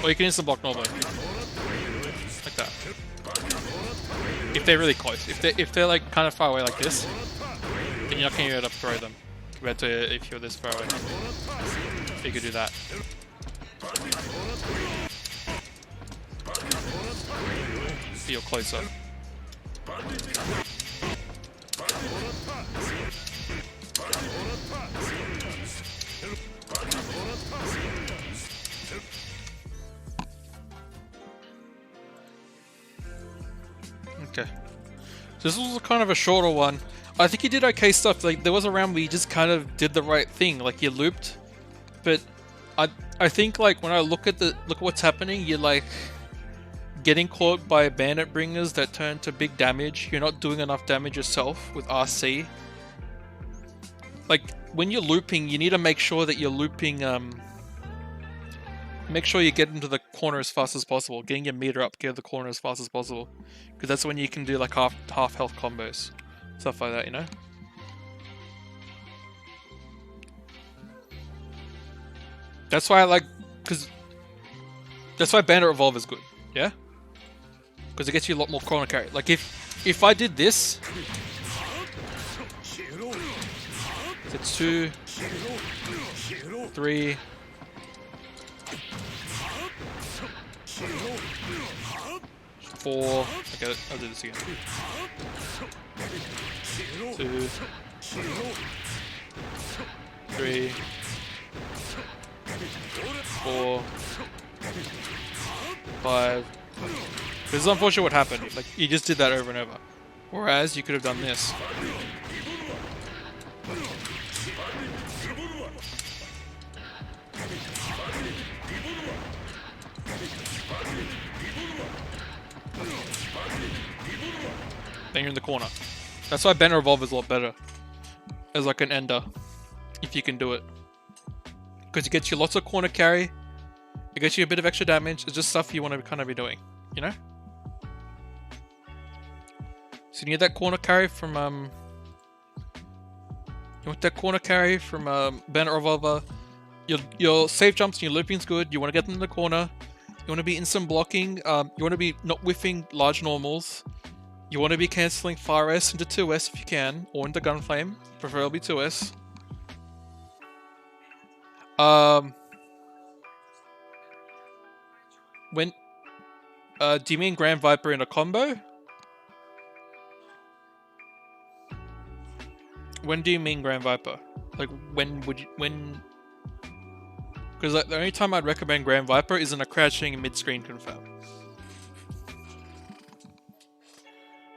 Or you can instant block normally, like that. If they're really close, if they're like kind of far away like this, then you're not going to be able to throw them compared to if you're this far away. If you could do that. Feel closer. Okay. So this was kind of a shorter one. I think you did okay stuff. Like there was a round where you just kind of did the right thing. Like you looped, but I think like when I look at what's happening, you're like getting caught by bandit bringers that turn to big damage. You're not doing enough damage yourself with RC. Like when you're looping, you need to make sure that you're looping. Make sure you get into the corner as fast as possible. Getting your meter up, get to the corner as fast as possible, because that's when you can do like half health combos, stuff like that. You know. That's why I like, that's why Bandit Revolver is good, yeah? Because it gets you a lot more corner carry. Like if I did this, it's 2, 3, 4. Okay, I'll do this again. 2, 3, 4, 5. This is unfortunately what happened. Like you just did that over and over. Whereas you could have done this. Then you're in the corner. That's why Bandit Revolver is a lot better as like an ender, if you can do it. Because it gets you lots of corner carry, it gets you a bit of extra damage, it's just stuff you want to kind of be doing, you know? So you need that corner carry from, Bandit Revolver. Your safe jumps and your looping's good, you want to get them in the corner, you want to be instant blocking, you want to be not whiffing large normals, you want to be cancelling far S into 2S if you can, or into Gunflame, preferably 2S. When do you mean Grand Viper in a combo? When do you mean Grand Viper? Like when would you because like, the only time I'd recommend Grand Viper is in a crouching mid-screen confirm.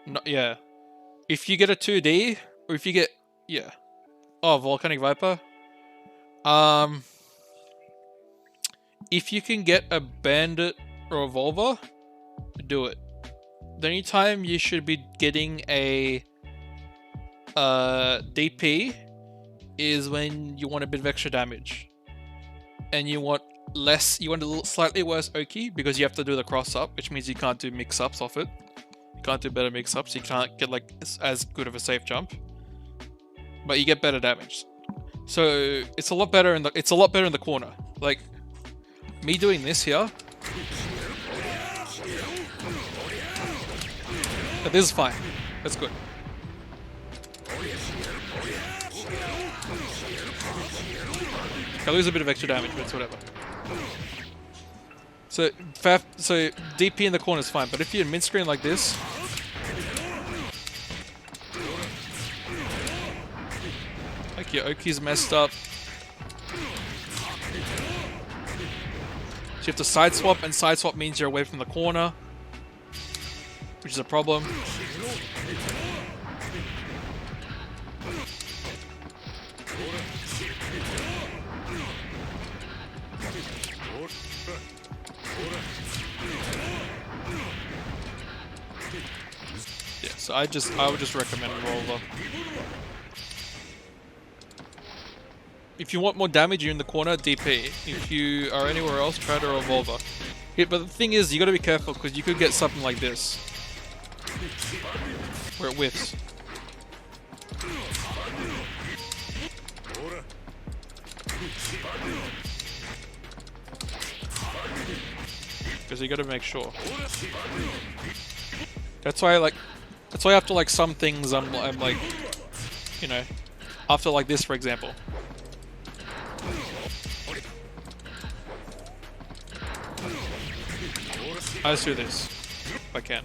No, yeah. If you get a 2D or if you get Volcanic Viper. If you can get a Bandit Revolver, do it. The only time you should be getting a DP is when you want a bit of extra damage. And you want a slightly worse Oki because you have to do the cross up, which means you can't do mix ups off it. You can't do better mix ups, you can't get like as good of a safe jump. But you get better damage. So it's a lot better in the corner. Like me doing this here. But this is fine. That's good. I lose a bit of extra damage, but it's whatever. So DP in the corner is fine, but if you're in mid screen like this, like your Oki's messed up. So you have to side swap, and side swap means you're away from the corner, which is a problem. Yeah, so I would just recommend Revolver. If you want more damage, you're in the corner, DP. If you are anywhere else, try to Revolver. Yeah, but the thing is, you gotta be careful, because you could get something like this. Where it whiffs. Because you gotta make sure. That's why after like some things I'm like, you know, after like this for example. I just do this if I can.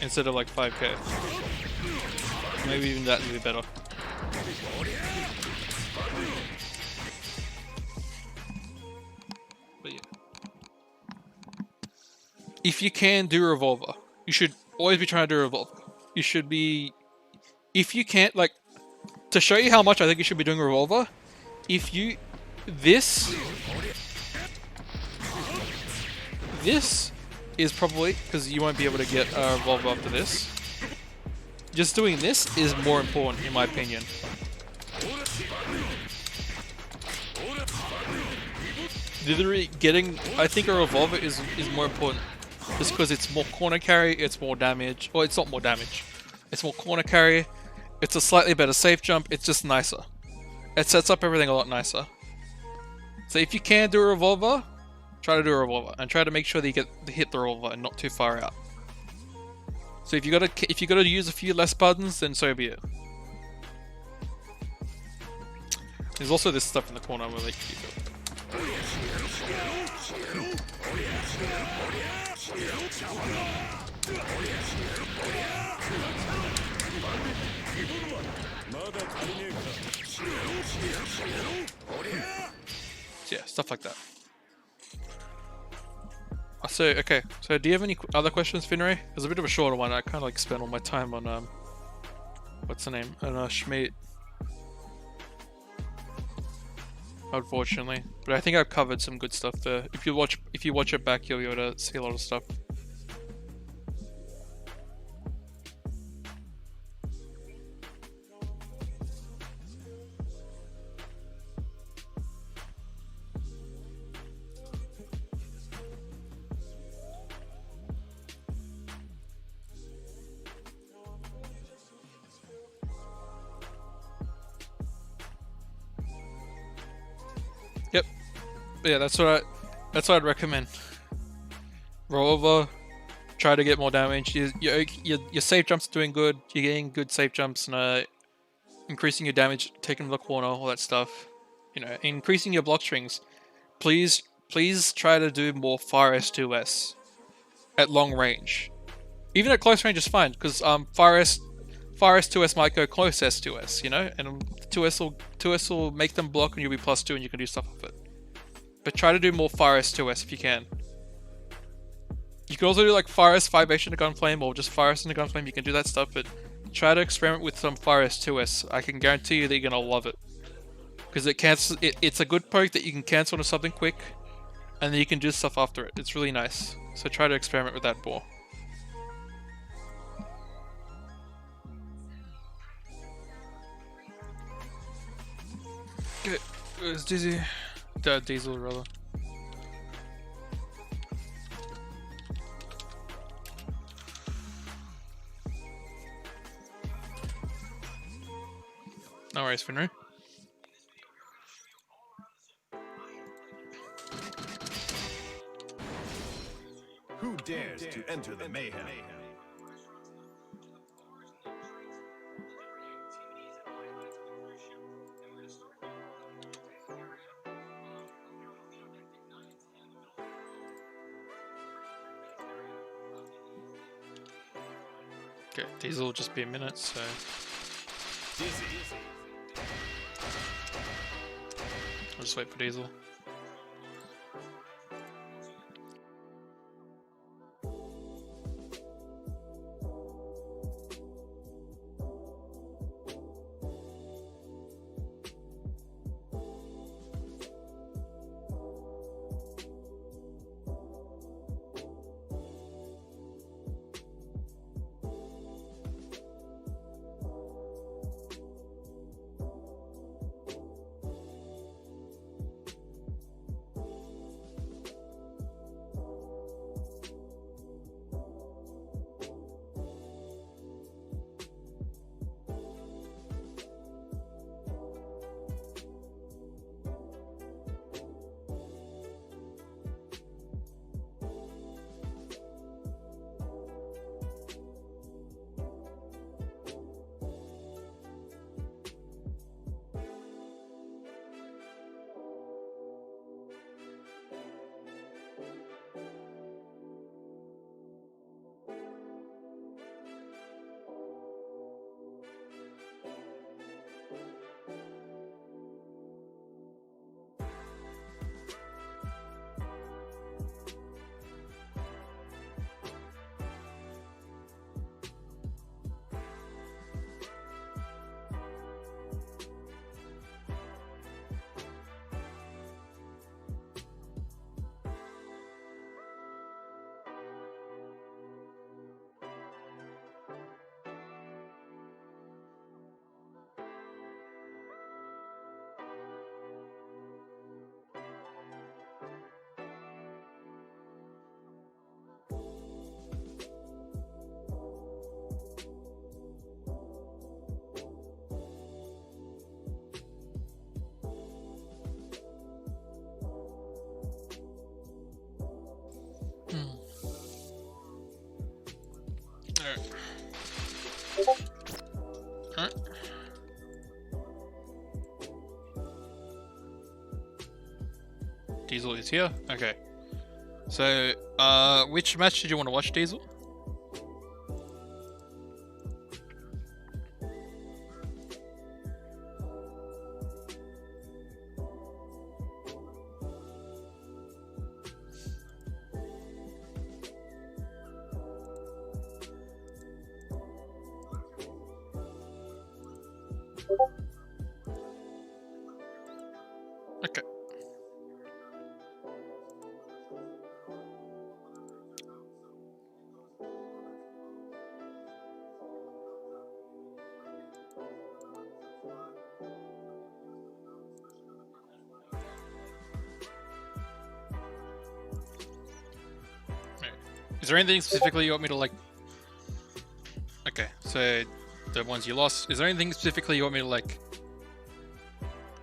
Instead of like 5k. Maybe even that would be better. But yeah. If you can do Revolver, you should always be trying to do Revolver. You should be... If you can't, like... To show you how much I think you should be doing Revolver, if you... This is probably... Because you won't be able to get a Revolver after this. Just doing this is more important, in my opinion. Literally getting... I think a Revolver is more important. Just because it's more corner carry, it's more damage. Or it's not more damage. It's more corner carry. It's a slightly better safe jump. It's just nicer. It sets up everything a lot nicer. So if you can do a Revolver, try to do a Revolver. And try to make sure that you get to hit the Revolver and not too far out. So if you gotta use a few less buttons, then so be it. There's also this stuff in the corner where they keep it. Yeah, stuff like that. So, okay. So, do you have any other questions, Finray? It was a bit of a shorter one. I kind of like spent all my time on, what's the name? On Schmidt. Unfortunately. But I think I've covered some good stuff there. If you watch it back, you'll be able to see a lot of stuff. Yep. Yeah, that's what I'd recommend. Roll over, try to get more damage. Your safe jumps are doing good. You're getting good safe jumps and increasing your damage, taking the corner, all that stuff. You know, increasing your block strings. Please try to do more fire S2S at long range. Even at close range is fine because fire S2S might go close S2S, you know, and 2S will make them block and you'll be +2 and you can do stuff with it. But try to do more fire S2S if you can. You can also do like fire S 5H in a gunflame or just fire S in a gunflame. You can do that stuff, but try to experiment with some fire S2S. I can guarantee you that you're gonna love it because it's a good poke that you can cancel into something quick, and then you can do stuff after it. It's really nice. So try to experiment with that more. Okay, where's Dizzy? Diesel, rather. No worries, Finry. enter the mayhem. Okay, these will just be a minute, so. Dizzy. I'll just wait for Diesel. Alright. Diesel is here? Okay. So, which match did you want to watch, Diesel? Okay. Is there anything specifically you want me to like? Okay, so the ones you lost. Is there anything specifically you want me to like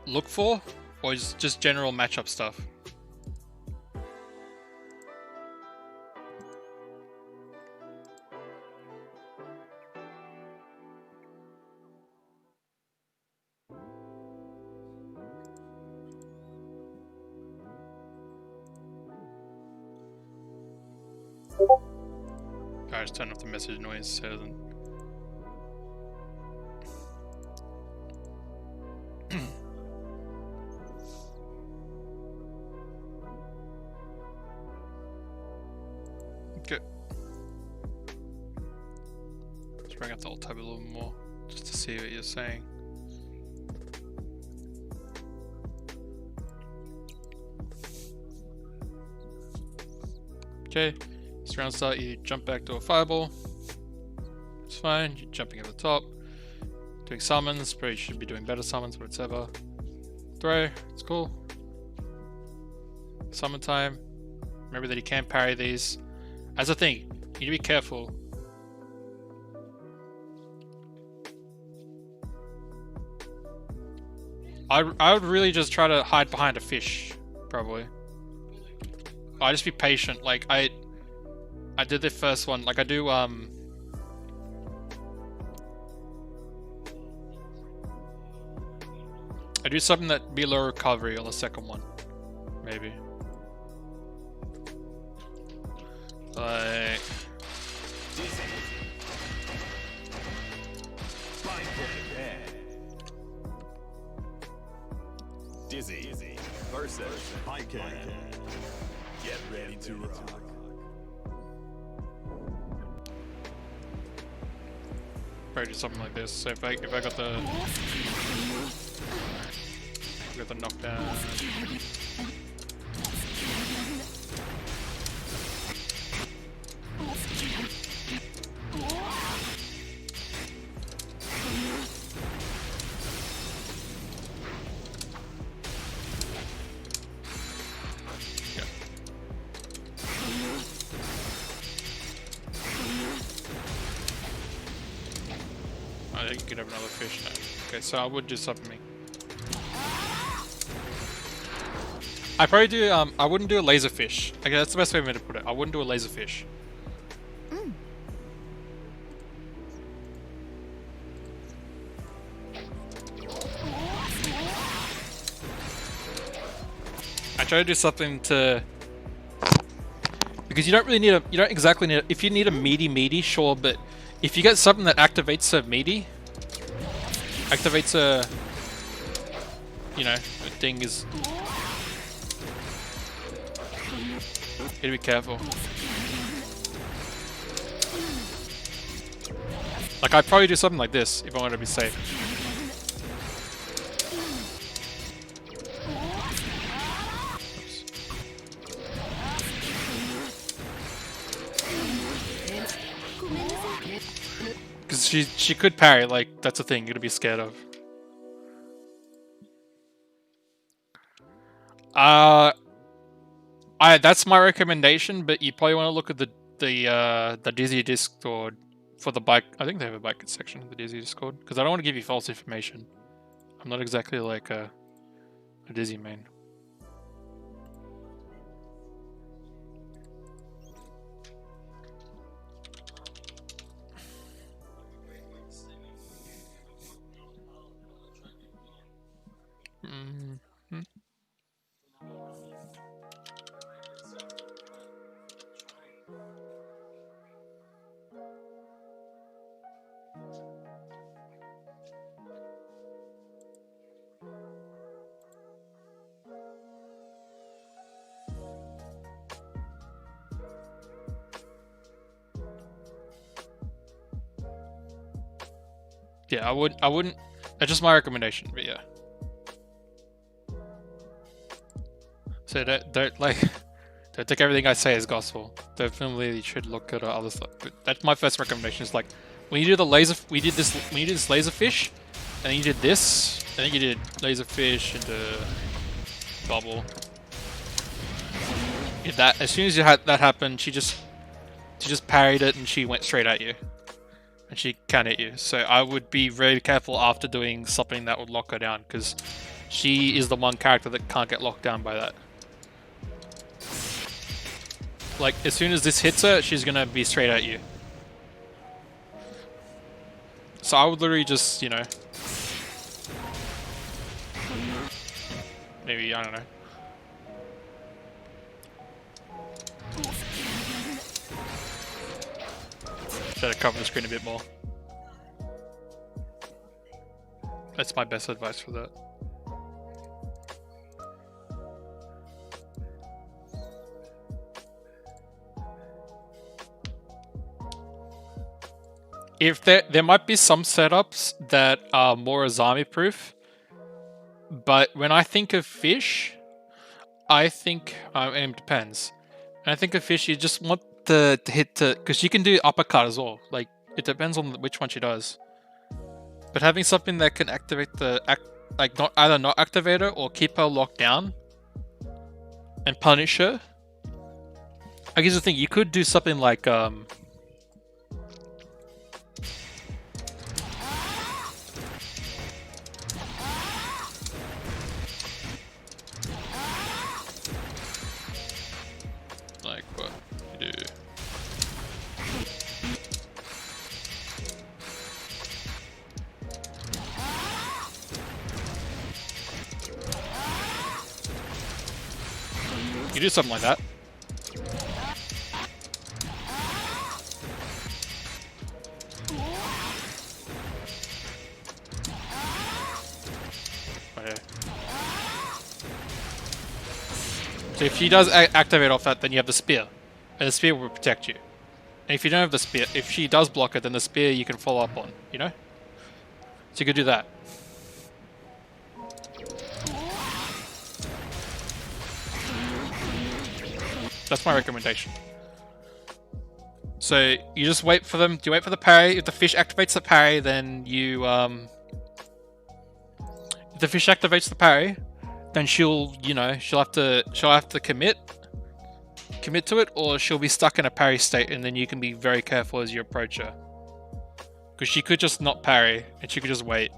look for, or is it just general matchup stuff? I just turn off the message noise so it doesn't. Okay. Let's bring up the alt tab a little more just to see what you're saying. Okay. This round start, you jump back to a fireball. It's fine. You're jumping at the top. Doing summons. Probably should be doing better summons, but whatever. Throw. It's cool. Summon time. Remember that you can parry these. As a thing, you need to be careful. I would really just try to hide behind a fish, probably. I'd just be patient. Like I did the first one. Like I do I do something that be low recovery on the second one, maybe. Like Dizzy versus Pican. Get ready to rock. probably do something like this. So if I got the knockdown. I think you could have another fish now. Okay, so I would do something. I probably do. I wouldn't do a laser fish. Okay, that's the best way for me to put it. I wouldn't do a laser fish. I try to do something to, because you don't really need a. You don't exactly need. If you need a meaty, sure, but if you get something that activates a meaty, activates a, you know, the thing is. You gotta be careful. Like I'd probably do something like this if I wanted to be safe. Because she could parry, like that's a thing you gotta be scared of. That's my recommendation, but you probably want to look at the Dizzy Discord for the bike. I think they have a bike section in the Dizzy Discord because I don't want to give you false information. I'm not exactly like a Dizzy main. Mm-hmm. Yeah, I wouldn't. That's just my recommendation, but yeah. So don't like, don't take everything I say as gospel. Definitely, you should look at other stuff. But that's my first recommendation. Is like, when you do the laser, when you did this laser fish, and then you did this, and then you did laser fish into bubble. Yeah, that as soon as you had that happen, she just parried it and she went straight at you. And she can hit you, so I would be very careful after doing something that would lock her down, because she is the one character that can't get locked down by that. Like, as soon as this hits her, she's gonna be straight at you. So I would literally just, you know... Maybe, I don't know. Try to cover the screen a bit more. That's my best advice for that. If there might be some setups that are more Azami proof, but when I think of fish, I think and it depends. And I think of fish, you just want to hit because she can do uppercut as well. Like it depends on which one she does. But having something that can activate either not activate her or keep her locked down and punish her. I guess the thing you could do something like what you do. You do something like that. Right here. So if she does activate off that, then you have the spear. And the spear will protect you. And if you don't have the spear, if she does block it, then the spear you can follow up on, you know? So you could do that. That's my recommendation. So you just wait for them. Do you wait for the parry? If the fish activates the parry, then you if the fish activates the parry, then she'll have to commit to it, or she'll be stuck in a parry state, and then you can be very careful as you approach her. Because she could just not parry, and she could just wait.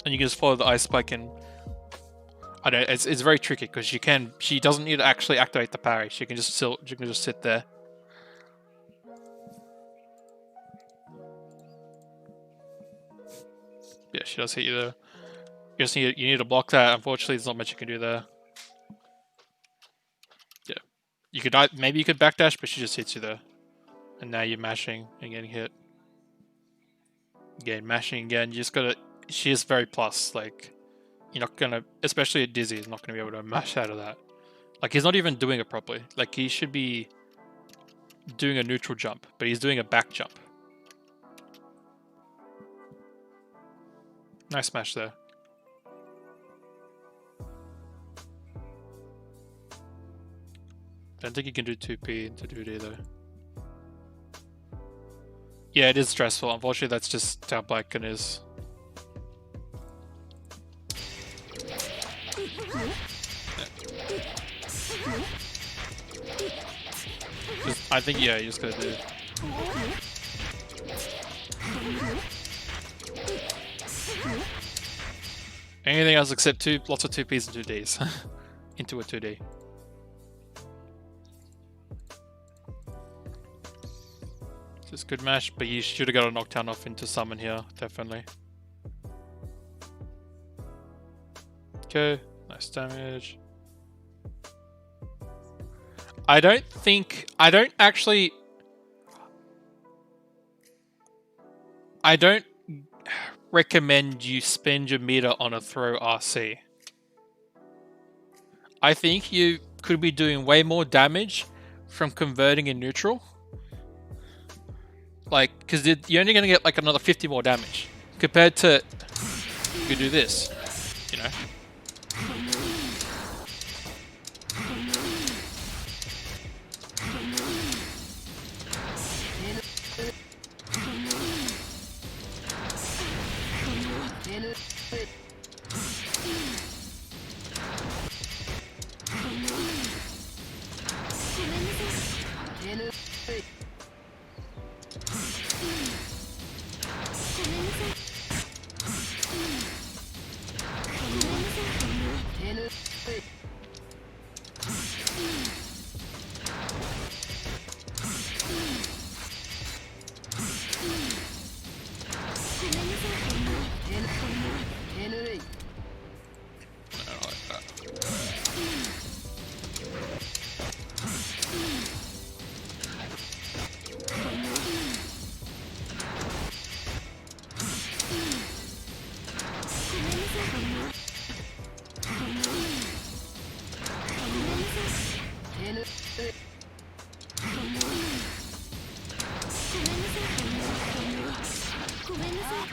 And you can just follow the ice spike and I don't. It's very tricky because she doesn't need to actually activate the parry. She can just sit there. Yeah, she does hit you there. You need to block that. Unfortunately, there's not much you can do there. Yeah, you could maybe you could backdash, but she just hits you there, and now you're mashing and getting hit. Again, mashing again. You just gotta. She is very plus. Like, you're not gonna, especially at Dizzy, he's not gonna be able to mash out of that. Like, he's not even doing it properly. Like, he should be doing a neutral jump, but he's doing a back jump. Nice smash there. I don't think you can do 2P into 2D though. Yeah, it is stressful. Unfortunately, that's just how Blacken is. I think, yeah, you just gotta do. Anything else except lots of 2Ps and 2Ds into a 2D. Just good mash, but you should have got a knockdown off into summon here, definitely. Okay, nice damage. I don't recommend you spend your meter on a throw RC. I think you could be doing way more damage from converting in neutral. Like, because you're only going to get like another 50 more damage compared to you could do this, you know.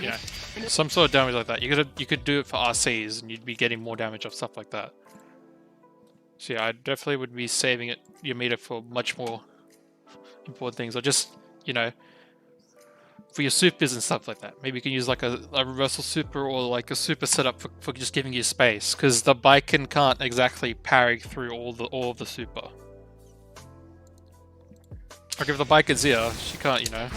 Yeah, some sort of damage like that. You could do it for RCs, and you'd be getting more damage off stuff like that. So yeah, I definitely would be saving your meter for much more important things, or just, you know, for your supers and stuff like that. Maybe you can use like a reversal super or like a super setup for just giving you space, because the Baiken can't exactly parry through all of the super. Like if the Baiken's here, she can't, you know.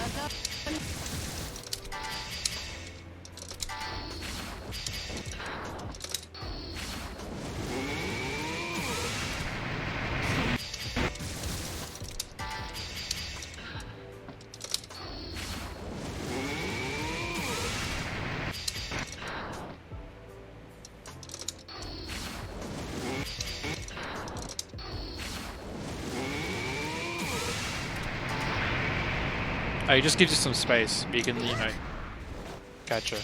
It just gives you some space, but you can, you know, catch her.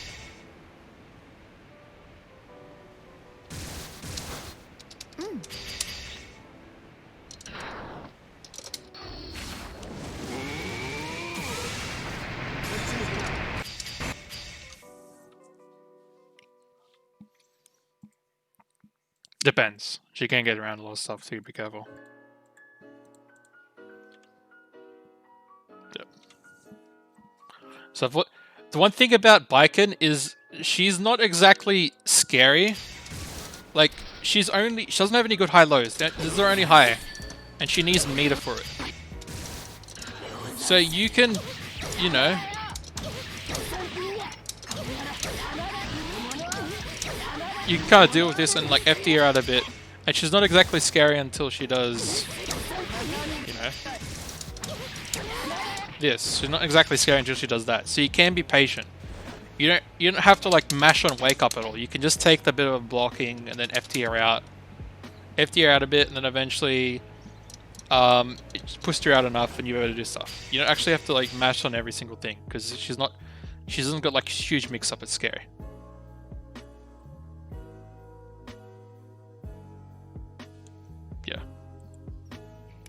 Depends. She can get around a lot of stuff, so you be careful. Yep. So the one thing about Baiken is she's not exactly scary. Like, she doesn't have any good high lows. These are only high. And she needs meter for it. So you can, you know... You can kind of deal with this and like FD her out a bit. And she's not exactly scary until she does, you know, this. She's not exactly scary until she does that. So you can be patient. You don't have to like mash on wake up at all. You can just take the bit of blocking and then FD her out. FD her out a bit and then eventually it pushed her out enough and you're able to do stuff. You don't actually have to like mash on every single thing because she doesn't got like a huge mix up. It's scary.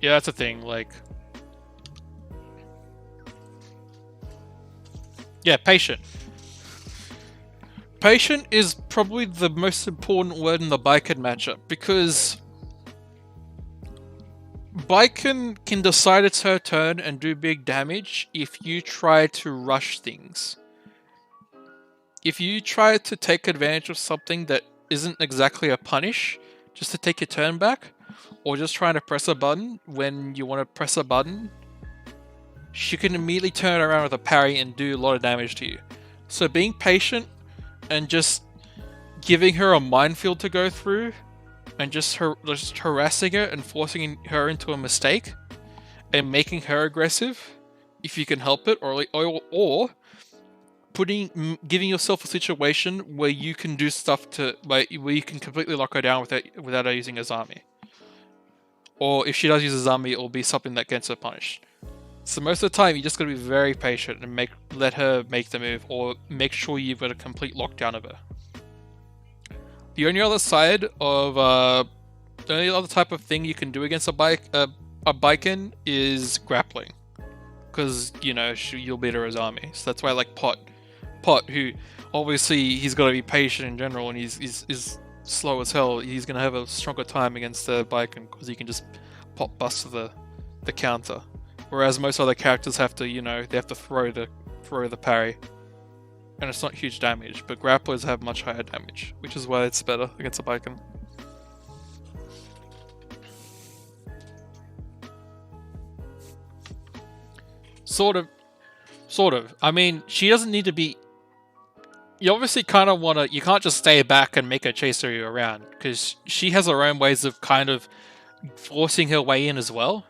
Yeah, that's the thing, like... Yeah, patient. Patient is probably the most important word in the Baiken matchup, because... Baiken can decide it's her turn and do big damage if you try to rush things. If you try to take advantage of something that isn't exactly a punish, just to take your turn back, or just trying to press a button when you want to press a button, she can immediately turn around with a parry and do a lot of damage to you. So being patient and just giving her a minefield to go through and just harassing her and forcing her into a mistake and making her aggressive, if you can help it, or giving yourself a situation where you can do stuff where you can completely lock her down without her using Azami. Or if she does use Azami, it will be something that gets her punished. So most of the time, you just gotta be very patient and let her make the move, or make sure you've got a complete lockdown of her. The only other side of the only other type of thing you can do against a Baiken is grappling, because you know you'll beat her Azami. So that's why I like Pot, who obviously he's got to be patient in general, and he's slow as hell. He's gonna have a stronger time against the Baiken because he can just pop bust the counter. Whereas most other characters have to, you know, they have to throw the parry, and it's not huge damage. But grapplers have much higher damage, which is why it's better against a Baiken. Sort of. I mean, she doesn't need to be. You obviously kind of want to. You can't just stay back and make her chase you around, because she has her own ways of kind of forcing her way in as well.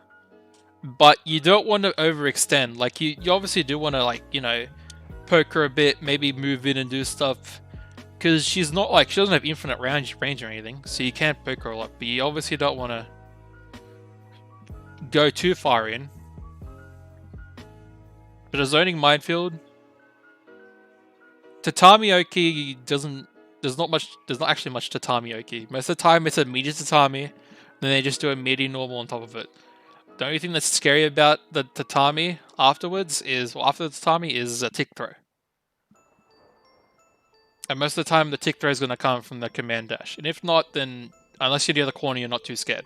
But you don't want to overextend. Like you obviously do want to, like, you know, poke her a bit, maybe move in and do stuff, because she doesn't have infinite range or anything, so you can't poke her a lot. But you obviously don't want to go too far in. But a zoning minefield, Tatami Oki there's not actually much Tatami Oki. Most of the time it's a media Tatami, then they just do a media normal on top of it. The only thing that's scary about the Tatami after the Tatami is a tick throw. And most of the time the tick throw is going to come from the command dash. And if not, then unless you're near the corner, you're not too scared.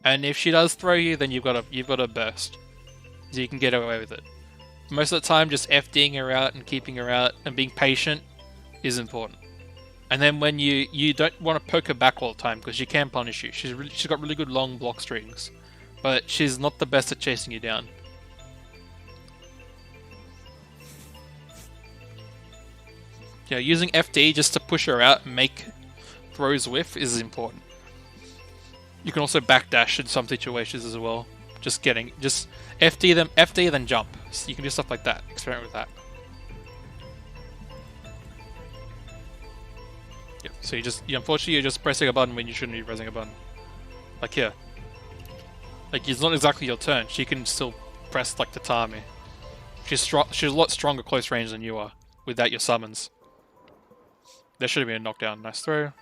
And if she does throw you, then you've got a burst, so you can get away with it. Most of the time, just FDing her out and keeping her out and being patient is important. And then when you don't want to poke her back all the time, because she can punish you. She's got really good long block strings, but she's not the best at chasing you down. Yeah, using FD just to push her out and make throws whiff is important. You can also backdash in some situations as well. Just FD them, FD then jump. So you can do stuff like that. Experiment with that. Yeah. So unfortunately you're just pressing a button when you shouldn't be pressing a button. Like here. Like, it's not exactly your turn. She can still press like Tatami. She's a lot stronger close range than you are without your summons. There should have been a knockdown. Nice throw.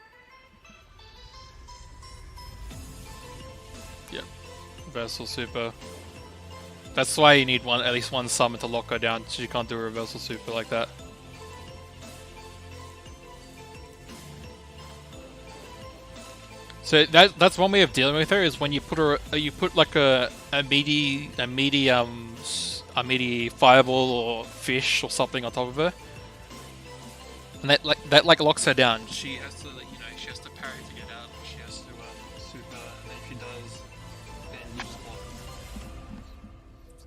Yep. Reversal super. That's why you need at least one summon to lock her down, so you can't do a reversal super like that. So that's one way of dealing with her, is when you put like a meaty fireball or fish or something on top of her, and that locks her down. She has to she has to parry to get out. She has to super, and then if she does, then you just block.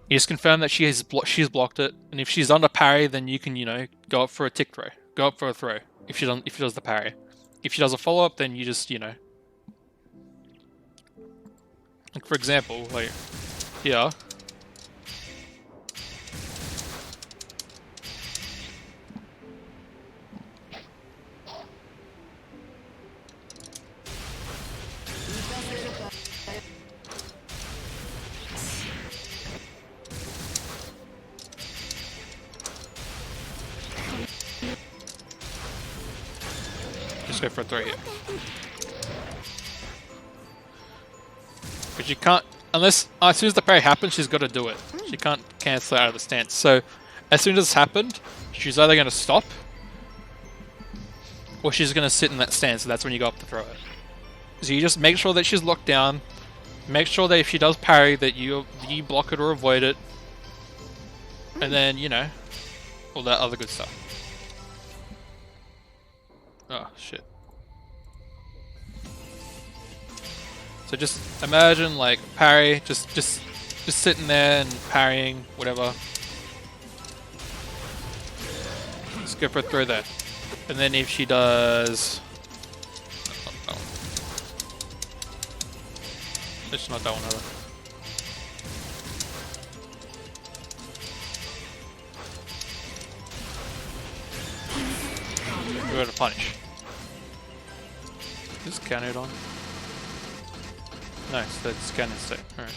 You just confirm that she's blocked it, and if she's under parry, then you can go up for a tick throw, go up for a throw. If she does the parry, if she does a follow up, then you just Like for example, like here. Just go for a throw here. But you can't, unless, as soon as the parry happens, she's got to do it. She can't cancel out of the stance. So, as soon as it's happened, she's either going to stop, or she's going to sit in that stance, and that's when you go up to throw it. So you just make sure that she's locked down, make sure that if she does parry, that you block it or avoid it, and then, all that other good stuff. Oh, shit. So just imagine like parry, just sitting there and parrying, whatever. Let's go for a throw there. And then if she does... Oh. It's not that one either. We're gonna punish. Is counted on? Nice, that's cannon stick. Alright.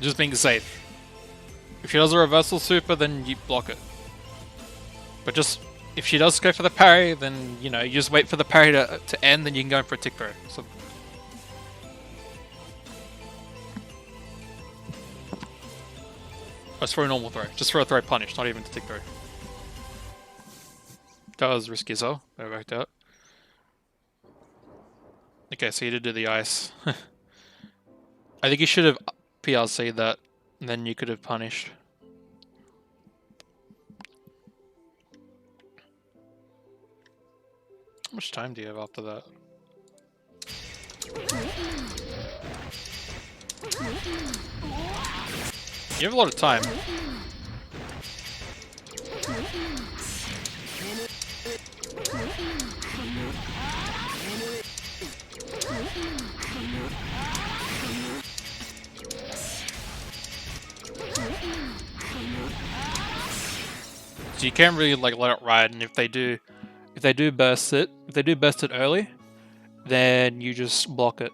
Just being safe. If she does a reversal super, then you block it. But just, if she does go for the parry, then, you just wait for the parry to end, then you can go in for a tick throw. So, let's throw a normal throw. Just throw a throw punish, not even to tick throw. That was risky as well. That worked out. Okay, so you did do the ice. I think you should have PRC'd that, and then you could have punished. How much time do you have after that? You have a lot of time. So you can't really like let it ride, and if they do burst it early, then you just block it.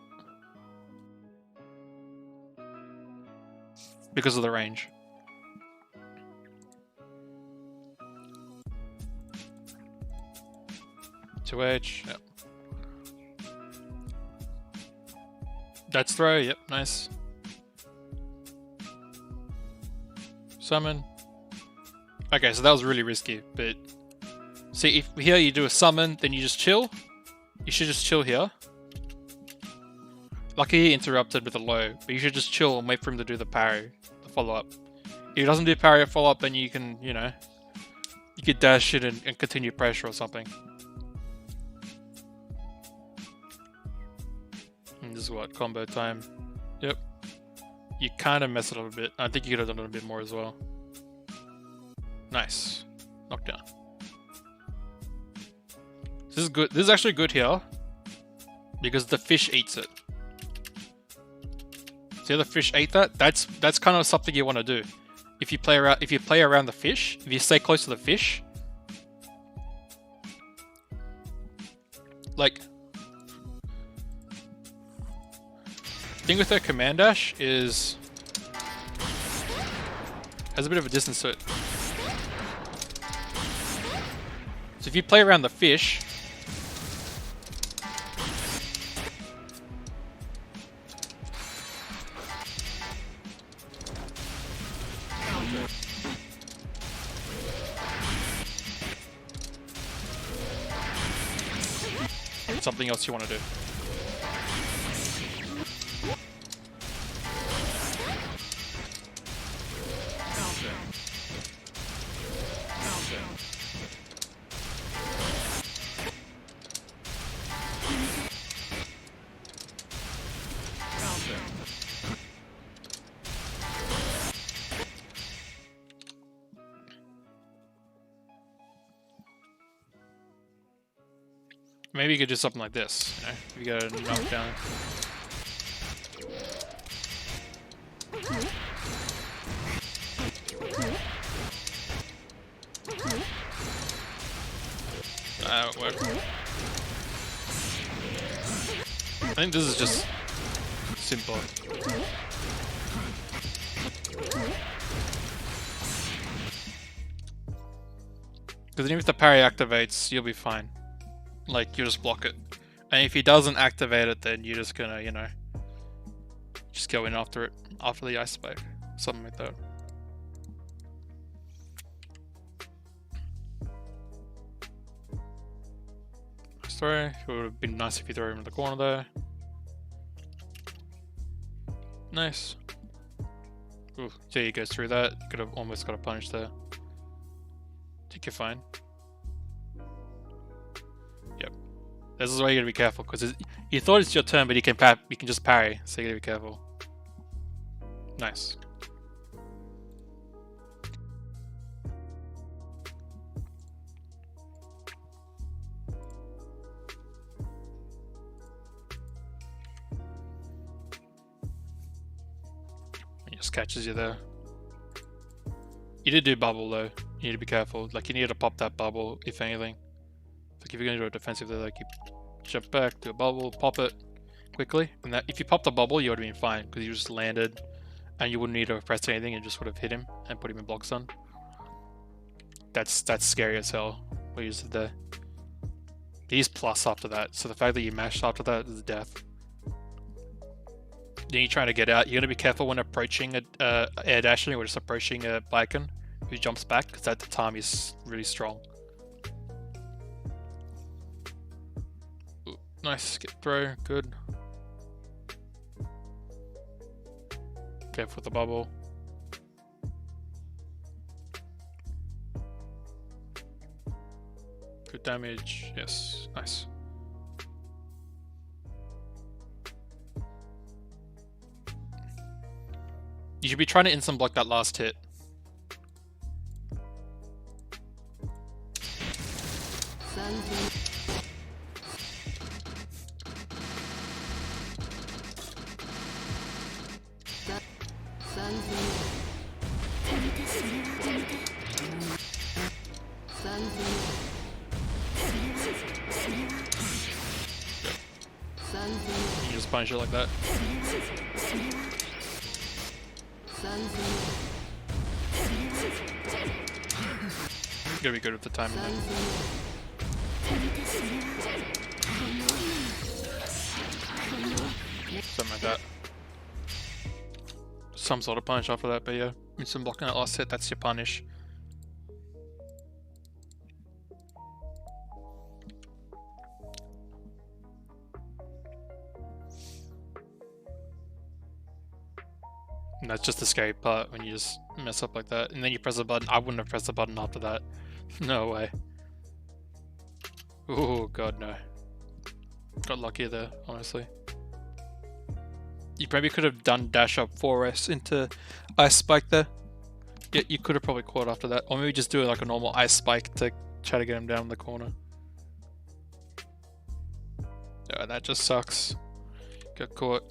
Because of the range. To edge, yep. That's throw, yep, nice. Summon. Okay, so that was really risky, but see, if here you do a summon, then you just chill. You should just chill here. Lucky he interrupted with a low, but you should just chill and wait for him to do the parry, the follow-up. If he doesn't do parry or follow-up, then you can, you could dash it and continue pressure or something. And this is what, combo time. Yep. You kind of mess it up a bit. I think you could have done it a bit more as well. Nice. Knockdown. This is good. This is actually good here, because the fish eats it. See how the fish ate that? That's kind of something you want to do. If you play around the fish, if you stay close to the fish, like, the thing with her command dash is has a bit of a distance to it. So if you play around the fish, something else you want to do. Maybe you could do something like this, you know? You gotta knock down. That work. I think this is just simple. Because even if the parry activates, you'll be fine. Like, you just block it. And if he doesn't activate it, then you're just gonna, you know, just go in after it, after the ice spike. Something like that. Nice throw. It would have been nice if you throw him in the corner there. Nice. Ooh, so he goes through that. Could have almost got a punish there. I think you're fine. This is why you gotta be careful, because you thought it's your turn, but you can just parry, so you gotta be careful. Nice. He just catches you there. You did do bubble though. You need to be careful. Like, you need to pop that bubble, if anything. Like, if you're going to do a defensive there, like, you jump back, do a bubble, pop it quickly. And that, if you popped the bubble, you would have been fine, because you just landed and you wouldn't need to press anything, and just would have hit him and put him in block stun. That's scary as hell what you just did there. He's plus after that, so the fact that you mashed after that is death. Then you're trying to get out. You're going to be careful when approaching air dashing, or just approaching a Baiken who jumps back, because at the time he's really strong. Nice, skip throw, good. Careful with the bubble. Good damage, yes, nice. You should be trying to instant block that last hit. You just punish it like that. You gotta be good with the timing there. Something like that. Some sort of punish after that, but yeah. Instant blocking that last hit, that's your punish. And that's just the scary part, when you just mess up like that. And then you press the button. I wouldn't have pressed the button after that. No way. Oh god, no. Got lucky there, honestly. You probably could have done dash up 4S into ice spike there. Yeah, you could have probably caught after that. Or maybe just do it like a normal ice spike to try to get him down in the corner. Yeah, that just sucks. Got caught.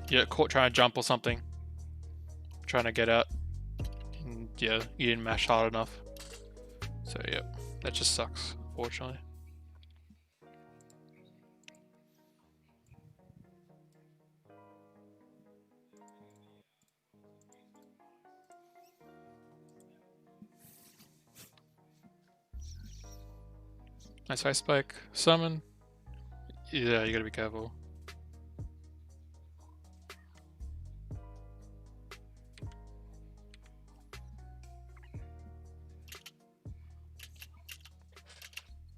Yeah, caught trying to jump or something. Trying to get out. And yeah, you didn't mash hard enough. So yeah, that just sucks, fortunately. Nice ice spike. Summon. Yeah, you gotta be careful.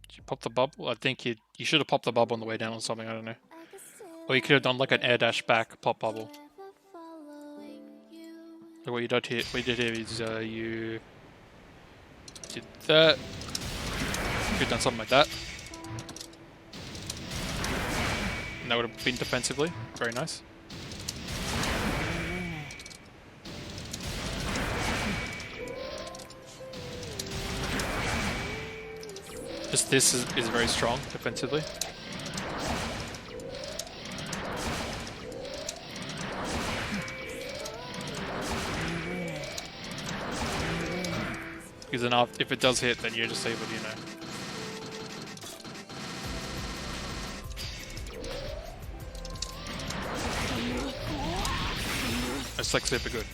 Did you pop the bubble? I think you should have popped the bubble on the way down or something, I don't know. Or you could have done like an air dash back pop bubble. So what you did here, is you did that. You could have done something like that. And that would have been defensively. Very nice. Just this is very strong defensively. Because then if it does hit, then you're just able to, you know. It's like super good.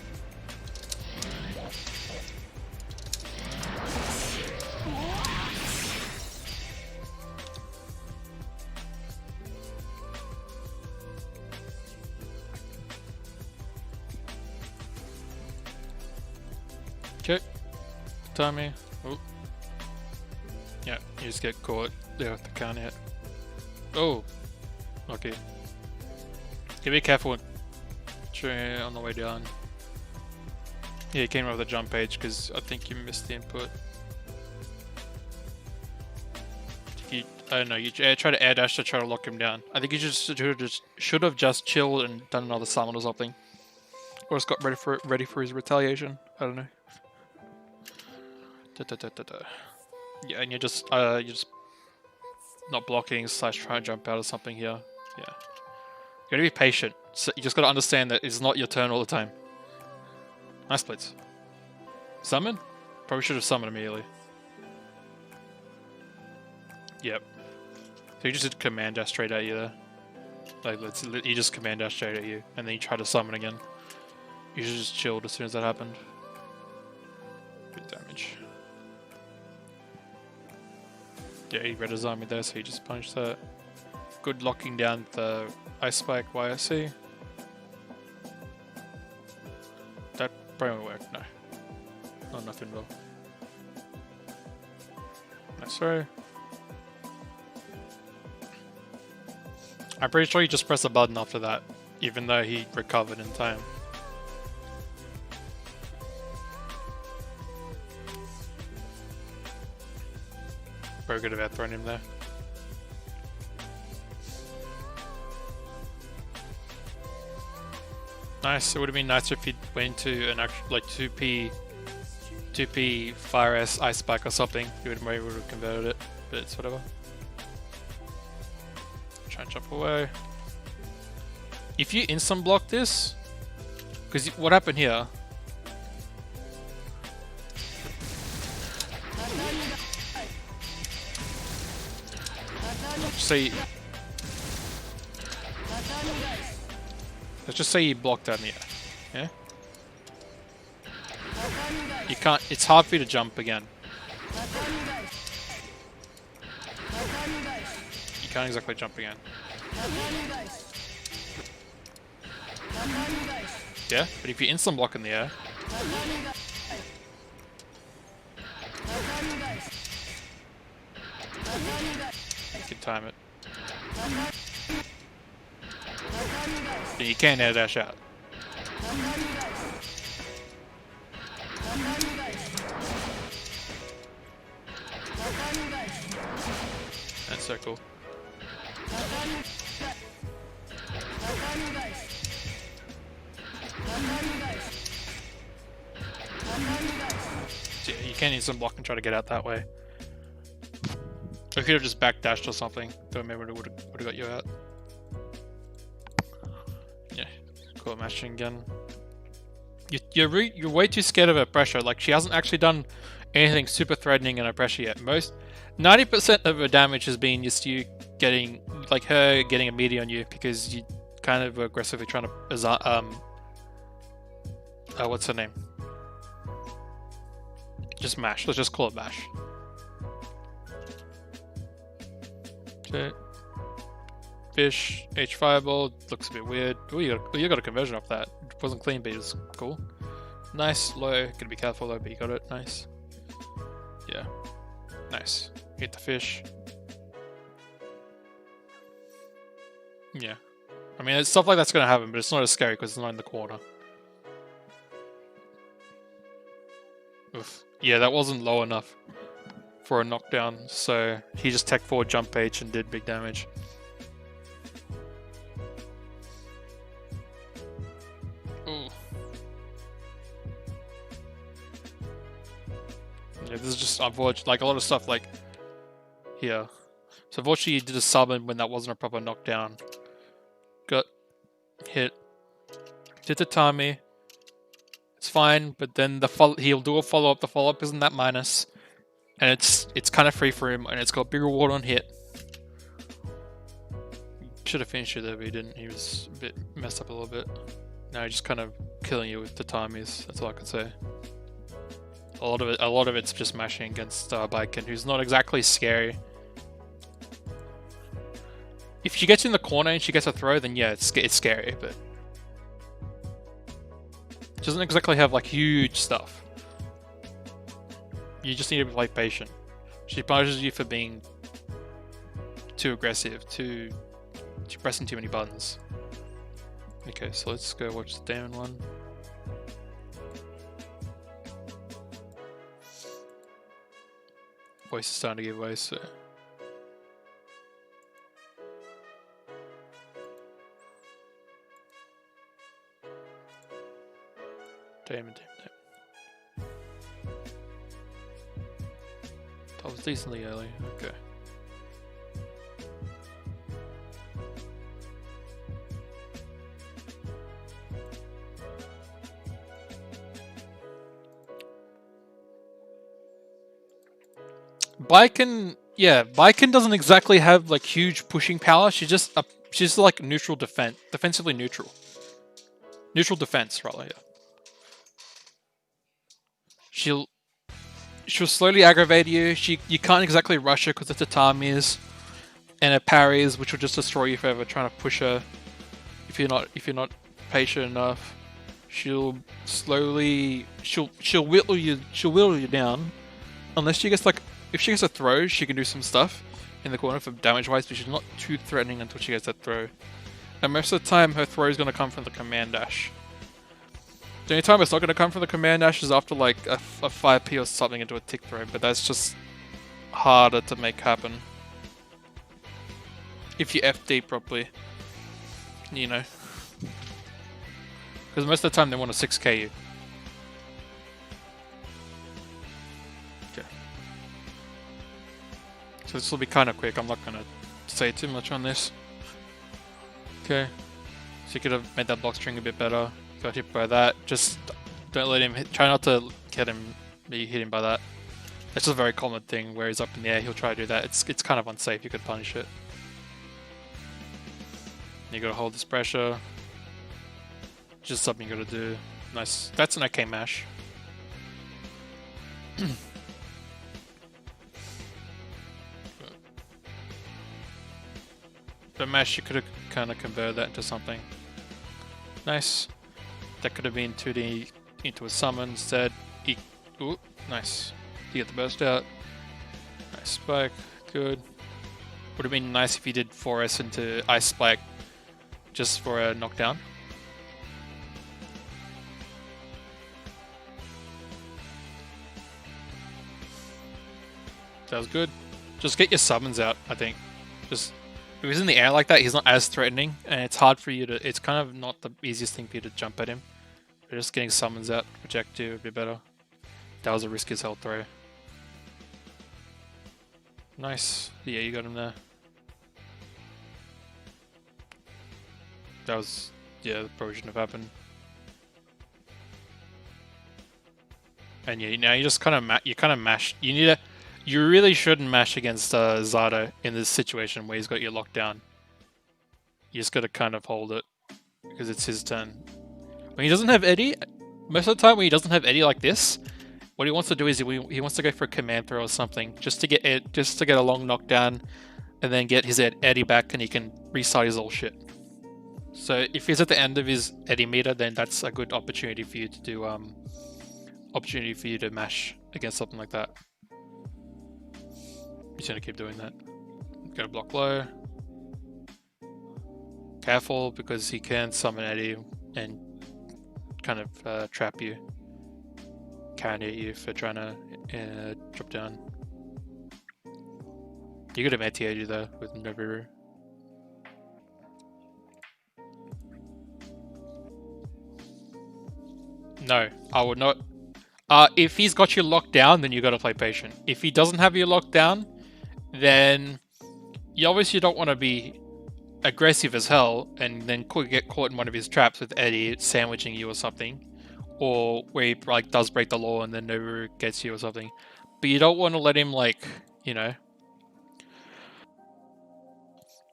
Okay. Tommy. Oh. Yeah, you just get caught there with the can hit. Oh. Okay. Okay, be careful on the way down. Yeah, you came over the jump page because I think you missed the input. I don't know, you try to air dash to try to lock him down. I think you should have just chilled and done another summon or something. Or just got ready for his retaliation. I don't know. Yeah, and you're just not blocking / trying to jump out or something here. Yeah. You gotta be patient. So you just gotta understand that it's not your turn all the time. Nice splits. Summon? Probably should have summoned immediately. Yep. So you just did command dash straight at you there. Like you just command dash straight at you, and then you try to summon again. You should just chilled as soon as that happened. Good damage. Yeah, he read his army there, so he just punched that. Good locking down the ice spike YSC. That probably won't work, no. Not nothing will. Nice throw. I'm pretty sure you just press a button after that, even though he recovered in time. Very good about throwing him there. Nice. It would have been nicer if he went to an actual like 2p Fire S Ice Spike or something. He would have converted it, but it's whatever. Try and jump away. If you instant block this, because what happened here? Let's just say you blocked that in the air. Yeah? You can't, it's hard for you to jump again. You can't exactly jump again. Yeah, but if you instant block in the air, you can time it. And you can't air dash out. That's so cool. Yeah, you can't instant block and try to get out that way. I could have just backdashed or something. Don't remember it would have got you out. Yeah, cool matching again. You're way too scared of her pressure. Like, she hasn't actually done anything super threatening in her pressure yet. 90% of her damage has been just you getting, like, her getting a meaty on you because you kind of aggressively trying to what's her name? Just mash. Let's just call it mash. Okay. Fish, H fireball, looks a bit weird. Oh, you got a conversion off that. It wasn't clean, but it was cool. Nice, low, gotta be careful though, but you got it, nice. Yeah, nice. Hit the fish. Yeah. I mean, it's stuff like that's gonna happen, but it's not as scary because it's not in the corner. Oof. Yeah, that wasn't low enough for a knockdown, so he just tech forward jump H and did big damage. Ooh. Yeah, this is just unfortunate, like a lot of stuff like here. So unfortunately you did a summon when that wasn't a proper knockdown. Got hit. Did the Tourney. It's fine, but then he'll do a follow-up. The follow-up isn't that minus. And it's kind of free for him, and it's got big reward on hit. Should have finished it there, but he didn't. He was a bit messed up a little bit. Now he's just kind of killing you with the Tourneys. That's all I can say. A lot of it's just mashing against Biken, who's not exactly scary. If she gets in the corner and she gets a throw, then yeah, it's scary, but she doesn't exactly have like huge stuff. You just need to be like patient. She punishes you for being too aggressive, too pressing too many buttons. Okay, so let's go watch the Damon one. Voice is starting to give way, so Damon. That was decently early, okay. Biken doesn't exactly have like huge pushing power. She's like neutral defense, defensively neutral. Neutral defense, rather, yeah. She'll slowly aggravate you. You can't exactly rush her because it's a Tourney and her parries, which will just destroy you forever trying to push her. If you're not patient enough, she'll whittle you down. Unless she gets like, if she gets a throw, she can do some stuff in the corner for damage wise, but she's not too threatening until she gets that throw. And most of the time, her throw is going to come from the command dash. The only time it's not going to come from the command dash is after like a 5p or something into a tick throw, but that's just harder to make happen. If you FD properly, you know. Because most of the time they want to 6k you. Okay. So this will be kind of quick, I'm not going to say too much on this. Okay. So you could have made that block string a bit better. Got hit by that. Just don't let him hit. Try not to hit him by that. That's just a very common thing where he's up in the air. He'll try to do that. It's kind of unsafe. You could punish it. You gotta hold this pressure. Just something you gotta do. Nice. That's an okay mash. The mash, you could have kind of converted that into something. Nice. That could have been 2D into a summon instead. Ooh, nice. You get the burst out. Nice spike. Good. Would have been nice if you did 4S into Ice Spike just for a knockdown. That was good. Just get your summons out, I think. Just if he's in the air like that, he's not as threatening, and it's hard for you to. It's kind of not the easiest thing for you to jump at him. But just getting summons out to project you would be better. That was a risky as hell throw. Nice. Yeah, you got him there. That was, yeah, that probably shouldn't have happened. And yeah, now you just kind of mash. You really shouldn't mash against Zato in this situation where he's got you locked down. You just got to kind of hold it because it's his turn. When he doesn't have Eddie, most of the time when he doesn't have Eddie like this, what he wants to do is he wants to go for a command throw or something just to get a long knockdown, and then get his Eddie back, and he can restart his old shit. So if he's at the end of his Eddie meter, then that's a good opportunity for you to do mash against something like that. He's gonna keep doing that. Gotta block low. Careful, because he can summon Eddie and kind of trap you, counter you for trying to drop down. You could have anti-age you though with Newbie. No, I would not. If he's got you locked down, then you gotta play patient. If he doesn't have you locked down, then you obviously don't want to be aggressive as hell and then get caught in one of his traps with Eddie sandwiching you or something, or where he like does break the law and then Nobu gets you or something. But you don't want to let him, like, you know,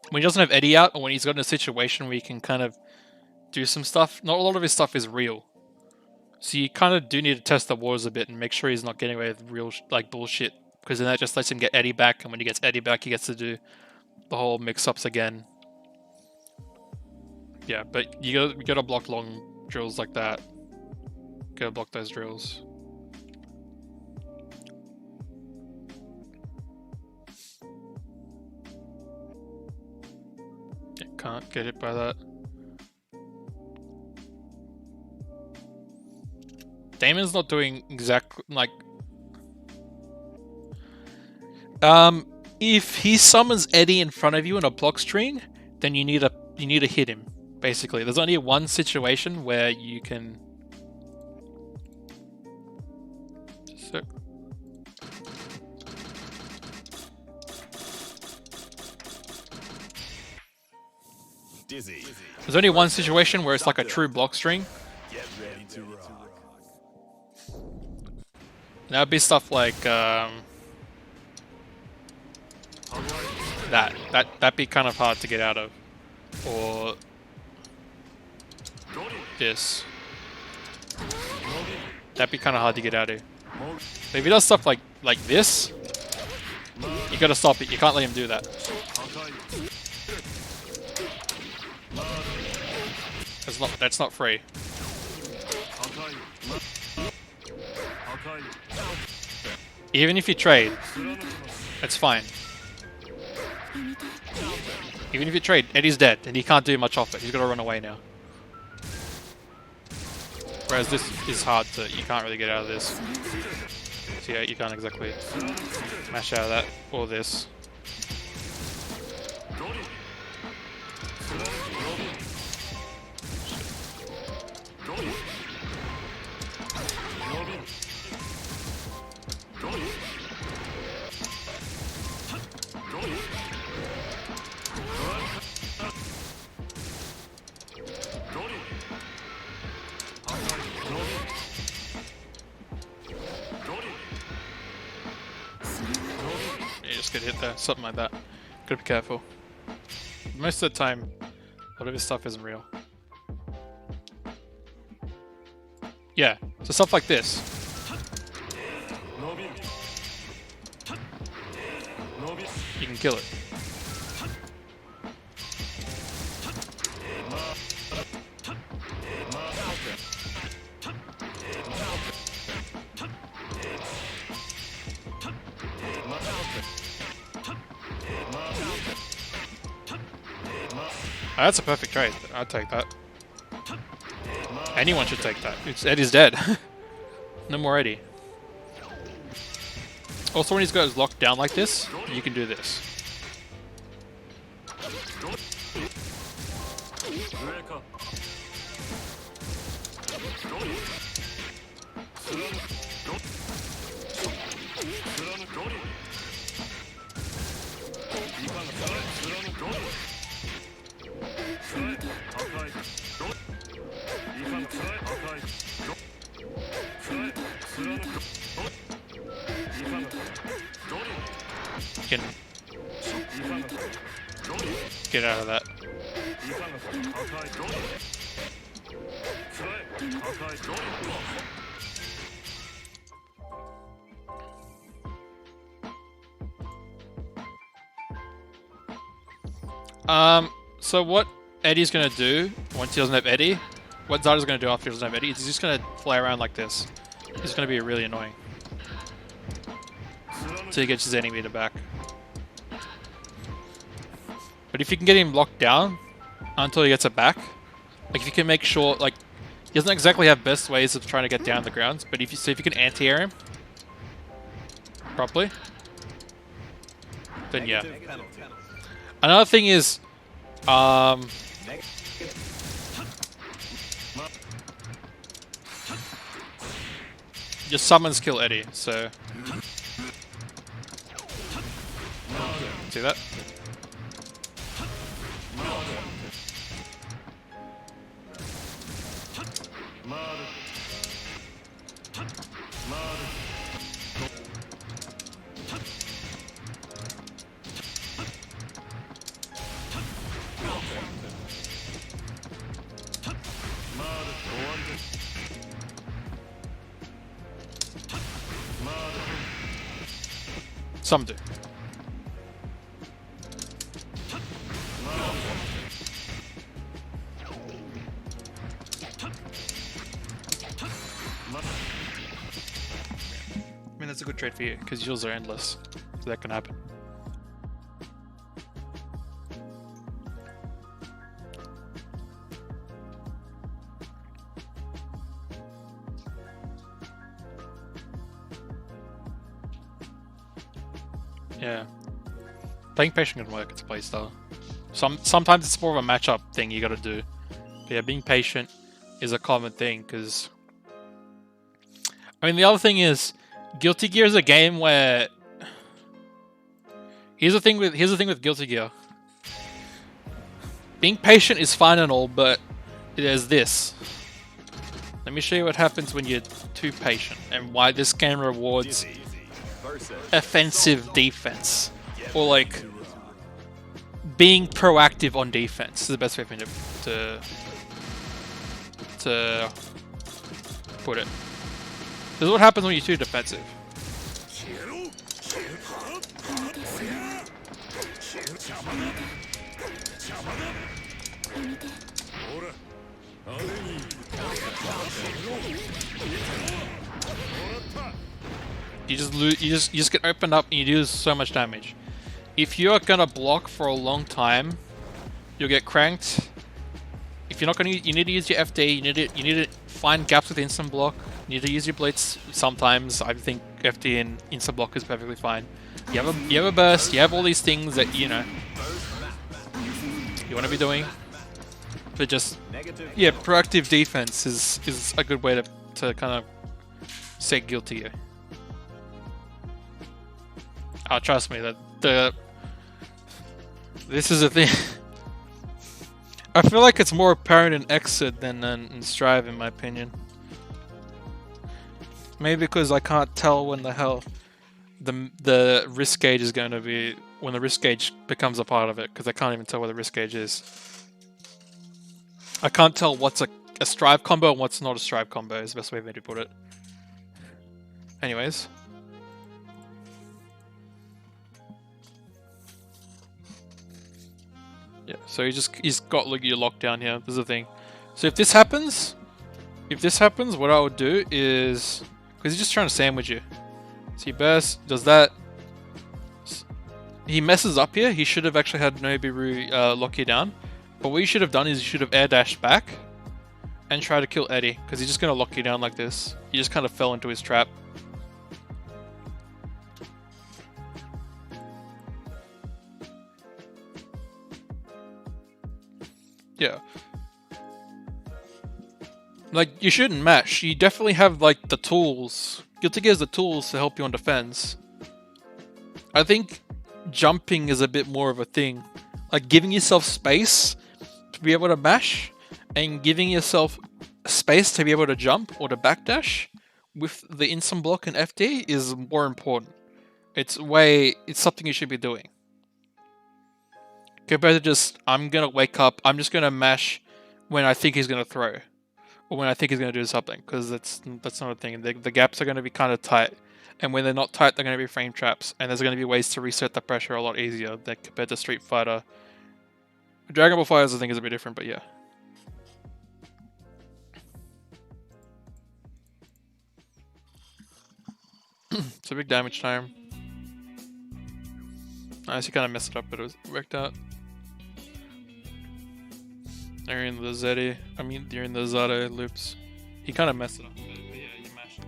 when he doesn't have Eddie out, or when he's got in a situation where he can kind of do some stuff. Not a lot of his stuff is real, so you kind of do need to test the waters a bit and make sure he's not getting away with real like bullshit, because then that just lets him get Eddie back, and when he gets Eddie back, he gets to do the whole mix-ups again. Yeah, but you gotta block long drills like that. Gotta block those drills. Yeah, can't get hit by that. Damon's not doing exactly like. If he summons Eddie in front of you in a block string, then you need to hit him. Basically, there's only one situation where you can. So... Dizzy. There's only one situation where it's like a true block string. Get ready to rock. That'd be stuff like that'd be kind of hard to get out of, or this. That'd be kind of hard to get out of. But if he does stuff like this, you gotta stop it. You can't let him do that. That's not free. Even if you trade, that's fine. Even if you trade, Eddie's dead, and he can't do much off it. He's gotta run away now. Whereas this is hard to, you can't really get out of this. So yeah, you can't exactly mash out of that, or this. Just get hit there, something like that. Gotta be careful. Most of the time, a lot of his stuff isn't real. Yeah, so stuff like this. You can kill it. That's a perfect trade. I'd take that. Anyone should take that. Eddie's dead. No more Eddie. Also, when he's got his locked down like this, you can do this. You can get out of that. So what Eddie's gonna do once he doesn't have Eddie, what Zarda's gonna do after he doesn't have Eddie, is he's just gonna fly around like this. It's gonna be really annoying. So he gets his enemy to back. But if you can get him locked down until he gets it back, like if you can make sure, like, he doesn't exactly have best ways of trying to get down the grounds, but if you can anti-air him properly, then yeah. Another thing is, your summons kill Eddie, so see that? Some do. I mean, that's a good trade for you, because yours are endless, so that can happen. Yeah. Playing patient can work, it's a playstyle. Sometimes it's more of a matchup thing you gotta do. But yeah, being patient is a common thing, because... I mean, the other thing is, Guilty Gear is a game where... Here's the thing with Guilty Gear. Being patient is fine and all, but there's this. Let me show you what happens when you're too patient, and why this game rewards offensive defense, or like being proactive on defense is the best way for me to put it. This is what happens when you're too defensive. You just get opened up and you do so much damage. If you're gonna block for a long time, you'll get cranked. If you're not gonna, you need to use your FD. You need to find gaps with instant block. You need to use your blitz sometimes. I think FD and instant block is perfectly fine. You have a burst. You have all these things that you know you want to be doing. But just yeah, proactive defense is a good way to kind of say Guilty Gear. Oh, trust me, this is a thing. I feel like it's more apparent in Exit than in Strive, in my opinion. Maybe because I can't tell when the hell the risk gauge is going to be, when the risk gauge becomes a part of it, because I can't even tell what the risk gauge is. I can't tell what's a Strive combo and what's not a Strive combo, is the best way for me to put it. Anyways. Yeah, so he's got you locked down here. This is the thing. So if this happens, what I would do is, because he's just trying to sandwich you. So he bursts, does that. He messes up here. He should have actually had Newbie lock you down. But what you should have done is you should have air dashed back and try to kill Eddie, because he's just gonna lock you down like this. You just kind of fell into his trap. Yeah. Like, you shouldn't mash. You definitely have, like, the tools. Guilty Gear has the tools to help you on defense. I think jumping is a bit more of a thing. Like, giving yourself space to be able to mash, and giving yourself space to be able to jump or to backdash with the instant block and FD is more important. It's something you should be doing. Compared to just, I'm gonna wake up, I'm just gonna mash when I think he's gonna throw, or when I think he's gonna do something, because that's not a thing. The gaps are gonna be kind of tight, and when they're not tight, they're gonna be frame traps, and there's gonna be ways to reset the pressure a lot easier than compared to Street Fighter, Dragon Ball Fighters I think is a bit different, but yeah. It's a big damage time. Nice, you kind of messed it up, but it worked out. They're in the Zeddy. I mean, you're in the Zara loops. He kind of messed it up a bit, but yeah, you mashed it.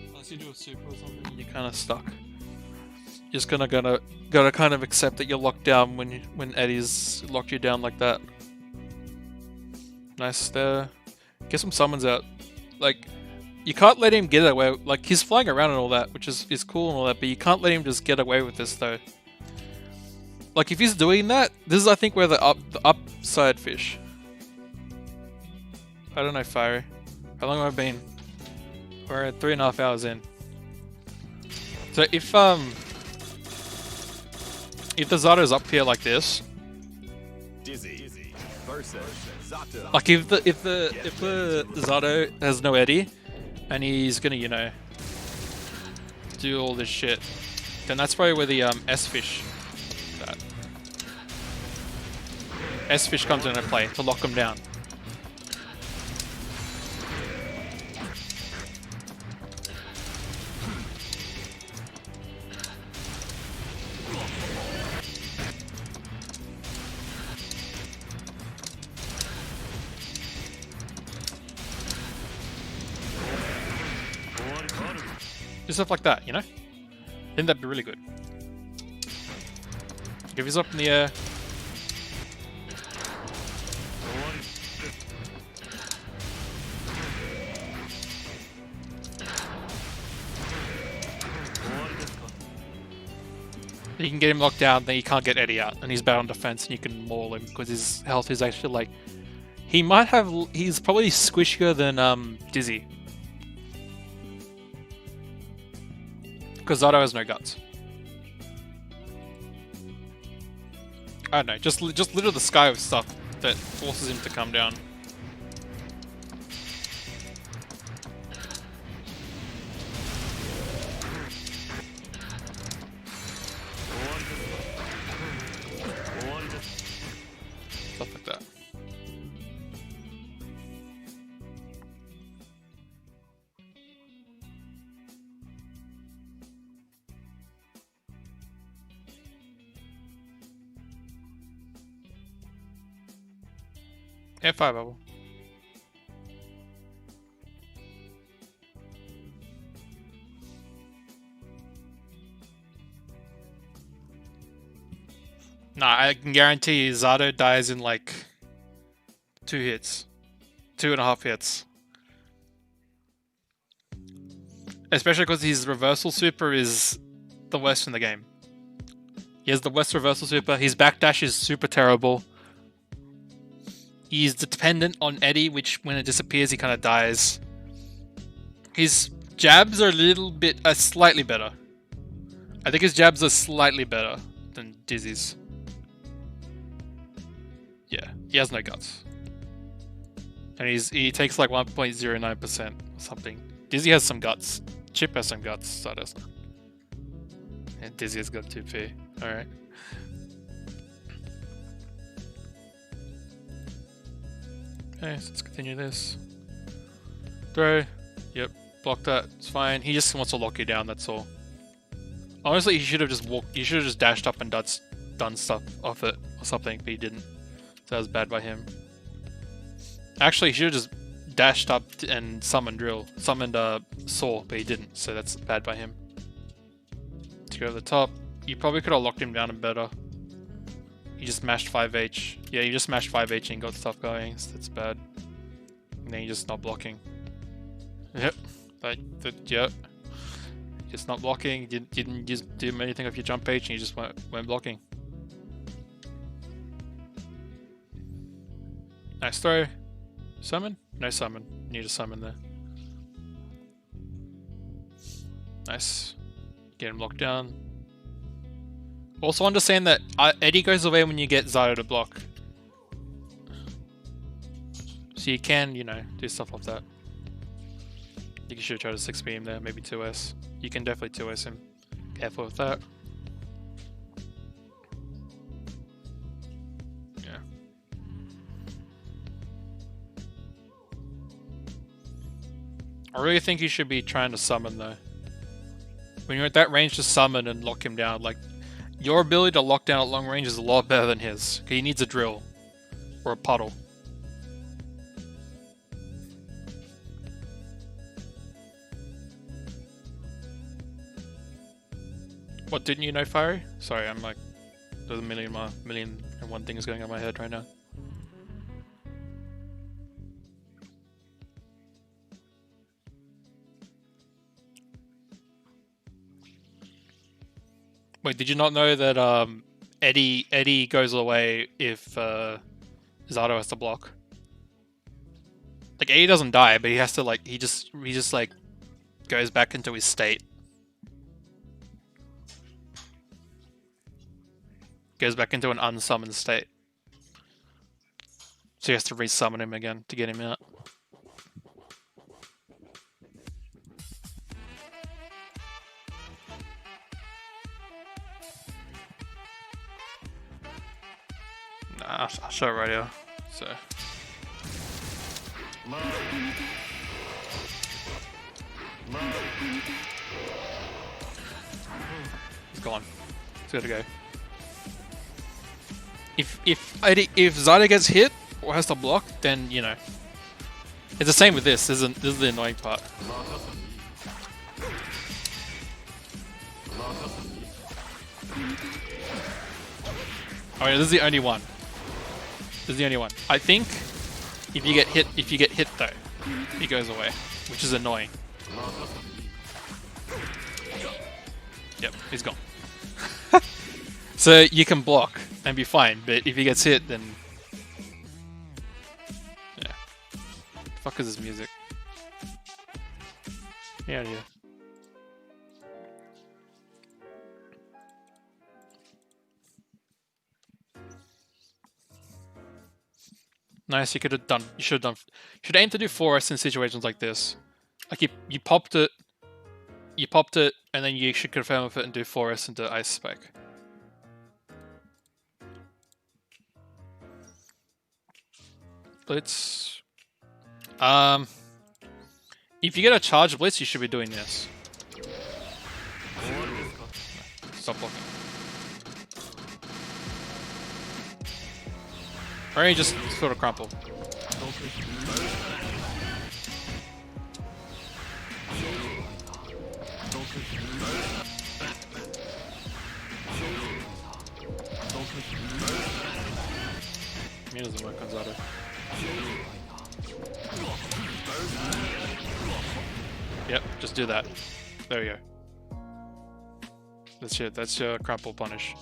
Unless you do a super or something, you're kind of stuck. You're just gotta kind of accept that you're locked down when Eddie's locked you down like that. Nice there. Get some summons out. Like, you can't let him get away. Like, he's flying around and all that, which is cool and all that, but you can't let him just get away with this though. Like, if he's doing that, this is I think where the upside fish. I don't know, Fiery. How long have I been? We're at 3.5 hours in. So if the Zato's up here like this, Dizzy versus Zato. like if the Zato has no Eddie, and he's gonna, you know, do all this shit, then that's probably where the S-Fish, that S-Fish comes into play to lock him down. Stuff like that, you know? I think that'd be really good. If he's up in the air. You can get him locked down, then you can't get Eddie out, and he's bad on defense, and you can maul him because his health is actually like. He's probably squishier than Dizzy. Because Zato has no guts. I don't know, just litter the sky with stuff that forces him to come down. Stuff like that. F5 bubble. Nah, I can guarantee you Zato dies in like 2 hits. 2.5 hits. Especially because his reversal super is the worst in the game. He has the worst reversal super. His backdash is super terrible. He's dependent on Eddie, which when it disappears, he kind of dies. His jabs are slightly better. I think his jabs are slightly better than Dizzy's. Yeah, he has no guts. And he takes like 1.09% or something. Dizzy has some guts. Chip has some guts, so does. And Dizzy has got 2p. Alright. Okay, so let's continue this. Throw. Yep, block that. It's fine. He just wants to lock you down, that's all. Honestly, he should have just walked. He should have just dashed up and done stuff off it or something, but he didn't. So that was bad by him. Actually, he should have just dashed up and summoned Saw, but he didn't. So that's bad by him. To go to the top, you probably could have locked him down and better. You just mashed 5H. Yeah, you just mashed 5H and got stuff going. So that's bad. And then you're just not blocking. Yep. Yep. Just not blocking. Didn't just do anything off your jump H, and you just weren't blocking. Nice throw. Summon? No summon. Need a summon there. Nice. Get him locked down. Also understand that Eddie goes away when you get Zato to block. So you can, you know, do stuff like that. You should try to 6 beam there, maybe 2S. You can definitely 2S him. Careful with that. I really think you should be trying to summon though. When you're at that range to summon and lock him down, like your ability to lock down at long range is a lot better than his. Okay, he needs a drill or a puddle. What, didn't you know, Fiery? Sorry, I'm like, there's a million and one things going on in my head right now. Wait, did you not know that Eddie goes away if Zato has to block? Like Eddie doesn't die, but he has to like he just like goes back into his state. Goes back into an unsummoned state. So he has to resummon him again to get him out. Nah, I'll show it right here. So. He's gone. He's gotta go. If Zyda gets hit or has to block, then you know. It's the same with this. This is the annoying part. Oh yeah, this is the only one. This is the only one. I think if you get hit though, he goes away, which is annoying. Yep, he's gone. So you can block and be fine, but if he gets hit, then yeah. Fuck is this music? Get out of here. Nice, you could have done. You should have done. Should aim to do 4S in situations like this. Like you popped it, and then you should confirm with it and do 4S into Ice Spike. Blitz. If you get a charge blitz, you should be doing this. Stop blocking. Or you just sort of crumple. Me doesn't work on Zato. Yep, just do that. There we go. That's it. That's your crumple punish.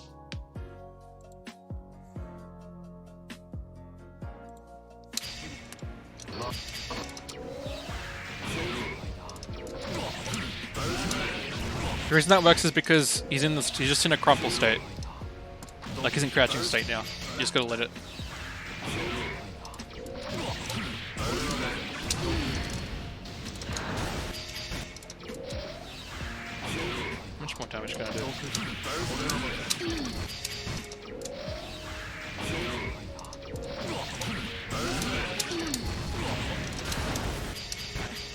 The reason that works is because he's just in a crumple state. Like he's in crouching state now. You just gotta let it. How much more damage can I do?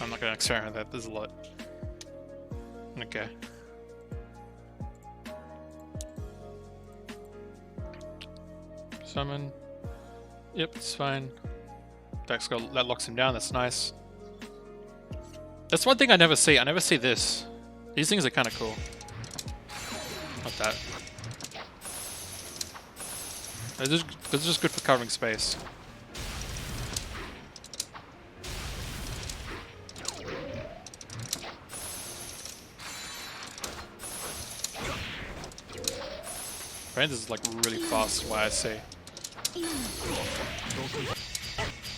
I'm not gonna experiment with that, there's a lot. Okay. Summon. Yep, it's fine. That locks him down, that's nice. That's one thing I never see. I never see this. These things are kind of cool. Not that. They're just good for covering space. This is like really fast, why I see. It's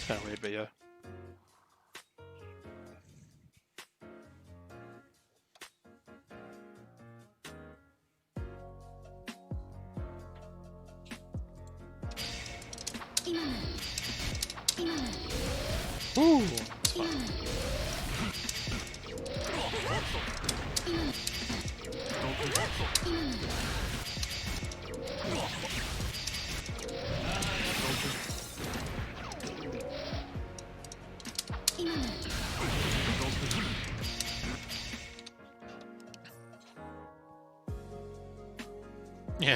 kind of weird, but yeah. Ooh, that's fun.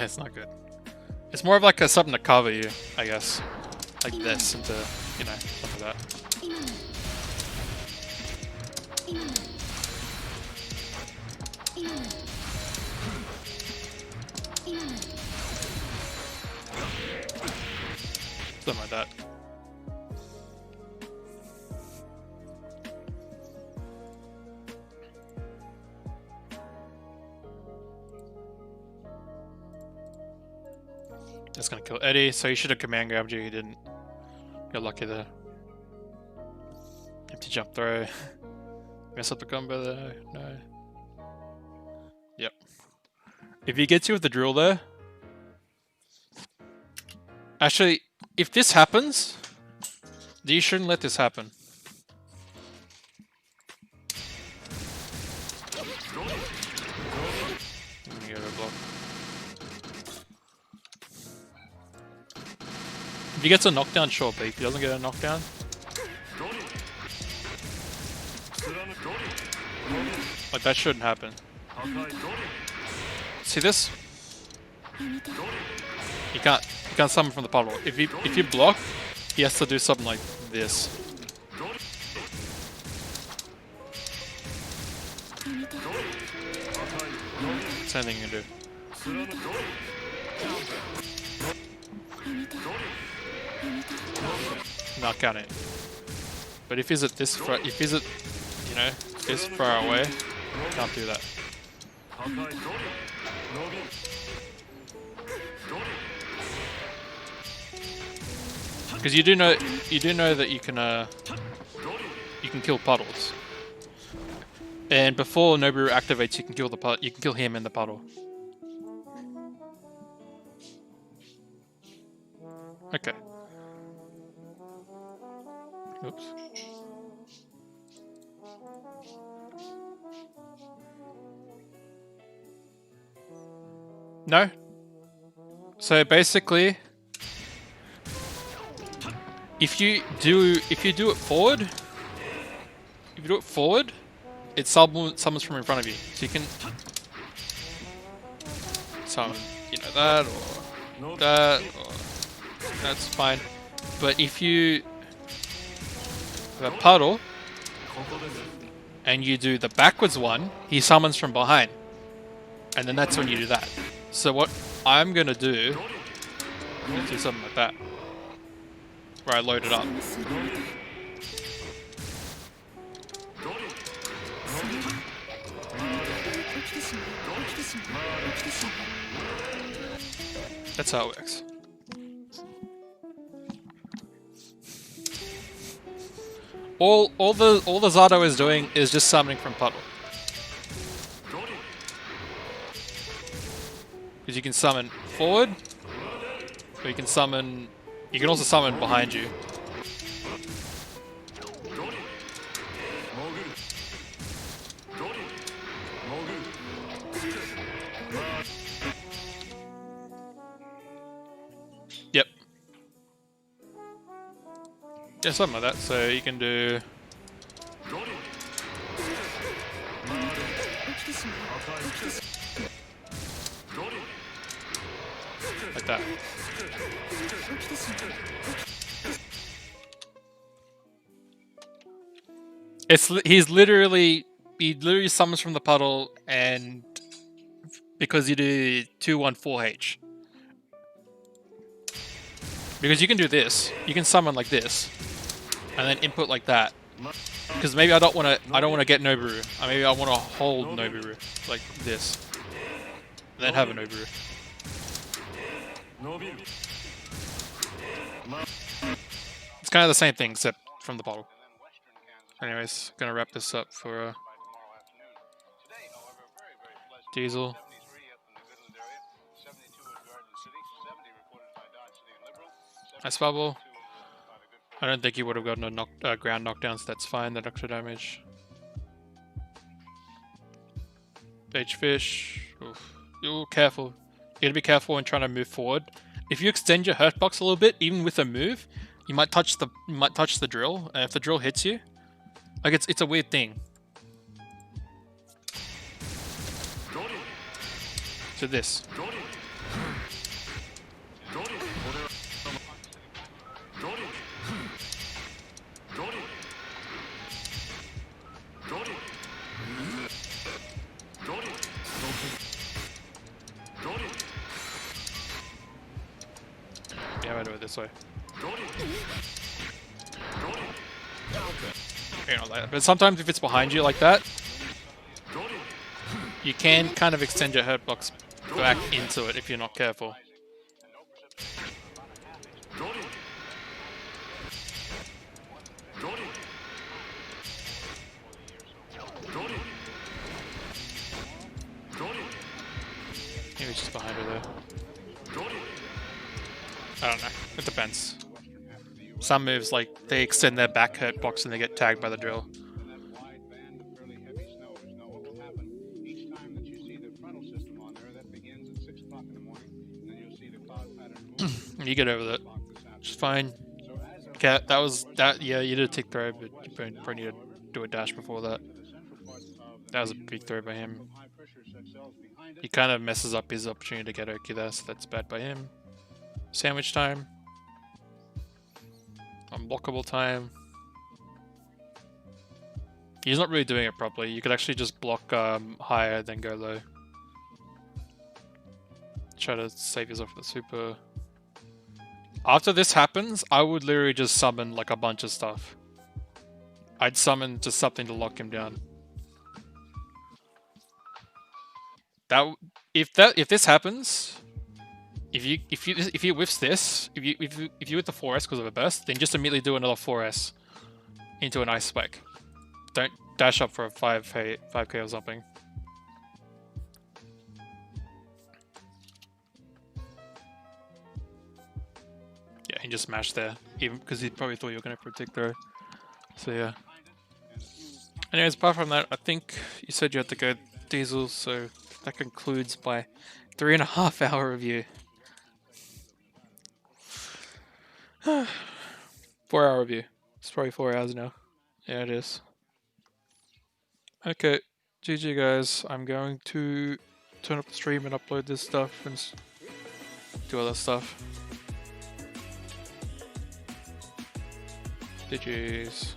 Yeah, it's not good. It's more of like a something to cover you, I guess. Like this into, you know, something like that. Something like that. That's gonna kill Eddie, so he should have command grabbed you, he didn't. You're lucky there. Empty jump throw. Mess up the combo there, no. Yep. If he gets you with the drill there... Actually, if this happens, you shouldn't let this happen. Let me go to block. If he gets a knockdown, sure, but if he doesn't get a knockdown... Like, that shouldn't happen. See this? You can't summon from the puddle. If you block, he has to do something like this. Same thing you can do. Not counting. But if he's at this if he's at, you know, this far away, can't do that. Because you do know that you can kill puddles. And before Nobu activates, you can kill him in the puddle. Okay. Oops. No. So basically, if you do it forward, it summons from in front of you. So you can summon, you know, that or that, or that's fine. But if you have a puddle and you do the backwards one, he summons from behind, and then that's when you do that. So what I'm gonna do is do something like that, where I load it up. That's how it works. All the Zato is doing is just summoning from puddle. Because you can summon forward, or you can also summon behind you. Yep. Yeah, something like that. So you can do... like that. He literally summons from the puddle, and because you do 2-1-4H. Because you can do this. You can summon like this, and then input like that. Because maybe I don't want to get Noboru. Maybe I want to hold Noboru like this, and then have a Noboru. It's kind of the same thing, except from the bottle. Anyways, gonna wrap this up for Diesel. Nice bubble. I don't think he would have gotten a ground knockdown, so that's fine. That extra damage. H-fish. Ooh, careful. You gotta be careful when trying to move forward. If you extend your hurt box a little bit, even with a move, you might touch the drill, and if the drill hits you, like it's a weird thing. So this. Yeah, I'll do it this way. You know, like, but sometimes if it's behind you like that, you can kind of extend your hurt box back into it if you're not careful. Maybe it's just behind her there. I don't know. It depends. Some moves, like, they extend their back hurt box and they get tagged by the drill. You get over that. It's fine. Okay, that was that. Yeah, you did a tick throw, but you probably need to do a dash before that. That was a big throw by him. He kind of messes up his opportunity to get Oki there, so that's bad by him. Sandwich time. Unblockable time. He's not really doing it properly. You could actually just block higher, then go low. Try to save yourself with the super. After this happens, I would literally just summon like a bunch of stuff. I'd summon just something to lock him down. If this happens, if you whiffs this, if you hit the 4S because of a burst, then just immediately do another 4S into an ice spike. Don't dash up for a 5k or something. Yeah, he just smashed there, even because he probably thought you were going to protect throw. So yeah. Anyways, apart from that, I think you said you had to go diesel, so that concludes my 3.5 hour review. 4 hour review. It's probably 4 hours now. Yeah, it is. Okay, GG guys. I'm going to turn up the stream and upload this stuff and do other stuff. GG's.